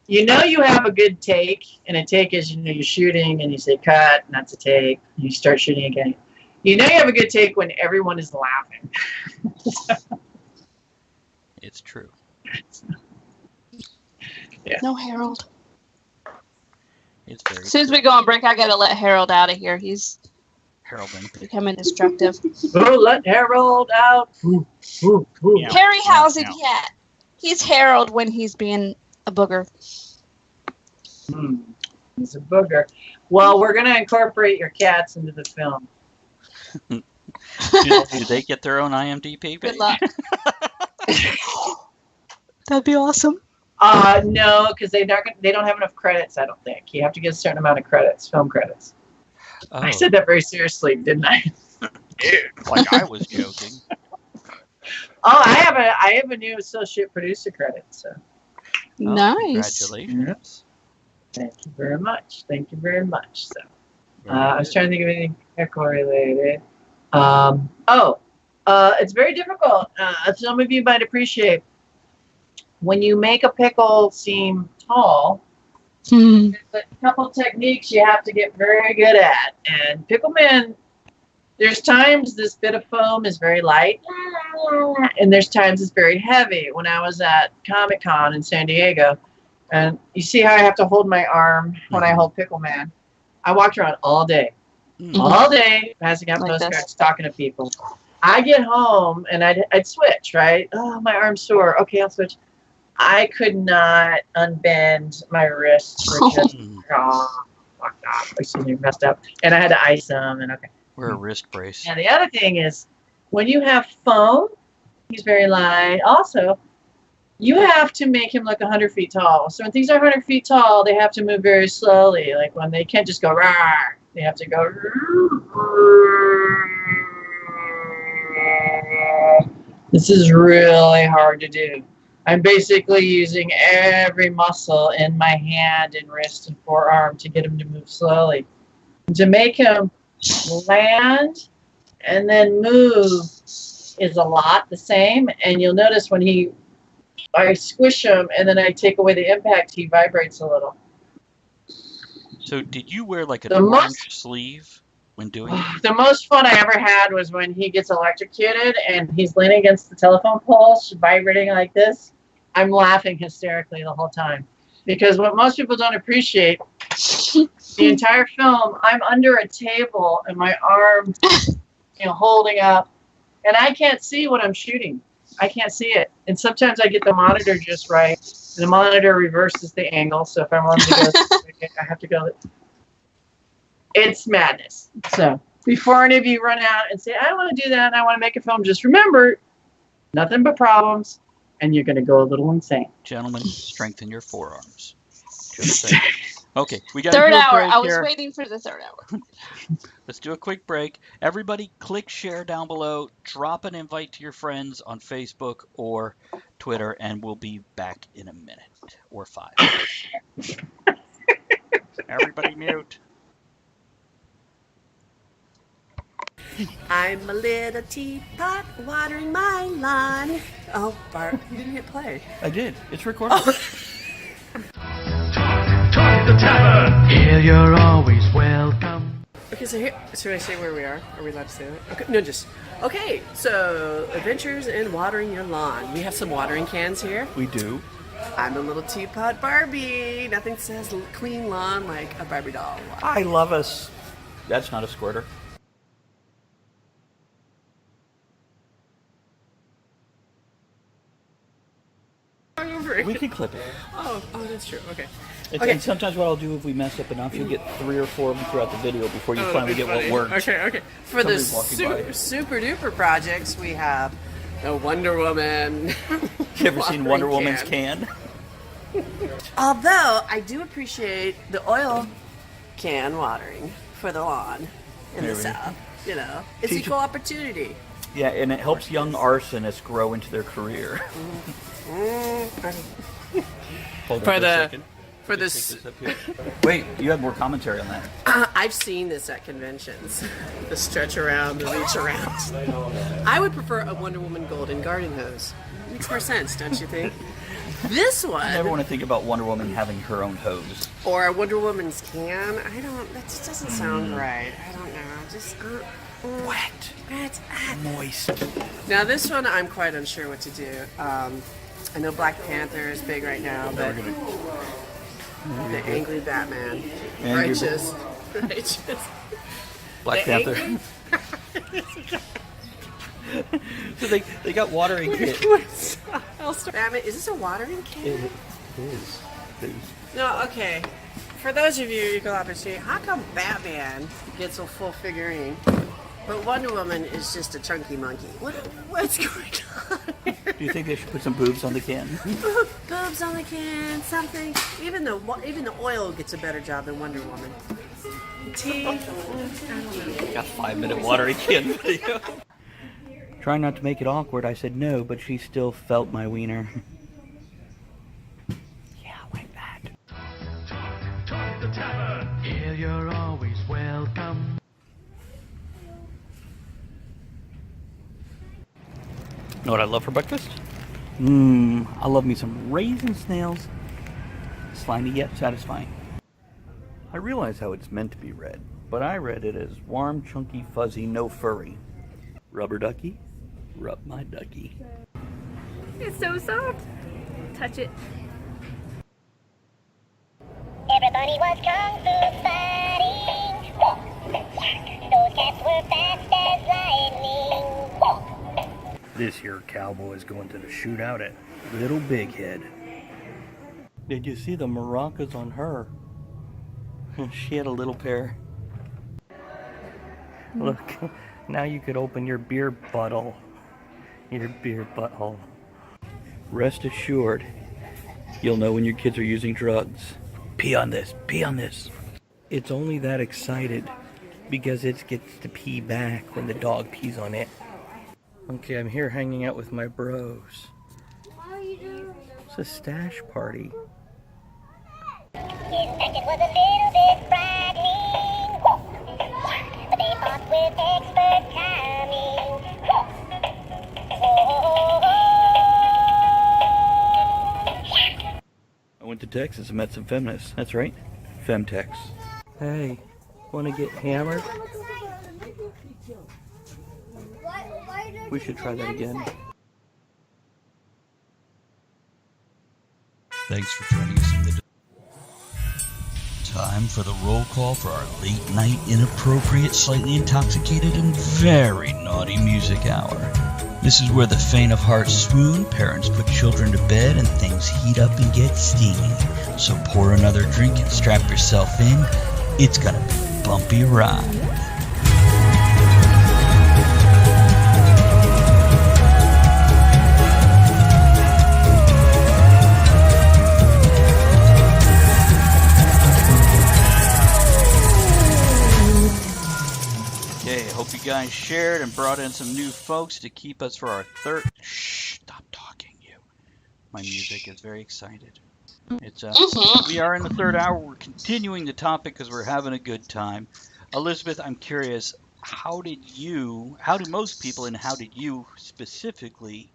you have a good take, and a take is, you're shooting and you say cut, and that's a take, and you start shooting again. You have a good take when everyone is laughing. It's true. Yeah. No, Harold. It's very As soon as we go on break, I gotta let Harold out of here. He's Harolding. becoming destructive. Oh, let Harold out. Ooh, ooh, ooh. Yeah. Harry How's a Yeah. cat. He's Harold when he's being a booger. He's a booger. Well, we're going to incorporate your cats into the film. Do they get their own IMDb page? Good luck. That'd be awesome. No, because they don't have enough credits, I don't think. You have to get a certain amount of credits, film credits. Oh, I said that very seriously, didn't I? like I was joking. Oh, I have a new associate producer credit. So Oh, Nice. Congratulations. thank you very much. Thank you very much. So Very I was good. trying to think of anything Pickle related. It's very difficult. Some of you might appreciate when you make a pickle seem tall. Hmm. There's a couple techniques you have to get very good at. And Pickleman, there's times this bit of foam is very light, and there's times it's very heavy. When I was at Comic-Con in San Diego, and you see how I have to hold my arm when I hold Pickleman, I walked around all day, passing out Like postcards, this. talking to people. I get home, and I'd switch, right? Oh, my arm's sore. Okay, I'll switch. I could not unbend my wrists for just fucked up. Excuse me, messed up. And I had to ice them. And okay. Wear a wrist brace. And the other thing is, when you have foam, he's very light. Also, You have to make him look 100 feet tall. So when things are 100 feet tall, they have to move very slowly. Like when they can't just go rawr, they have to go. This is really hard to do. I'm basically using every muscle in my hand and wrist and forearm to get him to move slowly. To make him land and then move is a lot the same. And you'll notice when I squish him and then I take away the impact, he vibrates a little. So did you wear like an orange sleeve when doing it? The most fun I ever had was when he gets electrocuted and he's leaning against the telephone pole, vibrating like this. I'm laughing hysterically the whole time. Because what most people don't appreciate, the entire film, I'm under a table and my arm, holding up. And I can't see what I'm shooting. I can't see it. And sometimes I get the monitor just right. And the monitor reverses the angle. So if I want to go, I have to go. It's madness. So before any of you run out and say, I want to do that and I want to make a film, just remember, nothing but problems. And you're going to go a little insane. Gentlemen, strengthen your forearms. Just saying. Okay, we got third hour. I was waiting for the third hour. Let's do a quick break. Everybody, click share down below. Drop an invite to your friends on Facebook or Twitter, and we'll be back in a minute or 5. Everybody mute. I'm a little teapot watering my lawn. Oh, Bart, you didn't hit play. I did. It's recorded. Talk the tavern. Here you're always welcome. Okay, so here, should I say where we are? Are we allowed to say that? Okay, no, just. Okay, so adventures in watering your lawn. We have some watering cans here. We do. I'm a little teapot Barbie. Nothing says clean lawn like a Barbie doll. I love us. That's not a squirter. We can clip it. Oh, that's true. Okay. And sometimes what I'll do if we mess up enough, you'll get 3 or 4 of them throughout the video before you finally get what works. Okay. For the Somebody's super duper projects, we have the Wonder Woman. You ever seen Wonder Woman's can? Although I do appreciate the oil can watering for the lawn in the South. It's equal opportunity. Yeah, and it helps young arsonists grow into their career. Hold on for a second. Wait, you have more commentary on that. I've seen this at conventions. The stretch around, the reach around. I would prefer a Wonder Woman golden garden hose. Makes more sense, don't you think? This one. I never want to think about Wonder Woman having her own hose. Or a Wonder Woman's can. That just doesn't sound right. I don't know. Just wet. Moist. Now this one, I'm quite unsure what to do. I know Black Panther is big right now, but the angry Batman, righteous. Black Panther. So they got watering kit. Batman, is this a watering kit? It is. No, okay. For those of you can appreciate, how come Batman gets a full figurine, but Wonder Woman is just a chunky monkey? What's going on here? Do you think they should put some boobs on the can? Boobs on the can, something. Even the oil gets a better job than Wonder Woman. Teeth, I don't know. Got 5-minute watering can video. Trying not to make it awkward, I said no, but she still felt my wiener. Yeah, like that. Talk the tavern. Here you're always welcome. Know what I love for breakfast? I love me some raisin snails. Slimy yet satisfying. I realize how it's meant to be read, but I read it as warm, chunky, fuzzy, no furry. Rubber ducky, rub my ducky. It's so soft. Touch it. Everybody was kung fu fighting. Those cats were fast as lightning. This here cowboy is going to the shootout at Little Big Head. Did you see the maracas on her? She had a little pair. Look, now you could open your beer butthole. Your beer butthole. Rest assured, you'll know when your kids are using drugs. Pee on this, pee on this. It's only that excited because it gets to pee back when the dog pees on it. Okay, I'm here hanging out with my bros. It's a stash party. Infected was a little bit frightening, but they fought with expert timing. I went to Texas and met some feminists. That's right, Femtex. Hey, wanna get hammered? We should try that again. Thanks for joining us in the time for the roll call for our late night inappropriate, slightly intoxicated, and very naughty music hour. This is where the faint of heart swoon, parents put children to bed, and things heat up and get steamy. So pour another drink and strap yourself in. It's gonna be a bumpy ride. Hope you guys shared and brought in some new folks to keep us for our third. Shh! Stop talking, you. My music is very excited. It's we are in the third hour. We're continuing the topic because we're having a good time. Elizabeth, I'm curious. How do most people, and how did you specifically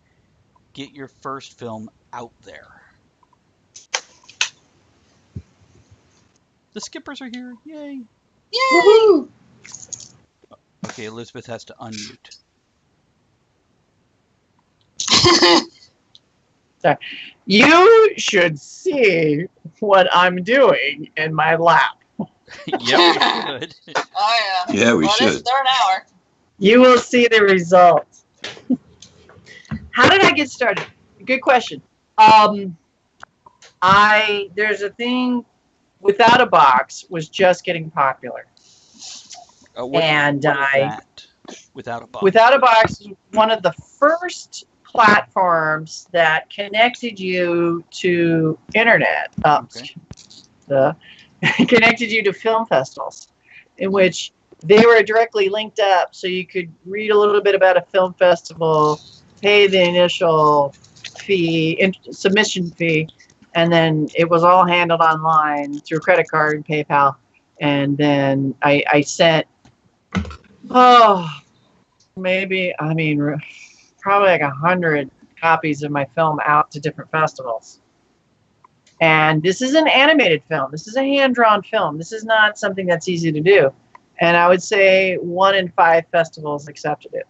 get your first film out there? The Skippers are here! Yay! Yay! Okay, Elizabeth has to unmute. Sorry. You should see what I'm doing in my lap. Yeah, we should. Oh yeah. Yeah, we Well, should. it's third hour. You will see the results. How did I get started? Good question. There's a thing, Without a Box was just getting popular. What is that? Without a Box. Without a Box is one of the first platforms that connected you to internet. Connected you to film festivals, in which they were directly linked up, so you could read a little bit about a film festival, pay the initial fee, submission fee, and then it was all handled online through credit card and PayPal. And then I sent, probably like 100 copies of my film out to different festivals. And this is an animated film. This is a hand-drawn film. This is not something that's easy to do. And I would say 1 in 5 festivals accepted it.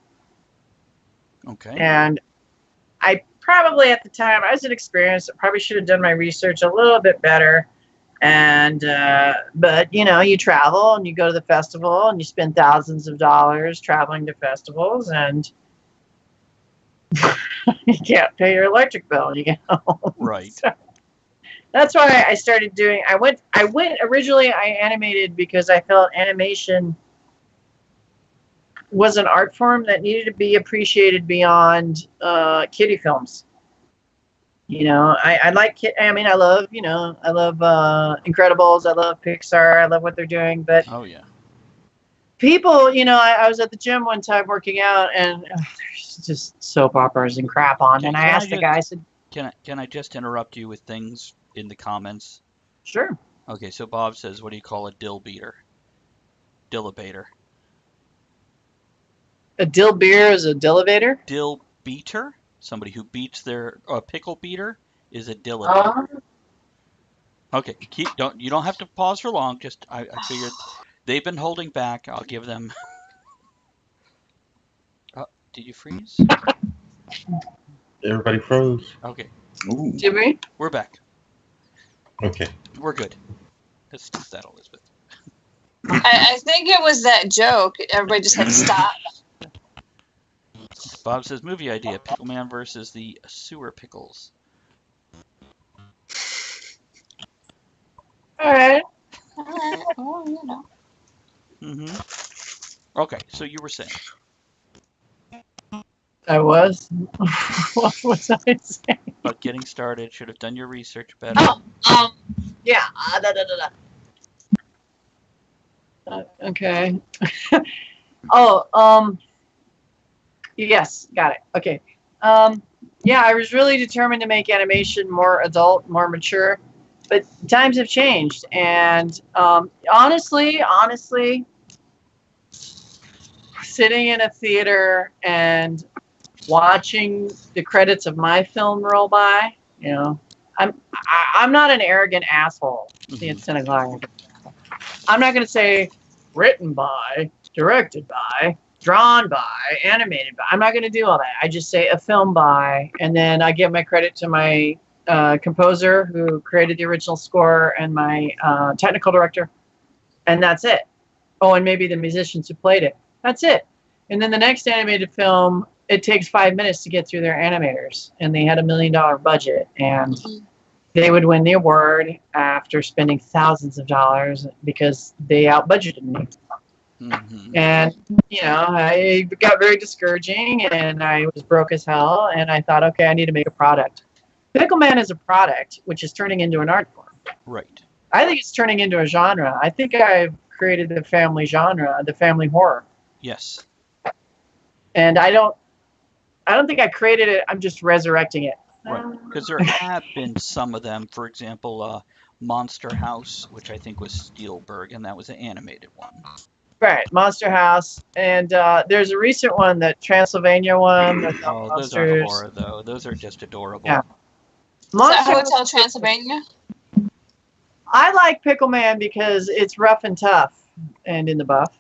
Okay. And I probably, at the time, I was inexperienced. I probably should have done my research a little bit better. And, but, you travel and you go to the festival and you spend thousands of dollars traveling to festivals, and you can't pay your electric bill when you get home. Right. So that's why I started doing, originally I animated because I felt animation was an art form that needed to be appreciated beyond kiddie films. I like, I love Incredibles. I love Pixar. I love what they're doing. But oh yeah, people, I was at the gym one time working out, and there's just soap operas and crap on. And I asked the guy, I said, can I just interrupt you with things in the comments? Sure. Okay, so Bob says, what do you call a dill beater? Dillabator. A dill beer is a dillabator? Dill beater? Somebody who beats their pickle beater is a dillabator. Okay, you don't have to pause for long. Just I figured they've been holding back. I'll give them. Did you freeze? Everybody froze. Okay. Ooh. Did we? We're back. Okay. We're good. Let's do that, Elizabeth. I think it was that joke. Everybody just had to stop. Bob says, movie idea, Pickle Man versus the sewer pickles. All right. Well, Mm-hmm. Okay, so you were saying. I was. What was I saying? About getting started. Should have done your research better. Oh, yeah. Okay. Yes, got it. Okay. Yeah, I was really determined to make animation more adult, more mature, but times have changed, and honestly, sitting in a theater and watching the credits of my film roll by, you know, I'm not an arrogant asshole. I'm not going to say written by, directed by, drawn by, animated by. I'm not going to do all that. I just say a film by, and then I give my credit to my composer who created the original score and my technical director, and that's it. Oh, and maybe the musicians who played it. That's it. And then the next animated film, it takes 5 minutes to get through their animators, and they had $1 million budget, and they would win the award after spending thousands of dollars because they out-budgeted me. Mm-hmm. And, you know, I got very discouraging, and I was broke as hell, and I thought, okay, I need to make a product. Pickle Man is a product, which is turning into an art form. Right. I think it's turning into a genre. I think I've created the family genre, the family horror. Yes. And I don't think I created it. I'm just resurrecting it. Right. Because there have been some of them. For example, Monster House, which I think was Spielberg, and that was an animated one. Right, Monster House, and there's a recent one, that Transylvania one. Oh, those aren't horror though. Those are just adorable. Yeah. Is that Hotel Transylvania? I like Pickle Man because it's rough and tough, and in the buff.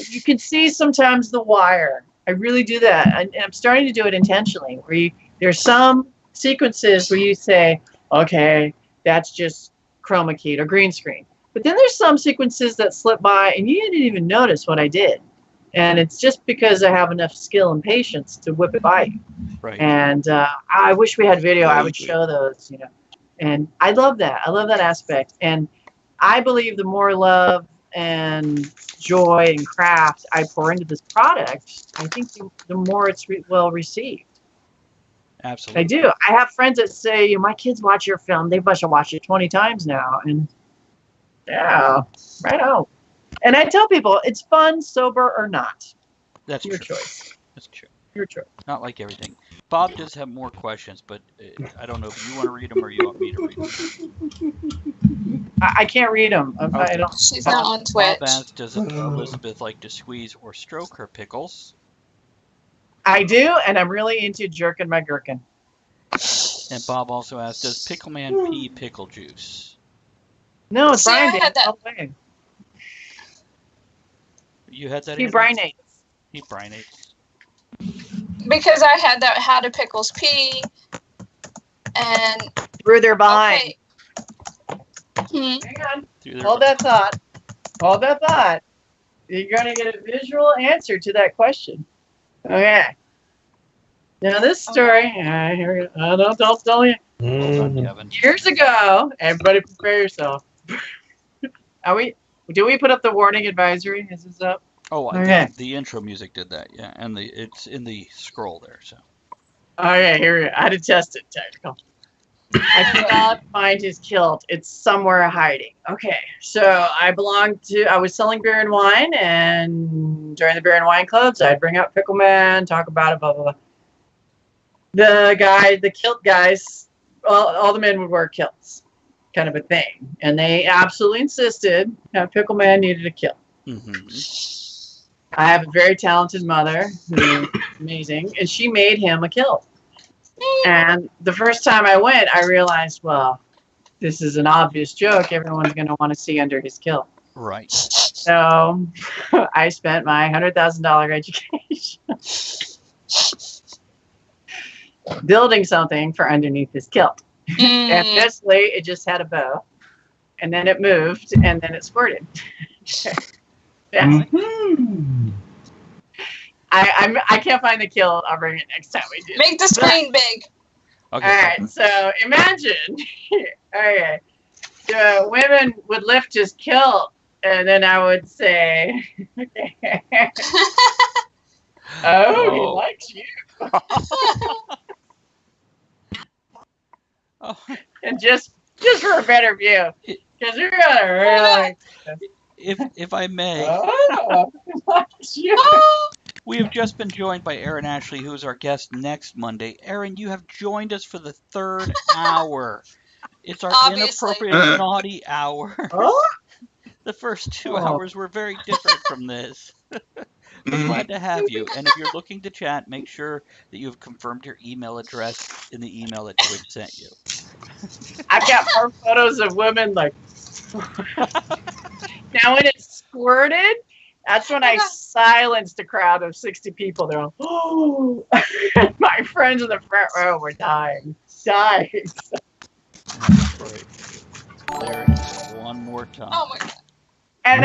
You can see sometimes the wire. I really do that, and I'm starting to do it intentionally. There's some sequences where you say, okay, that's just chroma keyed or green screen. But then there's some sequences that slip by, and you didn't even notice what I did. And it's just because I have enough skill and patience to whip it by you. Right. And I wish we had video. I would show those, you know. And I love that. I love that aspect. And I believe the more love and joy and craft I pour into this product, I think the more it's well received. Absolutely. I do. I have friends that say, my kids watch your film. They must have watched it 20 times now. And yeah, right on. And I tell people, it's fun, sober, or not. That's your true. choice. That's true. Your choice. Not like everything. Bob does have more questions, but I don't know if you want to read them or you want me to read them. I can't read them. I don't. She's not on Twitch. Bob asked, does Elizabeth like to squeeze or stroke her pickles? I do, and I'm really into jerking my gherkin. And Bob also asked, does Pickle Man pee pickle juice? No, it's See, I Brian. had that. All the way. You had that? He Andrew? brinates. He brinates. Because I had that how do pickles pee, and Through their behind. okay. Hang on. Through their Hold that thought. Hold that thought. You're going to get a visual answer to that question. Okay. Now this story, here we go. Don't tell you. Kevin. Years ago, everybody prepare yourself. Do we put up the warning advisory? Is this up? Oh, Okay. the intro music did that, yeah, and it's in the scroll there. So. Okay, here we go. I had to test it. Technical. I cannot find his kilt. It's somewhere hiding. Okay, so I was selling beer and wine, and during the beer and wine clubs, I'd bring out Pickle Man, talk about it, blah, blah, blah. The kilt guys, all the men would wear kilts, kind of a thing. And they absolutely insisted that Pickle Man needed a kilt. Mm-hmm. I have a very talented mother who's amazing, and she made him a kilt. And the first time I went, I realized, well, this is an obvious joke. Everyone's going to want to see under his kilt. Right. So I spent my $100,000 education building something for underneath his kilt. And eventually, it just had a bow. And then it moved, and then it squirted. Yeah. Mm-hmm. I can't find the kilt. I'll bring it next time we do. Make the screen big. Okay. All right. So imagine. Okay. So women would lift his kilt, and then I would say, "Oh, he likes you. Oh, And just for a better view, because you're gonna really. if I may, Oh, it's you. we have just been joined by Aaron Ashley, who is our guest next Monday. Aaron, you have joined us for the third hour. It's our Obviously. inappropriate naughty hour. Oh, The first 2 hours were very different from this. We're glad to have you. And if you're looking to chat, make sure that you have confirmed your email address in the email that Twitch sent you. I've got more photos of women like. Now when it's squirted, that's when I silenced a crowd of 60 people. They're all, oh, my friends in the front row were dying. That's right. There it is. One more time. Oh my god. And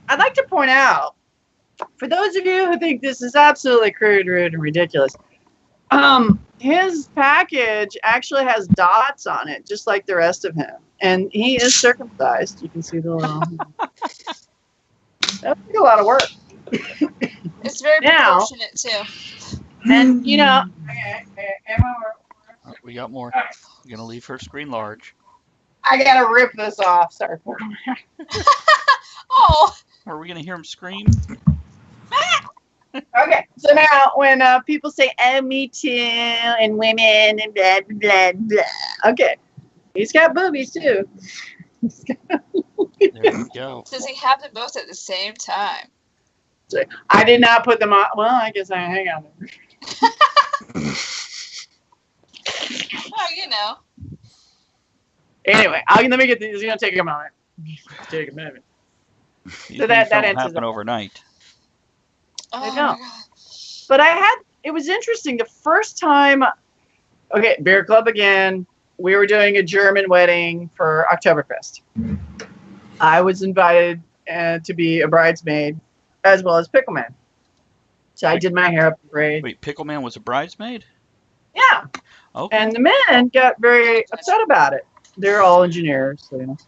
I'd like to point out, for those of you who think this is absolutely crude, rude, and ridiculous, his package actually has dots on it, just like the rest of him. And he is circumcised. You can see the little... That would be a lot of work. It's very Now- proportionate too. And, you know... Oh, we got more. We're going to leave her screen large. I gotta rip this off. Sorry. Oh, Are we going to hear him scream? Okay, so now when people say, oh, me too, and women, and blah, blah, blah. Okay, he's got boobies too. There we go. does he have them both at the same time? I did not put them on. Well, I guess hang on. Oh, you know. Anyway, let me get these. It's going to take a moment. Take a minute. These So that things don't answers happen it. overnight. Oh, I my know. God. But it was interesting. The first time, okay, Beer Club again. We were doing a German wedding for Oktoberfest. I was invited to be a bridesmaid as well as Pickle Man. So I did my hair up braid. Wait, Pickle Man was a bridesmaid? Yeah. Okay. And the men got very upset about it. They're all engineers, so, you know.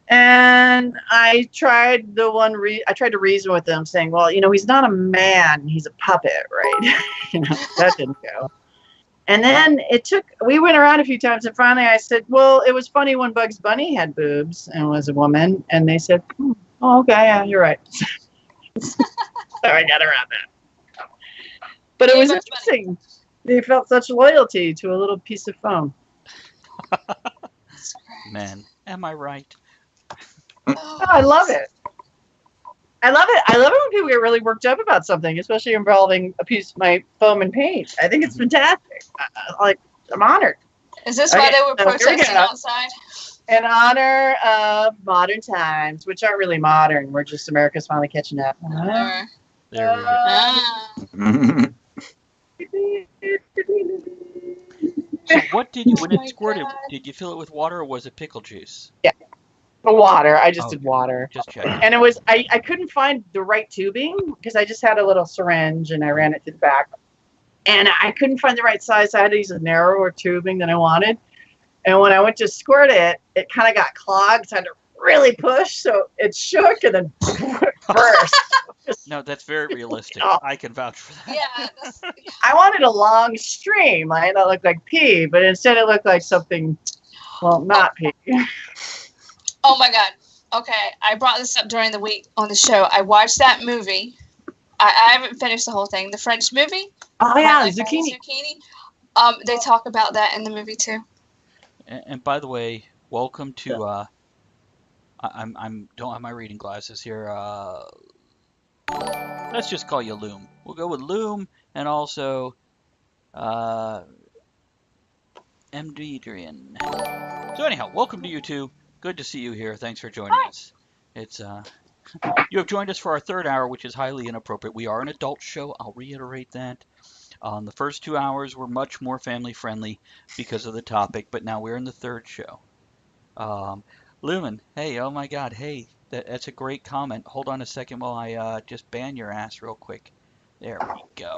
And I tried to reason with them, saying, well, you know, he's not a man, he's a puppet, right? You know, that didn't go. And then we went around a few times, and finally I said, well, it was funny when Bugs Bunny had boobs and was a woman, and they said, oh, okay, yeah, you're right. So I got around that. But it Yeah, was Bugs interesting. They felt such loyalty to a little piece of foam. Man, am I right? Oh, I love it. I love it. I love it when people get really worked up about something, especially involving a piece of my foam and paint. I think it's fantastic. I'm honored. Is this why Okay, they were so here we protesting go. outside? In honor of modern times, which aren't really modern. We're just America's finally catching up. Or, There we go. So what did you, when Oh it my squirted, God. did you fill it with water or was it pickle juice? The water. I just Okay. did water. Just checking. And it was, I couldn't find the right tubing because I just had a little syringe and I ran it through the back. And I couldn't find the right size. I had to use a narrower tubing than I wanted. And when I went to squirt it, it kind of got clogged. So I had to really push. So it shook and then burst. No, that's very realistic. Oh. I can vouch for that. yeah. That's, I wanted a long stream. That looked like pee, but instead it looked like something, well, not pee. oh my God. Okay, I brought this up during the week on the show. I watched that movie. I haven't finished the whole thing. The French movie. Oh, yeah, Like zucchini. Zucchini. They talk about that in the movie too. And by the way, welcome to I'm don't have my reading glasses here. Let's just call you Loom. We'll go with Loom and also MD Adrian. So anyhow, welcome to you two. Good to see you here. Thanks for joining us. It's you have joined us for our third hour, which is highly inappropriate. We are an adult show. I'll reiterate that. The first 2 hours were much more family friendly because of the topic, but now we're in the third show. Lumen, hey, oh my God, hey, that's a great comment. Hold on a second while I just ban your ass real quick. There we go.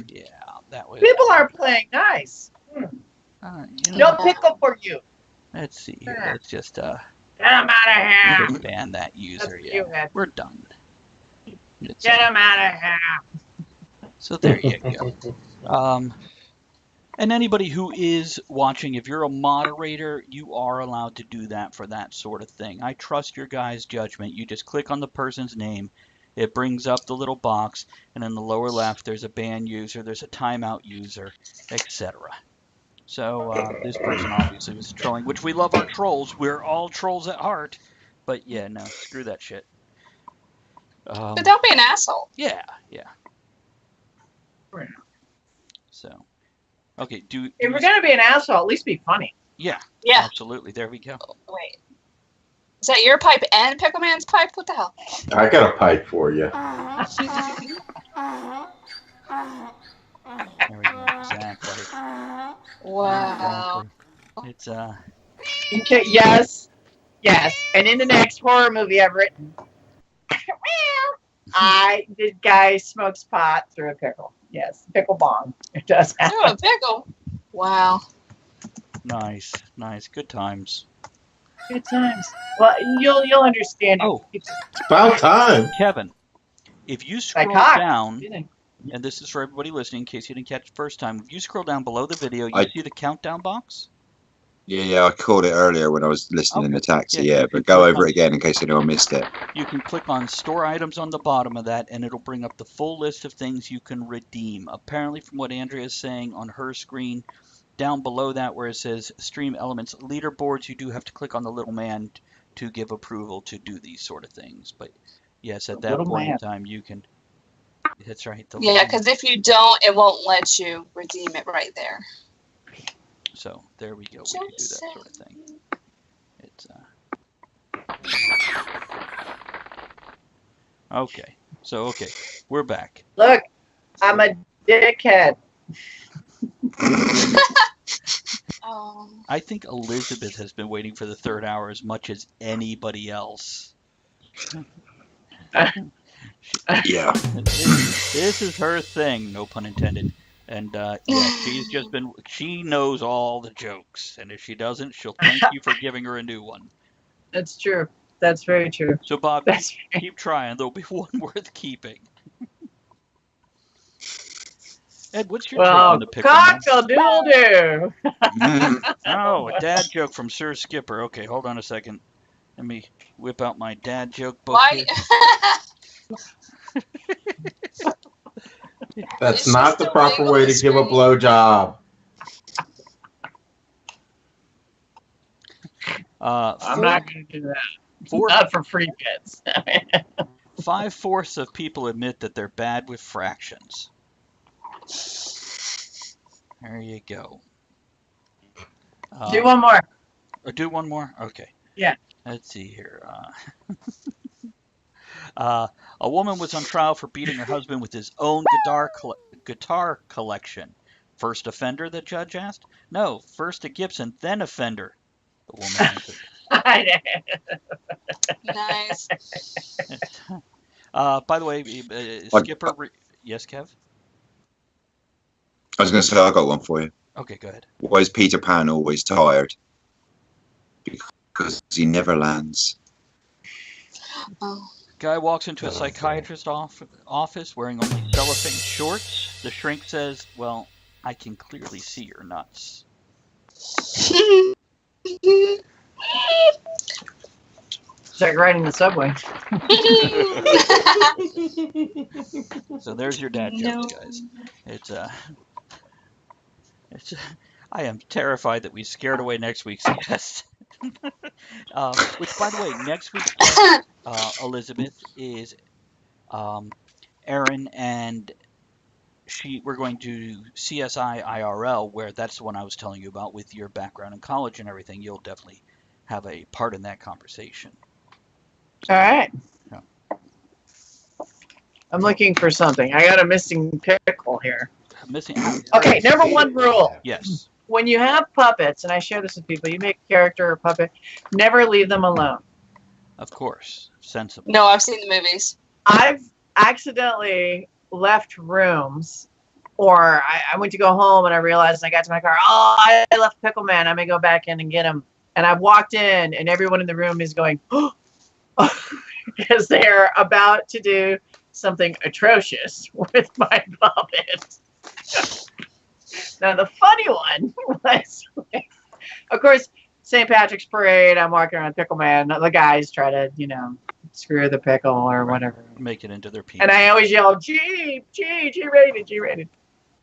Yeah, that was. People are playing nice. No pickle for you. Let's see here. Let's just Get him out of here. just ban that user. That's Yeah, you, Ed. we're done. It's, Get him out of here. So there you go. And anybody who is watching, if you're a moderator, you are allowed to do that for that sort of thing. I trust your guys' judgment. You just click on the person's name. It brings up the little box, and in the lower left, there's a ban user, there's a timeout user, etc. So this person obviously was trolling, which we love our trolls. We're all trolls at heart. But yeah, no, screw that shit. But don't be an asshole. Yeah. So. Okay, if we're gonna be an asshole, at least be funny. Yeah, Yeah. absolutely. There we go. Wait. Is that your pipe and Pickle Man's pipe? What the hell? I got a pipe for you. There we go. Exactly. Wow. Exactly. It's Okay, yes. And in the next horror movie I've written, the guy smokes pot through a pickle. Yes, pickle bomb. It does happen. Oh, a pickle. Wow. nice. Good times. Good times. Well, you'll understand. Oh. It's about time. Kevin, if you scroll cock. down, and this is for everybody listening in case you didn't catch it the first time, if you scroll down below the video, you see the countdown box? Yeah, I called it earlier when I was listening in the taxi, Yeah, but go over it again in case anyone missed it. You can click on store items on the bottom of that, and it'll bring up the full list of things you can redeem. Apparently, from what Andrea is saying on her screen, down below that where it says Stream Elements Leaderboards, you do have to click on the little man to give approval to do these sort of things. But yes, at that point in time, you can... That's right. Yeah, because if you don't, it won't let you redeem it right there. So there we go. We can do that sort of thing. It's okay. So we're back. Look, I'm a dickhead. I think Elizabeth has been waiting for the third hour as much as anybody else. Yeah. This is her thing, no pun intended. And she knows all the jokes. And if she doesn't, she'll thank you for giving her a new one. That's true. That's very true. So, Bob, keep trying. There'll be one worth keeping. Ed, what's your take on the pickle? Cock-a-doodle-doo. Oh, a dad joke from Sir Skipper. Okay, hold on a second. Let me whip out my dad joke book here. That's not the proper way to give a blowjob. I'm not going to do that. Not for free kids. 5/4 of people admit that they're bad with fractions. There you go. Do one more. Or do one more? Okay. Yeah. Let's see here. A woman was on trial for beating her husband with his own guitar collection. First offender, the judge asked. No, first a Gibson, then a Fender, the woman answered. Nice. By the way, Skipper... Yes, Kev? I was going to say, I got one for you. Okay, go ahead. Why is Peter Pan always tired? Because he never lands. Oh. Guy walks into a psychiatrist's office wearing only cellophane shorts. The shrink says, well, I can clearly see your nuts. It's like riding the subway. So there's your dad jokes, guys. I am terrified that we scared away next week's guest. Which, by the way, next week's guest, Elizabeth, is Erin, and we're going to CSI IRL, where that's the one I was telling you about with your background in college and everything. You'll definitely have a part in that conversation. All right. Yeah. I'm looking for something. I got a missing pickle here. Missing. Okay, number one rule. Yes. When you have puppets, and I share this with people, you make a character or puppet, never leave them alone. Of course. Sensible. No, I've seen the movies. I've accidentally left rooms, or I went to go home and I realized I got to my car, oh, I left Pickle Man. I'm going to go back in and get him. And I walked in and everyone in the room is going, oh, because they're about to do something atrocious with my puppet. Now, the funny one was, of course, St. Patrick's Parade. I'm walking around Pickle Man. The guys try to, screw the pickle or whatever. Make it into their penis. And I always yell, G-rated, G-rated.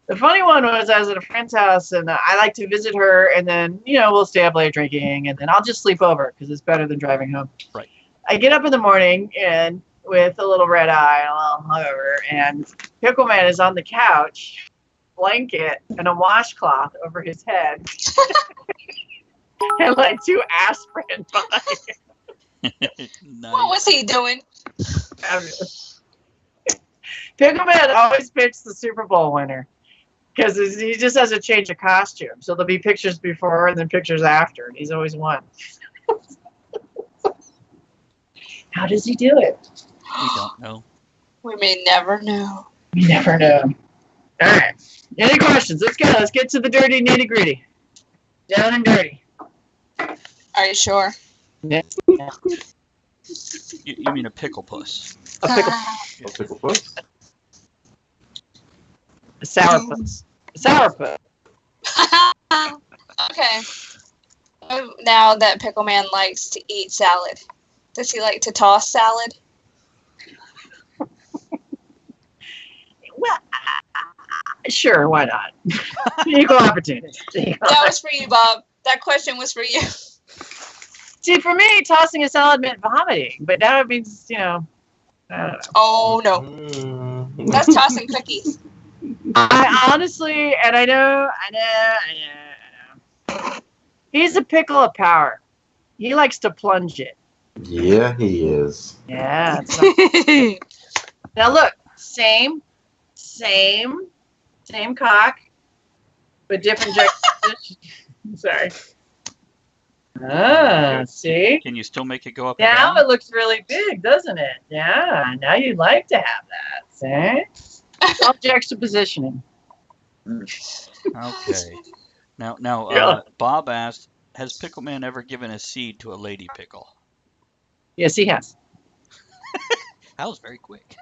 The funny one was I was at a friend's house, and I like to visit her, and then, we'll stay up late drinking, and then I'll just sleep over because it's better than driving home. Right. I get up in the morning and with a little red eye, a little hungover, and Pickle Man is on the couch, blanket, and a washcloth over his head, and like 2 aspirin behind him. Nice. What was he doing? Pickle Man always picks the Super Bowl winner because he just has a change of costume. So there'll be pictures before and then pictures after, and he's always won. How does he do it? We don't know. We may never know. We never know. All right. Any questions? Let's go. Let's get to the dirty nitty gritty. Down and dirty. Are you sure? Yeah. You mean a pickle puss? A pickle. A pickle puss. A sourpuss. A sourpuss. Okay. Now that Pickle Man likes to eat salad, does he like to toss salad? Well, sure, why not? Equal opportunity. That was for you, Bob. That question was for you. See, for me, tossing a salad meant vomiting, but now it means, I don't know. Oh, no. That's tossing cookies. I honestly, and I know. He's a pickle of power. He likes to plunge it. Yeah, he is. Yeah. Now look, same cock, but different juxtaposition. Sorry. See? Can you still make it go up and Now down? it looks really big, doesn't it? Yeah. Now you'd like to have that. See? All juxtapositioning. Okay. Now, Bob asked, has Pickle Man ever given a seed to a lady pickle? Yes, he has. That was very quick.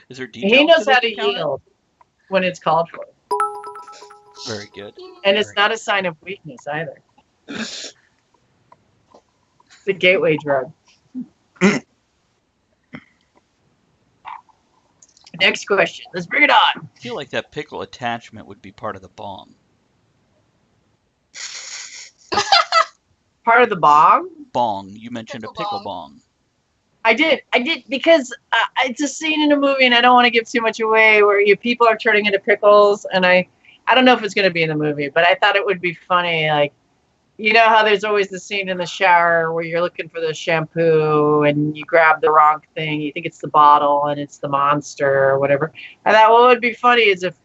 Is there details? He knows to how this to encounter? yield when it's called for. Very good. And it's not a sign of weakness either. It's a gateway drug. Next question. Let's bring it on. I feel like that pickle attachment would be part of the bong. Part of the bong? Bong. You mentioned Pickle a pickle bong. bong. I did because it's a scene in a movie, and I don't want to give too much away, where people are turning into pickles, and I don't know if it's going to be in the movie, but I thought it would be funny. Like, you know how there's always the scene in the shower where you're looking for the shampoo and you grab the wrong thing. You think it's the bottle and it's the monster or whatever. I thought what would be funny is if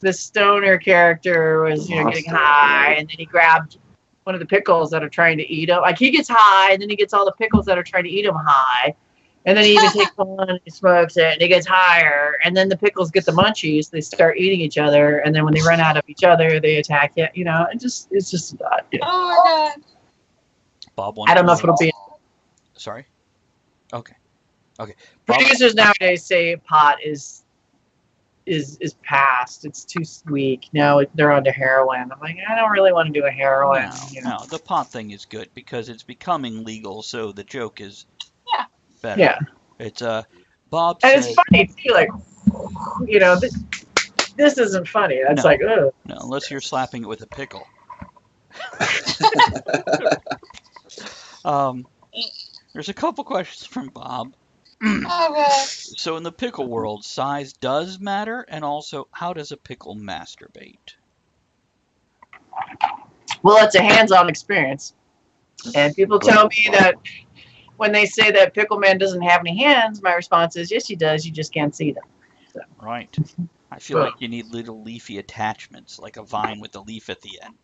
the stoner character was, getting high, and then he grabbed one of the pickles that are trying to eat him. Like, he gets high, and then he gets all the pickles that are trying to eat him high. And then he even takes one and he smokes it, and he gets higher. And then the pickles get the munchies. They start eating each other. And then when they run out of each other, they attack it. It's just odd. Oh, my God. Bob wants I don't know to if it'll be. Sorry? Okay. Bob, Producers nowadays say pot is past. It's too weak. Now they're onto heroin. I'm like, I don't really want to do a heroin. no, the pot thing is good because it's becoming legal, so the joke is better. Yeah. It's Bob And said, it's funny too. Like, this isn't funny. That's No. like, ugh. no, unless you're slapping it with a pickle. There's a couple questions from Bob. Oh, God. So in the pickle world, size does matter, and also, how does a pickle masturbate? Well, it's a hands-on experience. And people tell me that when they say that Pickle Man doesn't have any hands, my response is, yes, he does. You just can't see them. Right. I feel like you need little leafy attachments, like a vine with a leaf at the end.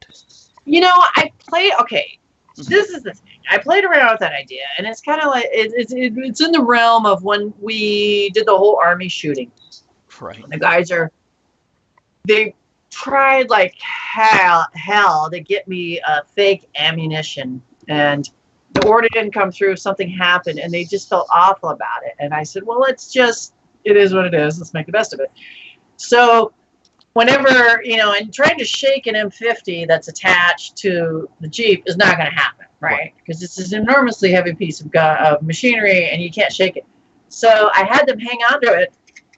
This is the thing. I played around with that idea, and it's kind of like, it's in the realm of when we did the whole army shooting. Right. The guys they tried like hell to get me fake ammunition, and the order didn't come through. Something happened, and they just felt awful about it. And I said, well, let's just it is what it is. Let's make the best of it. So whenever, and trying to shake an M50 that's attached to the Jeep is not going to happen, right? Because it's this enormously heavy piece of machinery and you can't shake it. So I had them hang onto it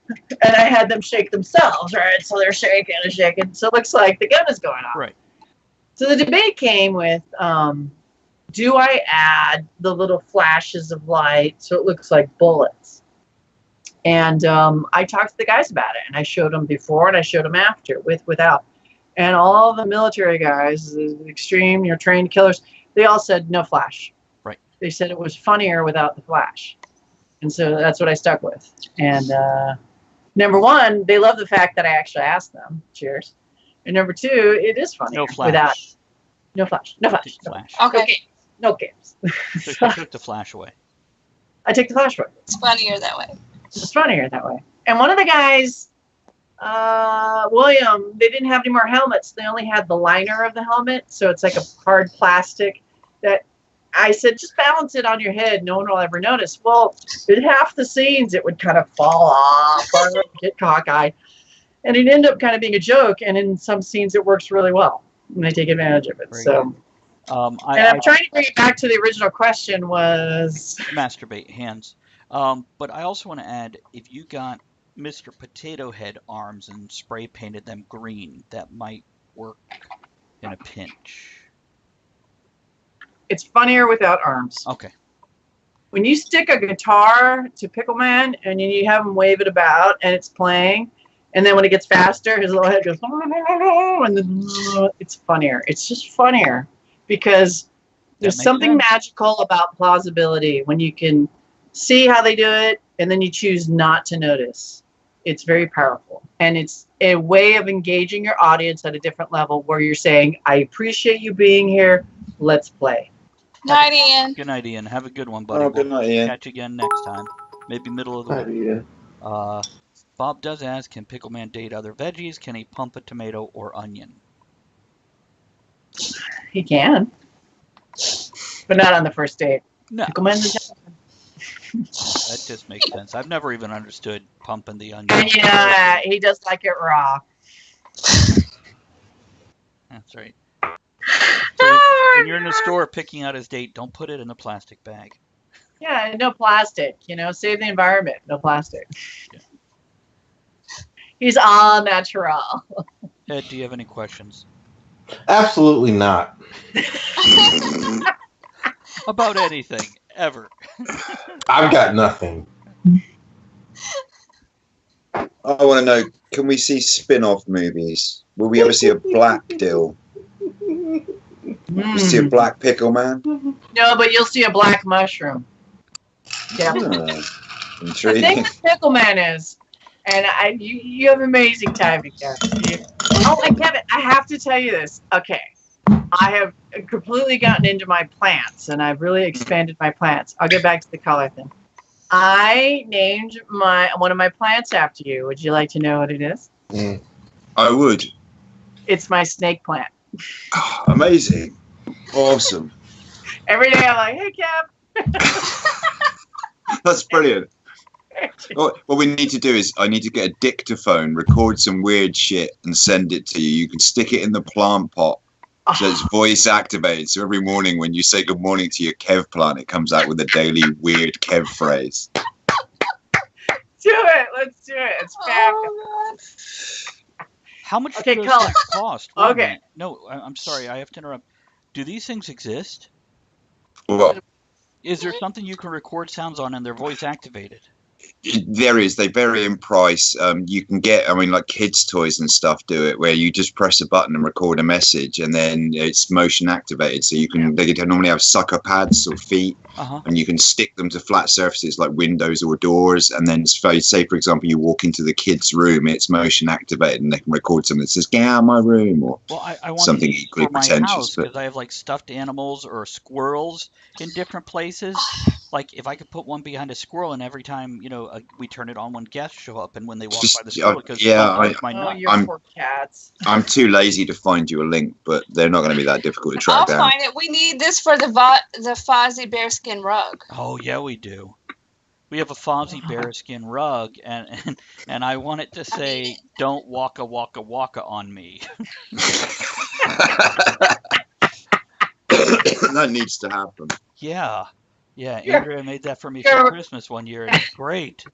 and I had them shake themselves, right? So they're shaking and shaking. So it looks like the gun is going off. Right. So the debate came with, do I add the little flashes of light so it looks like bullets? And I talked to the guys about it, and I showed them before and I showed them after, without. And all the military guys, the extreme, trained killers, they all said no flash. Right. They said it was funnier without the flash. And so that's what I stuck with. And number one, they love the fact that I actually asked them. Cheers. And number two, it is funny. No flash. Without no flash. No flash. No flash. Okay. No games. So you took the flash away. I take the flash away. It's funnier that way. It's funnier that way. And one of the guys, William, they didn't have any more helmets. They only had the liner of the helmet. So it's like a hard plastic that I said, just balance it on your head. No one will ever notice. Well, in half the scenes, it would kind of fall off or get cockeyed. And it ended up kind of being a joke. And in some scenes, it works really well. And I take advantage of it. Very so. good. I'm trying to bring it back to the original question was... Masturbate, hands. But I also want to add, if you got Mr. Potato Head arms and spray painted them green, that might work in a pinch. It's funnier without arms. Okay. When you stick a guitar to Pickle Man and you have him wave it about and it's playing, and then when it gets faster, his little head goes, and then it's funnier. It's just funnier because there's something magical about plausibility when you can see how they do it and then you choose not to notice. It's very powerful. And it's a way of engaging your audience at a different level where you're saying, I appreciate you being here. Let's play. Night, Ian. Good night, Ian. Have a good one, buddy. Oh, good night, Ian. Catch you again next time. Maybe middle of the week. Bob does ask, can Pickle Man date other veggies? Can he pump a tomato or onion? He can. But not on the first date. No. Pickle Man's a gentleman. That just makes sense. I've never even understood pumping the onion. And he does like it raw. That's right. So when you're in the store picking out his date, don't put it in a plastic bag. Yeah, no plastic. Save the environment. No plastic. Yeah. He's all natural. Ed, do you have any questions? Absolutely not. About anything, ever. I've got nothing. I want to know, can we see spin-off movies? Will we ever see a black Dill? See a black Pickle Man? No, but you'll see a black mushroom. Yeah. Ah, The intriguing. thing with Pickle Man is, and you have amazing timing, Kevin. And Kevin, I have to tell you this. Okay. I have completely gotten into my plants, and I've really expanded my plants. I'll get back to the color thing. I named one of my plants after you. Would you like to know what it is? I would. It's my snake plant. Oh, amazing. Awesome. Every day I'm like, hey, Kev. That's brilliant. What we need to do is I need to get a dictaphone, record some weird shit, and send it to you. You can stick it in the plant pot. So it's voice activated. So every morning when you say good morning to your Kev plant, it comes out with a daily weird Kev phrase. Do it. Let's do it. It's fabulous. How much Okay, do those color. things cost? Wait a Okay. minute. No, I'm sorry. I have to interrupt. Do these things exist? Well, Is there something you can record sounds on and they're voice activated? there is. They vary in price. You can get, like kids' toys and stuff do it, where you just press a button and record a message, and then it's motion activated. So they normally have sucker pads or feet, and you can stick them to flat surfaces like windows or doors. And then, say for example, you walk into the kids' room, it's motion activated, and they can record something that says "Get out of my room" or I want something these equally for my pretentious. house But because I have like stuffed animals or squirrels in different places. Like if I could put one behind a squirrel, and every time we turn it on when guests show up, and when they walk by the squirrel, it goes, my nut. Your poor cats. I'm too lazy to find you a link, but they're not going to be that difficult to track I'll down. find it. We need this for the Fozzie bearskin rug. Oh yeah, we do. We have a Fozzie Bearskin rug, and I want it to say, "Don't waka waka waka on me." That needs to happen. Yeah, Andrea made that for me for Christmas one year, and it's great.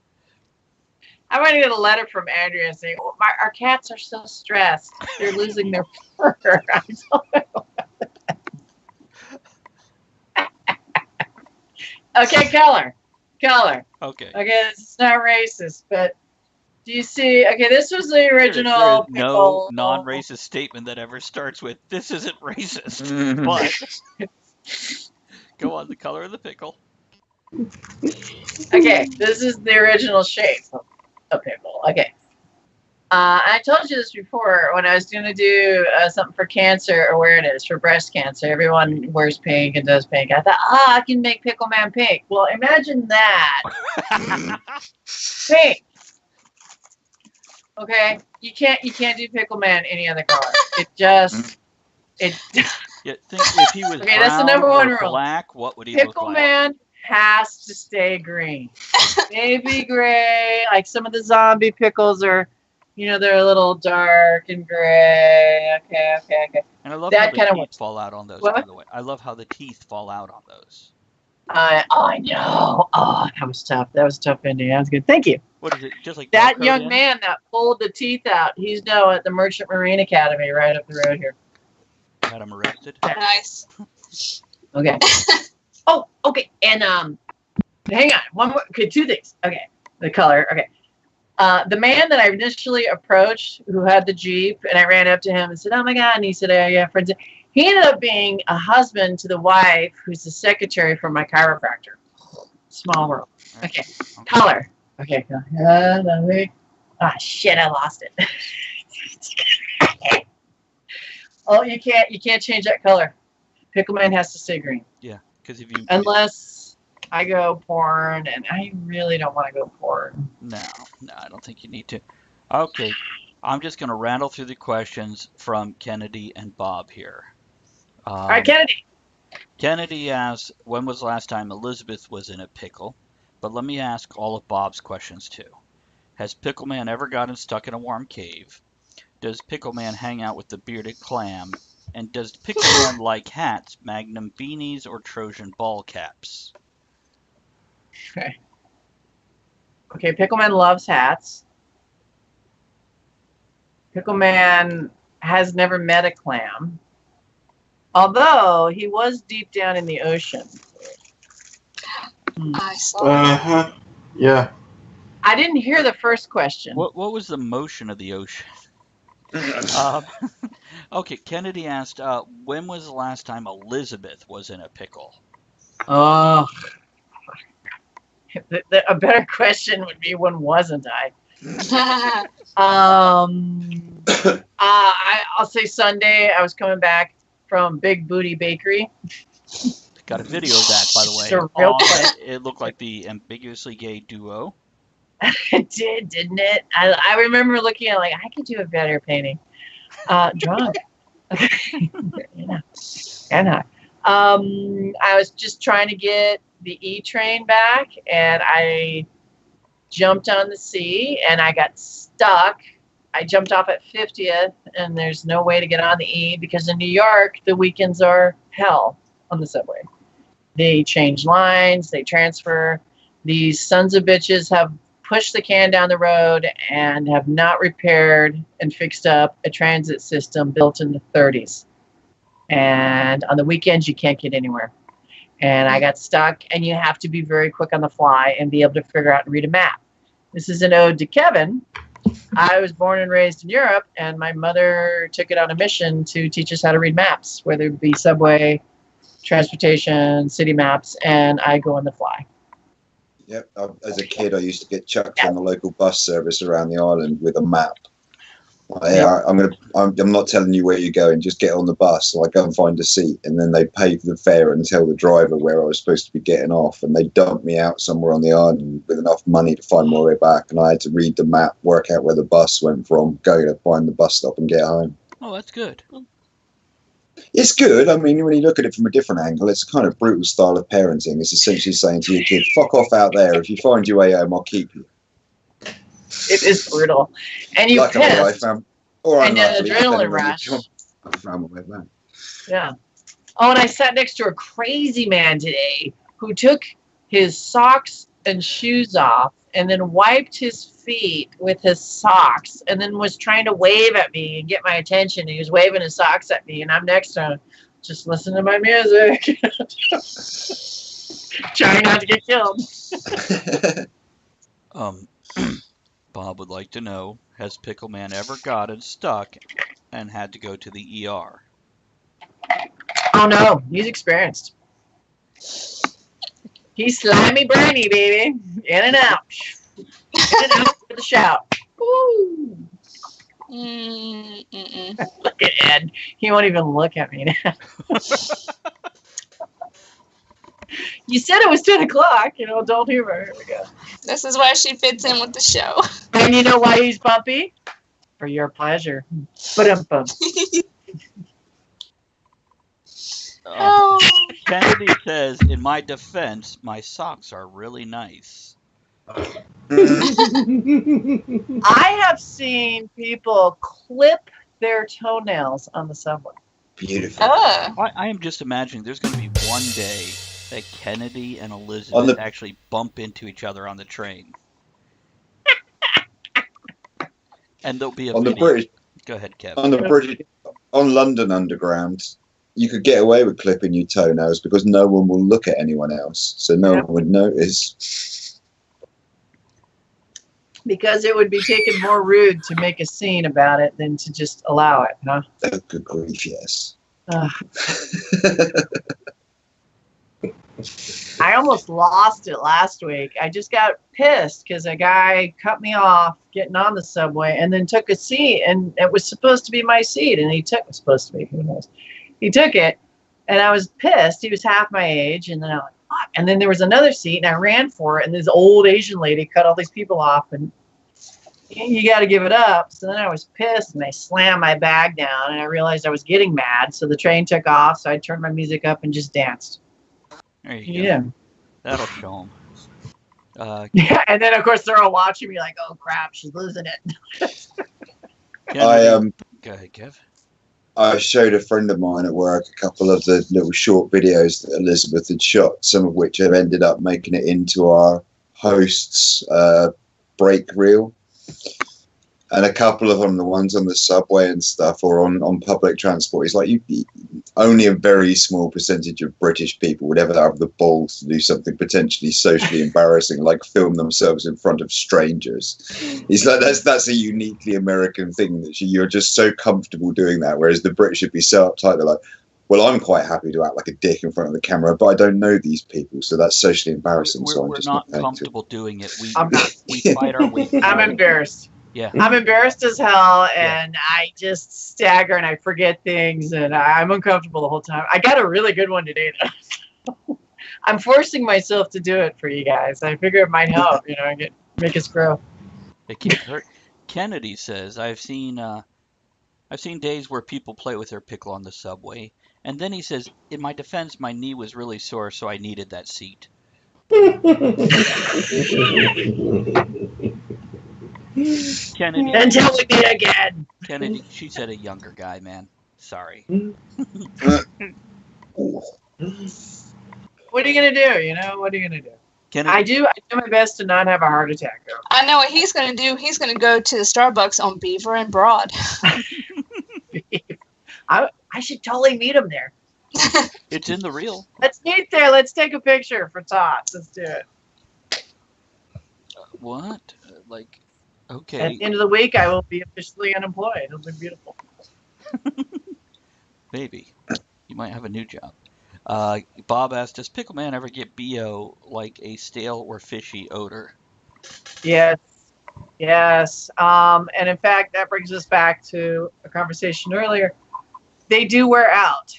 I want to get a letter from Andrea saying, oh, our cats are so stressed. They're losing their fur. Okay, color. Okay. Okay, this is not racist, but do you see? Okay, this was the original. There is no non-racist statement that ever starts with, "This isn't racist." But go on, the color of the pickle. Okay, this is the original shape of a pickle. Okay. I told you this before when I was going to do something for cancer awareness, for breast cancer. Everyone wears pink and does pink. I thought, I can make Pickle Man pink. Well, imagine that. Pink. Okay, you can't do Pickle Man any other color. Yeah, think if he was okay, that's the brown number one or rule. black, what would he look Pickle like? Man has to stay green. Baby gray, like some of the zombie pickles are, they're a little dark and gray. Okay. And I love That how kind the of teeth works. fall out on those, What? by the way. I love how the teeth fall out on those. I know. Oh, that was tough. That was a tough ending. That was good. Thank you. What is it? Just like That Velcroed young in? man that pulled the teeth out, he's now at the Merchant Marine Academy right up the road here. Had him arrested. Nice. Okay. Oh, okay. And hang on. One more. Okay, two things. Okay. The color. Okay. The man that I initially approached who had the Jeep, and I ran up to him and said, "Oh my God." And he said, "Oh, yeah, friends." He ended up being a husband to the wife who's the secretary for my chiropractor. Small world. Okay. Color. Okay. Shit, I lost it. Oh, you can't change that color. Pickle Man has to stay green. Yeah, because if you unless I go porn, and I really don't want to go porn. No, I don't think you need to. Okay, I'm just going to rattle through the questions from Kennedy and Bob here. All right, Kennedy. Kennedy asks, when was the last time Elizabeth was in a pickle? But let me ask all of Bob's questions too. Has Pickle Man ever gotten stuck in a warm cave? Does Pickle Man hang out with the bearded clam? And does Pickle Man like hats, Magnum beanies, or Trojan ball caps? Okay, Pickle Man loves hats. Pickle Man has never met a clam. Although he was deep down in the ocean. I saw that. Yeah. I didn't hear the first question. What was the motion of the ocean? Okay, Kennedy asked, when was the last time Elizabeth was in a pickle? Oh. A better question would be, when wasn't I? I'll say Sunday. I was coming back from Big Booty Bakery. Got a video of that, by the way. It looked like the ambiguously gay duo. It did, didn't it? I remember looking at it like, I could do a better painting. Drunk. I was just trying to get the E train back, and I jumped on the C, and I got stuck. I jumped off at 50th, and there's no way to get on the E because in New York, the weekends are hell on the subway. They change lines, they transfer. These sons of bitches have pushed the can down the road and have not repaired and fixed up a transit system built in the 30s. And on the weekends, you can't get anywhere. And I got stuck, and you have to be very quick on the fly and be able to figure out and read a map. This is an ode to Kevin. I was born and raised in Europe, and my mother took it on a mission to teach us how to read maps, whether it be subway, transportation, city maps, and I go on the fly. Yep. As a kid, I used to get chucked on the local bus service around the island with a map. I'm not telling you where you're going. Just get on the bus. So I go and find a seat, and then they pay for the fare and tell the driver where I was supposed to be getting off, and they dump me out somewhere on the island with enough money to find my way back. And I had to read the map, work out where the bus went from, go to find the bus stop, and get home. Oh, that's good. It's good. I mean, when you look at it from a different angle, it's a kind of brutal style of parenting. It's essentially saying to your kid, fuck off out there. If you find your way home, I'll keep you. It is brutal. And you Like an alright pissed. fam. Or And an unluckily, adrenaline depending on rush. your job. I found my way back. Yeah. Oh, and I sat next to a crazy man today who took his socks and shoes off and then wiped his feet with his socks and then was trying to wave at me and get my attention. He was waving his socks at me, and I'm next to him, just listening to my music. Trying not to get killed. Bob would like to know, has Pickle Man ever gotten stuck and had to go to the ER? Oh, no. He's experienced. He's slimy briny, baby. In and out. In and out with a shout. Woo. Look at Ed. He won't even look at me now. You said it was 10 o'clock. Adult humor. Here we go. This is why she fits in with the show. And you know why he's bumpy? For your pleasure. Ba-dum-bum. Oh. Kennedy says, in my defense, my socks are really nice. I have seen people clip their toenails on the subway. Beautiful. I am just imagining there's going to be one day that Kennedy and Elizabeth actually bump into each other on the train. And there'll be a video. British. Go ahead, Kev. On London Underground, you could get away with clipping your toenails because no one will look at anyone else, so no one would notice. Because it would be taken more rude to make a scene about it than to just allow it, huh? Oh, good grief, yes. I almost lost it last week. I just got pissed because a guy cut me off getting on the subway and then took a seat, and it was supposed to be my seat, and it was supposed to be, who knows. He took it, and I was pissed. He was half my age, and then I'm like, fuck. And then there was another seat, and I ran for it, and this old Asian lady cut all these people off, and you got to give it up. So then I was pissed, and I slammed my bag down, and I realized I was getting mad, so the train took off, so I turned my music up and just danced. There you go. That'll show them. Yeah, and then, of course, they're all watching me like, oh, crap, she's losing it. Go ahead, Kev. I showed a friend of mine at work a couple of the little short videos that Elizabeth had shot, some of which have ended up making it into our host's break reel. And a couple of them, the ones on the subway and stuff, or on public transport, it's like only a very small percentage of British people would ever have the balls to do something potentially socially embarrassing, like film themselves in front of strangers. It's like that's a uniquely American thing, that you're just so comfortable doing that, whereas the British should be so uptight. They're like, well, I'm quite happy to act like a dick in front of the camera, but I don't know these people, so that's socially embarrassing. We're just not comfortable doing it. We fight our way through. I'm embarrassed. Yeah. I'm embarrassed as hell, and I just stagger and I forget things, and I'm uncomfortable the whole time. I got a really good one today, though. I'm forcing myself to do it for you guys. I figure it might help, make us grow. It can't hurt. Kennedy says, I've seen days where people play with their pickle on the subway, and then he says, in my defense, my knee was really sore, so I needed that seat. Kennedy. Until we meet again. Kennedy, she said a younger guy, man. Sorry. What are you gonna do? What are you gonna do? Kennedy. I do my best to not have a heart attack, though. I know what he's going to do. He's going to go to the Starbucks on Beaver and Broad. I should totally meet him there. It's in the reel. Let's meet there. Let's take a picture for tots. Let's do it. What? Okay. At the end of the week, I will be officially unemployed. It'll be beautiful. Maybe. You might have a new job. Bob asked, does Pickle Man ever get BO, like a stale or fishy odor? Yes. And in fact, that brings us back to a conversation earlier. They do wear out.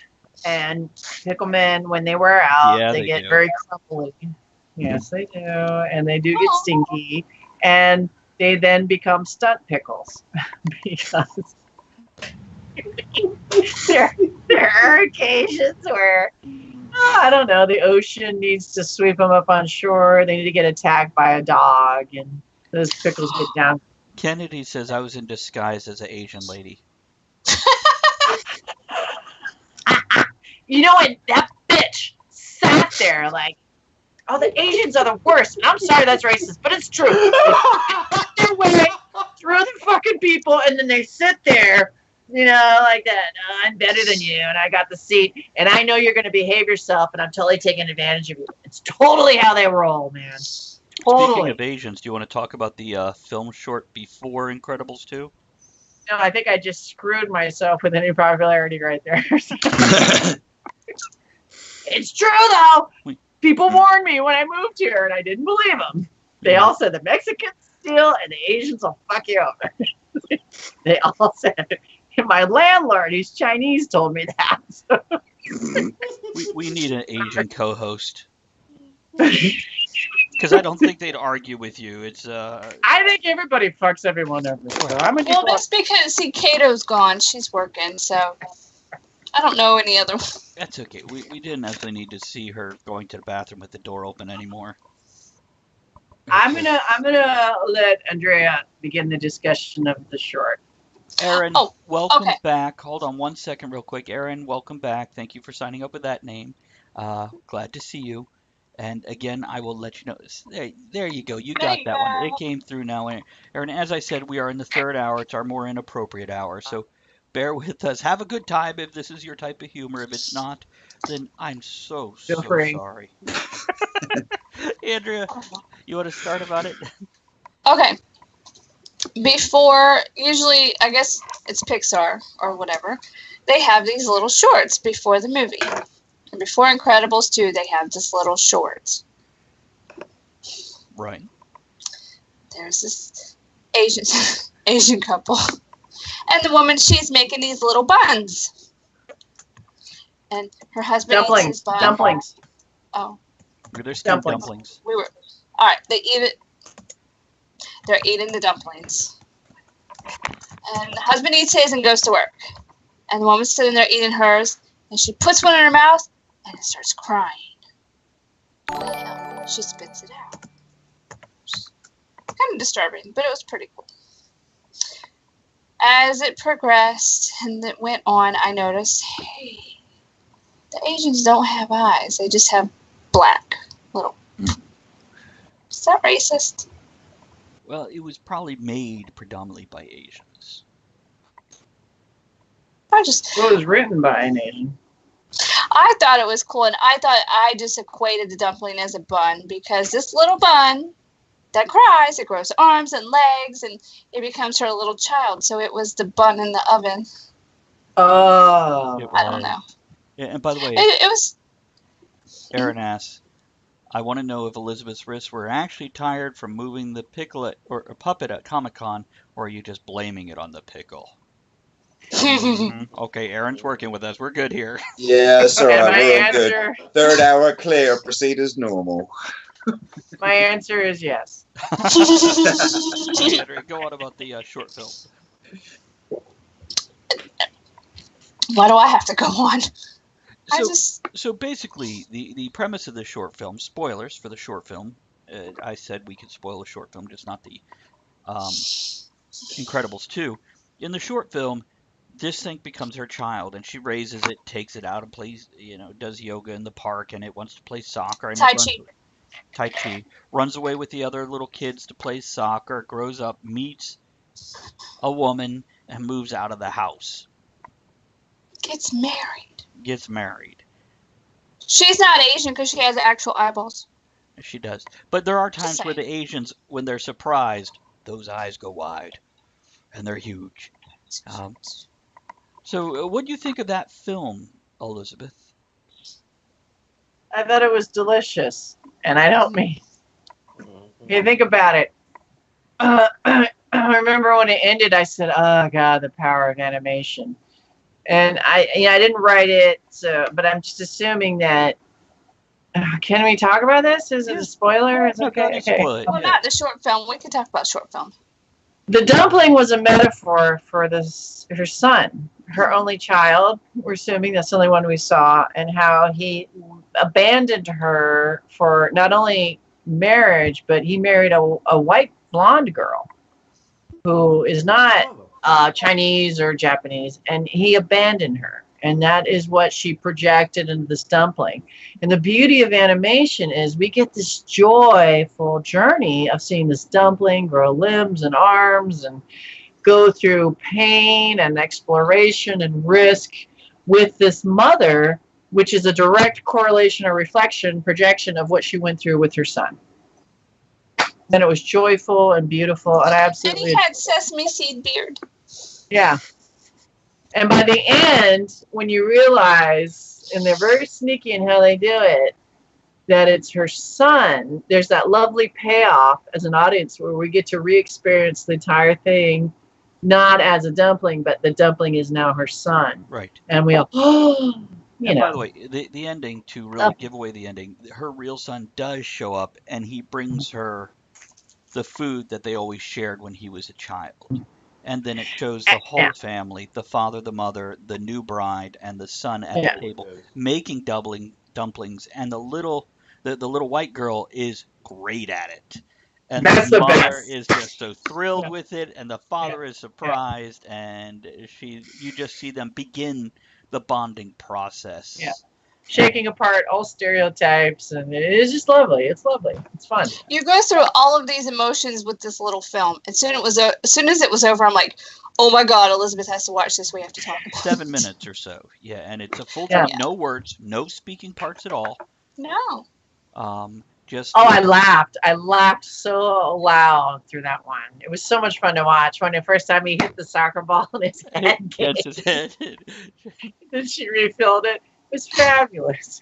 And Pickle Men, when they wear out, they get very crumbly. Yes, they do. And they do get stinky. And they then become stunt pickles. Because there are occasions where, I don't know, the ocean needs to sweep them up on shore. They need to get attacked by a dog, and those pickles get down. Kennedy says I was in disguise as an Asian lady. You know what? That bitch sat there like, oh, the Asians are the worst. And I'm sorry that's racist, but it's true. They put their way through the fucking people, and then they sit there, you know, like that. I'm better than you, and I got the seat, and I know you're going to behave yourself, and I'm totally taking advantage of you. It's totally how they roll, man. Totally. Speaking of Asians, do you want to talk about the film short before Incredibles 2? No, I think I just screwed myself with any popularity right there. It's true, though. People warned me when I moved here, and I didn't believe them. They all said the Mexicans steal, and the Asians will fuck you over. They all said it. And my landlord, who's Chinese, told me that. We need an Asian co-host. Because I don't think they'd argue with you. It's I think everybody fucks everyone over. So well, that's because, see, Kato's gone. She's working, so I don't know any other. That's okay. We didn't actually need to see her going to the bathroom with the door open anymore. I'm gonna let Andrea begin the discussion of the short. Aaron, welcome back. Hold on one second real quick. Aaron, welcome back. Thank you for signing up with that name. Glad to see you. And again, I will let you know. There you go. You got that one. It came through now. Aaron, as I said, we are in the third hour. It's our more inappropriate hour. So bear with us. Have a good time if this is your type of humor. If it's not, then I'm so sorry. Andrea, you want to start about it? Okay. Before, usually, I guess it's Pixar or whatever, they have these little shorts before the movie. And before Incredibles 2, they have this little shorts. Right. There's this Asian couple. And the woman, she's making these little buns. And her husband eats his bun. Dumplings. Oh. They're still dumplings. All right, they eat it. They're eating the dumplings. And the husband eats his and goes to work. And the woman's sitting there eating hers. And she puts one in her mouth and it starts crying. Well, she spits it out. Kind of disturbing, but it was pretty cool. As it progressed and it went on, I noticed, hey, the Asians don't have eyes. They just have black little. Is that racist? Well, it was probably made predominantly by Asians. It was written by an Asian. I thought it was cool, and I just equated the dumpling as a bun because this little bun that cries, it grows arms and legs, and it becomes her little child. So it was the bun in the oven. Oh. I don't know. Yeah, and by the way, it was. Aaron asks, I want to know if Elizabeth's wrists were actually tired from moving the pickle or puppet at Comic-Con, or are you just blaming it on the pickle? Okay, Aaron's working with us. We're good here. Yeah, it's all right. We're all answer... good. Third hour clear. Proceed as normal. My answer is yes. Andrew, go on about the short film. Why do I have to go on? So basically, the premise of the short film, spoilers for the short film, I said we could spoil a short film, just not the Incredibles 2. In the short film, this thing becomes her child, and she raises it, takes it out and plays, does yoga in the park, and it wants to play soccer. And Tai Chi. Runs away with the other little kids to play soccer, grows up, meets a woman, and moves out of the house. Gets married. She's not Asian because she has actual eyeballs. She does. But there are times where the Asians, when they're surprised, those eyes go wide. And they're huge. So what do you think of that film, Elizabeth? I thought it was delicious. And I don't mean... If you think about it, I remember when it ended, I said, oh, God, the power of animation. And I didn't write it, but I'm just assuming that... can we talk about this? Is it a spoiler? Is it okay? Well, not the short film. We can talk about short film. The dumpling was a metaphor for her son, her only child. We're assuming that's the only one we saw, and how he abandoned her for not only marriage, but he married a white blonde girl who is not Chinese or Japanese, and he abandoned her. And that is what she projected into this dumpling. And the beauty of animation is we get this joyful journey of seeing this dumpling grow limbs and arms and go through pain and exploration and risk with this mother, which is a direct correlation or reflection, projection of what she went through with her son. And it was joyful and beautiful, and I absolutely. And he had sesame seed beard. Yeah. And by the end, when you realize, and they're very sneaky in how they do it, that it's her son, there's that lovely payoff as an audience where we get to re-experience the entire thing, not as a dumpling, but the dumpling is now her son. Right. And we all, By the way, the ending, to really give away the ending, her real son does show up, and he brings her the food that they always shared when he was a child. And then it shows the whole family, the father, the mother, the new bride, and the son at the table making dumplings. And the little white girl is great at it. And the mother is just so thrilled with it, and the father is surprised, and you just see them begin the bonding process. Yeah. Shaking apart all stereotypes, and it is just lovely. It's lovely. It's fun. You go through all of these emotions with this little film. As soon as it was over, I'm like, oh my God, Elizabeth has to watch this. We have to talk about 7 minutes or so. Yeah, and it's a full time, no words, no speaking parts at all. No. I laughed. I laughed so loud through that one. It was so much fun to watch. When the first time he hit the soccer ball and his head That's his head. Then she refilled it. It was fabulous.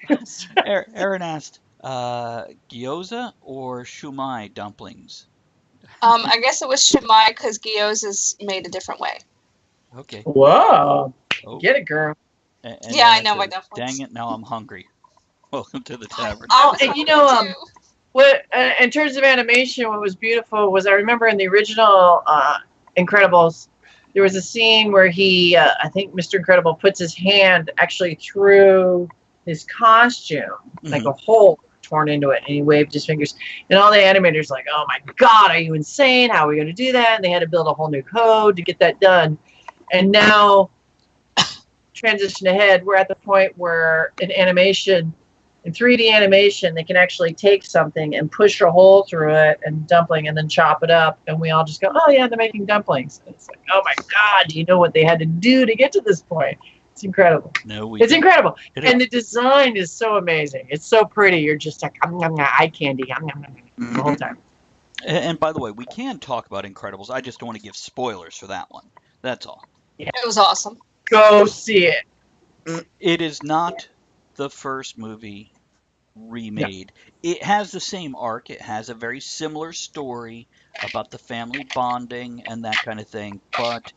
Aaron asked, gyoza or shumai dumplings? I guess it was shumai because gyoza's made a different way. Okay. Whoa. Get it, girl. And I know my dumplings. Dang it, now I'm hungry. Welcome to the tavern. And what in terms of animation, what was beautiful was I remember in the original Incredibles, there was a scene where he, I think Mr. Incredible puts his hand actually through his costume, like a hole torn into it, and he waved his fingers. And all the animators like, oh my God, are you insane? How are we going to do that? And they had to build a whole new code to get that done. And now, transition ahead, we're at the point where in 3D animation, they can actually take something and push a hole through it and dumpling and then chop it up. And we all just go, oh, yeah, they're making dumplings. And it's like, oh, my God, do you know what they had to do to get to this point? It's incredible. It's incredible. And the design is so amazing. It's so pretty. You're just like, eye candy the whole time. And by the way, we can talk about Incredibles. I just don't want to give spoilers for that one. That's all. Yeah. It was awesome. Go see it. It is not the first movie remade. Yeah. It has the same arc. It has a very similar story about the family bonding and that kind of thing, but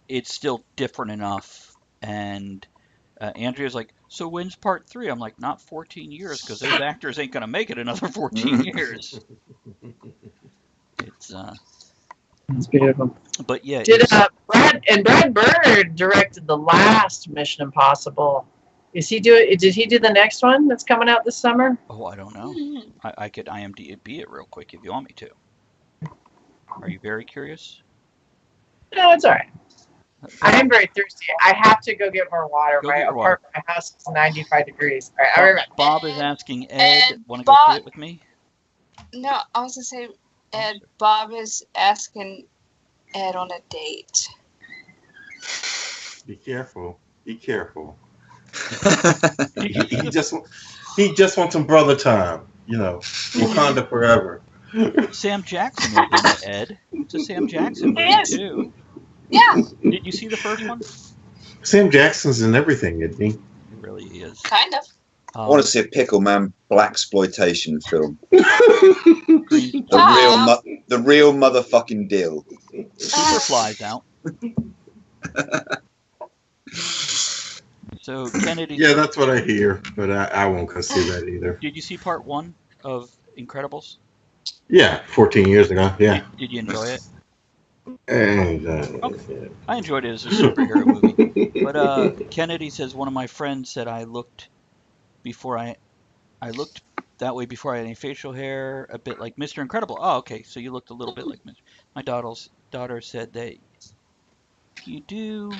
it's still different enough. And Andrea's like, so when's part 3? I'm like, not 14 years, because those actors ain't going to make it another 14 years. It's beautiful. But yeah. Brad Bird directed the last Mission Impossible. Did he do the next one that's coming out this summer? Oh, I don't know. I could IMDb it real quick if you want me to. Are you very curious? No, it's all right. I am very thirsty. I have to go get more water. My house is 95 degrees. All right, Bob is asking Ed, want to go through it with me? No, I was going to say, Ed, Bob is asking Ed on a date. Be careful. Be careful. he just wants some brother time, Wakanda forever. Sam Jackson is in it, Ed. It's a Sam Jackson movie too. Yeah. Did you see the first one? Sam Jackson's in everything, isn't he? He really is. Kind of. I want to see a Pickle Man blaxploitation film. The real motherfucking deal. Superfly's out. So Kennedy. Yeah, that's what I hear, but I won't go see that either. Did you see part 1 of Incredibles? Yeah, 14 years ago. Yeah. Did you enjoy it? Exactly. I enjoyed it as a superhero movie. But Kennedy says one of my friends said I looked that way before I had any facial hair, a bit like Mr. Incredible. Oh, okay, so you looked a little bit like Mr. My daughter said that you do,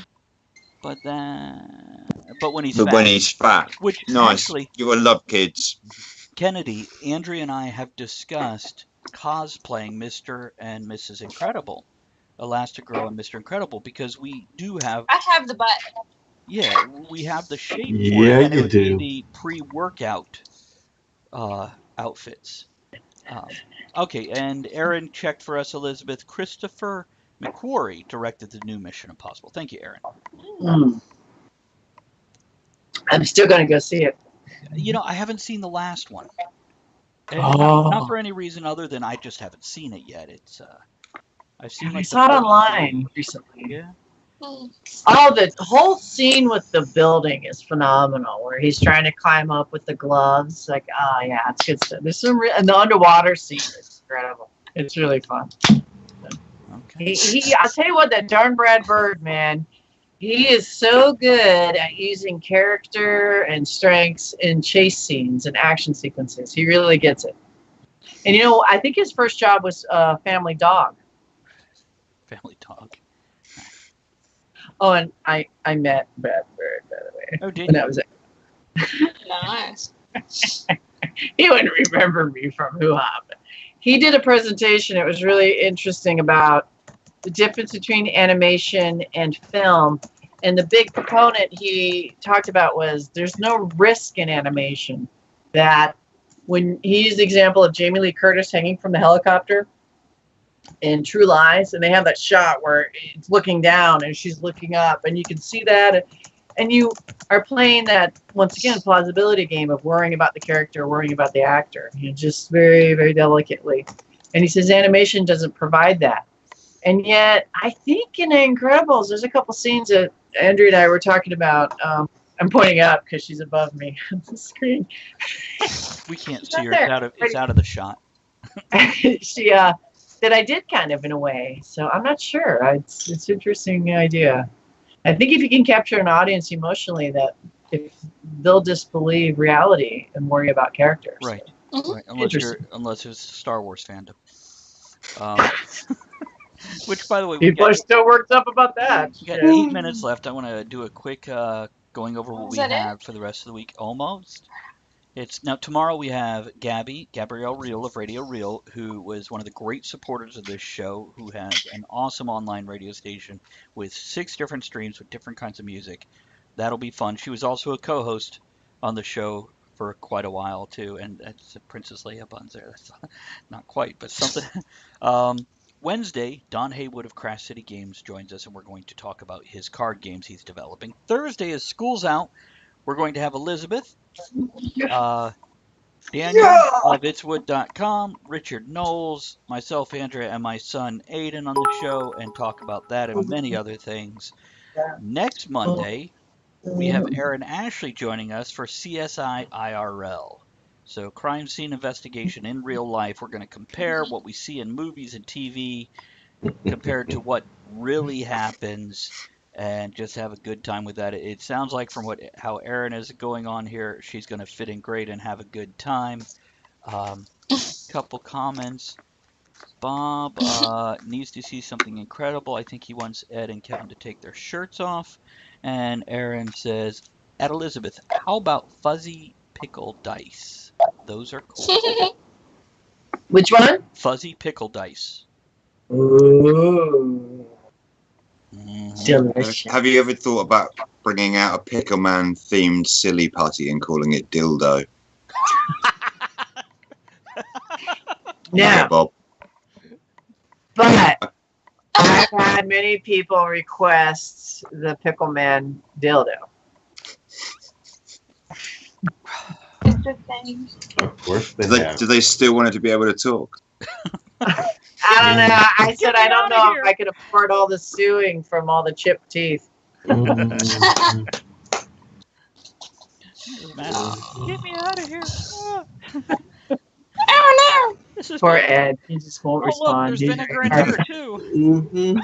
but when he's But when fat, he's fat, which nice. actually You will love kids. Kennedy, Andrea and I have discussed cosplaying Mr. and Mrs. Incredible, Elastigirl and Mr. Incredible, because we do have, I have the butt. yeah, we have the shape for it, Yeah, and it you would be do. the pre-workout outfits. Um, okay, and Aaron checked for us, Elizabeth. Christopher McQuarrie directed the new Mission Impossible. Thank you, Aaron. I'm still going to go see it. You know, I haven't seen the last one. Oh. Not for any reason other than I just haven't seen it yet. I've seen I like saw it the first online three. recently. Yeah. Oh, the whole scene with the building is phenomenal. Where he's trying to climb up with the gloves, like, oh yeah, it's good stuff. There's some, and the underwater scene is incredible. It's really fun. Okay. I'll tell you what, that darn Brad Bird, man, he is so good at using character and strengths in chase scenes and action sequences. He really gets it. And you know, I think his first job was Family Dog. Family Dog. Oh, and I met Brad Bird, by the way. Oh, did And you? that was it. Nice. He wouldn't remember me from hoo-ha, but he did a presentation. It was really interesting about the difference between animation and film. And the big proponent he talked about was there's no risk in animation. That when he used the example of Jamie Lee Curtis hanging from the helicopter in True Lies, and they have that shot where it's looking down and she's looking up, and you can see that. And you are playing that, once again, plausibility game of worrying about the character, worrying about the actor, just very, very delicately. And he says animation doesn't provide that. And yet, I think in Incredibles, there's a couple scenes that Andrea and I were talking about. I'm pointing up because she's above me on the screen. We can't see her. There. It's out of the shot. She that I did kind of in a way. So I'm not sure. It's an interesting idea. I think if you can capture an audience emotionally, that if they'll disbelieve reality and worry about characters. Right. Mhm. Right. Unless it's Star Wars fandom. Which, by the way, People are still worked up about that. We got 8 minutes left. I want to do a quick going over what Is we that have for the rest of the week. Almost. It's now tomorrow. We have Gabrielle Reel of Radio Reel, who was one of the great supporters of this show, who has an awesome online radio station with 6 different streams with different kinds of music. That'll be fun. She was also a co-host on the show for quite a while too, and that's Princess Leia buns there. That's not quite, but something. Wednesday, Don Haywood of Crash City Games joins us, and we're going to talk about his card games he's developing. Thursday, as school's out, we're going to have Elizabeth, Daniel of itswood.com, Richard Knowles, myself, Andrea, and my son Aiden on the show, and talk about that and many other things. Next Monday, we have Aaron Ashley joining us for CSI IRL. So crime scene investigation in real life. We're going to compare what we see in movies and TV compared to what really happens, and just have a good time with that. It sounds like from how Erin is going on here, she's going to fit in great and have a good time. Couple comments. Bob needs to see something incredible. I think he wants Ed and Kevin to take their shirts off. And Erin says, at Elizabeth, how about fuzzy pickle dice? Those are cool. Which one? Fuzzy pickle dice. Ooh. Delicious. Have you ever thought about bringing out a Pickle Man themed silly putty and calling it Dildo? No. Okay, Bob. But I've had many people request the Pickle Man dildo. Of course they have. Do they still want it to be able to talk? I don't know. I said I don't know if I could afford all the suing from all the chipped teeth. Get me out of here. Oh no! This is Poor good. Ed. He just won't Oh, look, respond. there's He's vinegar in very here, hard. too. Mm-hmm.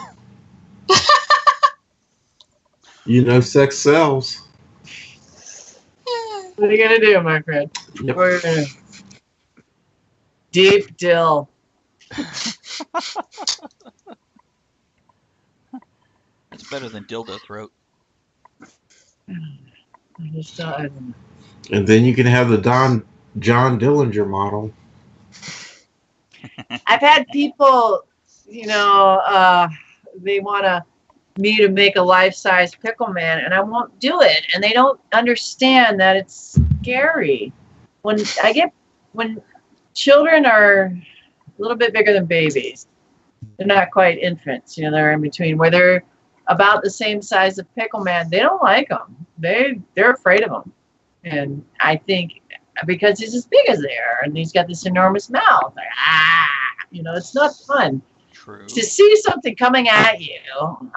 You know, sex sells. What are you going to do, my friend? Yep. What are you gonna do? Deep dill. It's better than dildo throat. I just don't, I don't know. And then you can have the John Dillinger model. I've had people, they want me to make a life-size pickle man, and I won't do it. And they don't understand that it's scary. When children are a little bit bigger than babies, they're not quite infants. They're in between where they're about the same size of Pickle Man. They don't like them. They're afraid of him. And I think because he's as big as they are, and he's got this enormous mouth, like, it's not fun. True. To see something coming at you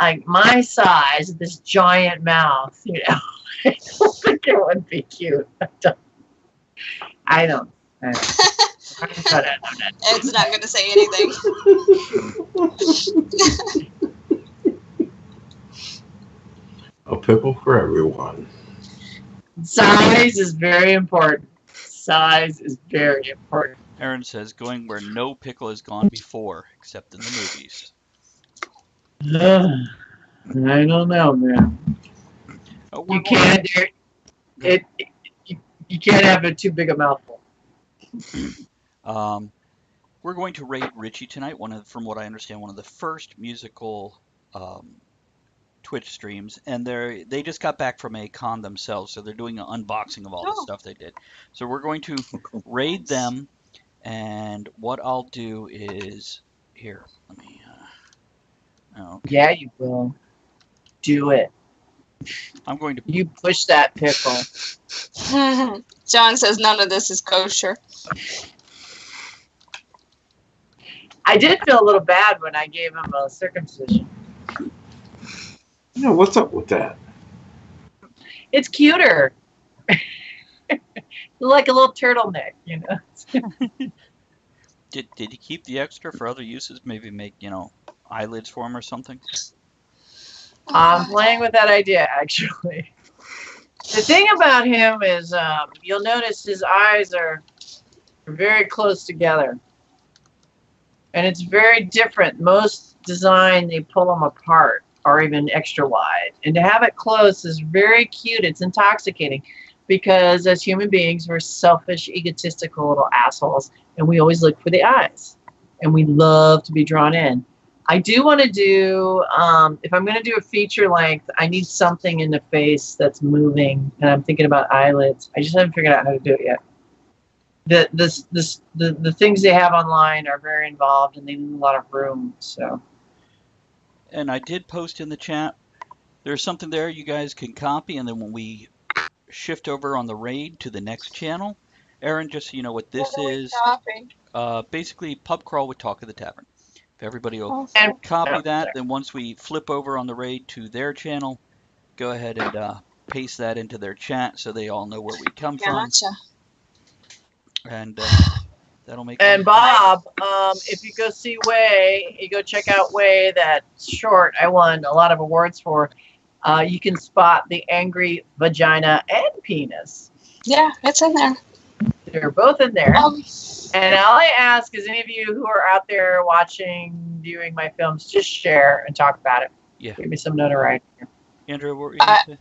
like my size, this giant mouth, I don't think it would be cute. I don't. Ed's not going to say anything. A pickle for everyone. Size is very important. Size is very important. Aaron says, going where no pickle has gone before, except in the movies. I don't know, man. You can't. You can't have a too big a mouthful. We're going to raid Richie tonight. From what I understand, one of the first musical Twitch streams, and they just got back from a con themselves, so they're doing an unboxing of all the stuff they did. So we're going to raid them, and what I'll do is here. Let me. Okay. Yeah, you will. Do it. I'm going to. You push that pickle. John says none of this is kosher. I did feel a little bad when I gave him a circumcision. What's up with that? It's cuter. Like a little turtleneck, Did you keep the extra for other uses? Maybe make eyelids for him or something. I'm playing with that idea, actually. The thing about him is, you'll notice his eyes are very close together. And it's very different. Most design, they pull them apart or even extra wide. And to have it close is very cute. It's intoxicating because as human beings, we're selfish, egotistical little assholes. And we always look for the eyes. And we love to be drawn in. I do want to do, if I'm going to do a feature length, I need something in the face that's moving. And I'm thinking about eyelids. I just haven't figured out how to do it yet. The things they have online are very involved and they need a lot of room. So. And I did post in the chat. There's something there you guys can copy, and then when we shift over on the raid to the next channel, Aaron, just so you know what this is, basically pub crawl with Talk of the Tavern. If everybody will copy that, then once we flip over on the raid to their channel, go ahead and paste that into their chat so they all know where we come from. And that'll make. And Bob, if you go see Way, you go check out Way. That short I won a lot of awards for. You can spot the angry vagina and penis. Yeah, it's in there. They're both in there. And all I ask is any of you who are out there watching, viewing my films, just share and talk about it. Yeah. Give me some notoriety. Andrew, what were you going to say?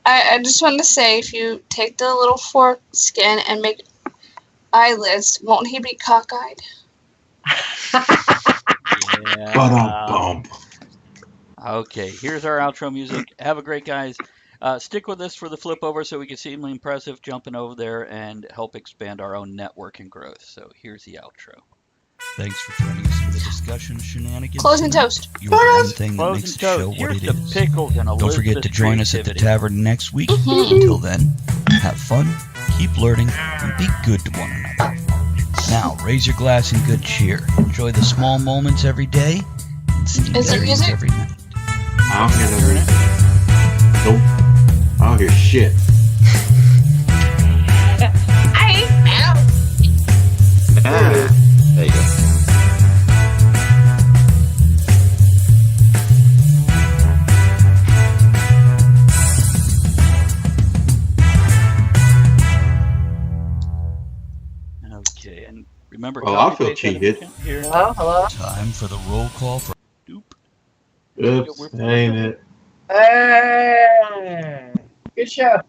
I just want to say, if you take the little fork skin and make eyelids, won't he be cockeyed? Yeah. Okay, here's our outro music. Have a great guys. Stick with us for the flip over so we can seem impressive jumping over there and help expand our own network and growth. So here's the outro. Thanks for joining us in the discussion shenanigans. Closing toast. Your one thing that makes the show what Here's it the is. pickles and Don't forget to Elizabeth's join us at the creativity. tavern next week. Until then, have fun, keep learning, and be good to one another. Now, raise your glass in good cheer. Enjoy the small moments every day and steam Is there dreams music? every night. I don't hear that. Nope. I don't hear shit. There you Remember, Oh, I copy feel paste cheated. edition. Here. Hello? Time for the roll call for Doop. Oops, ain't it? Hey! Good show.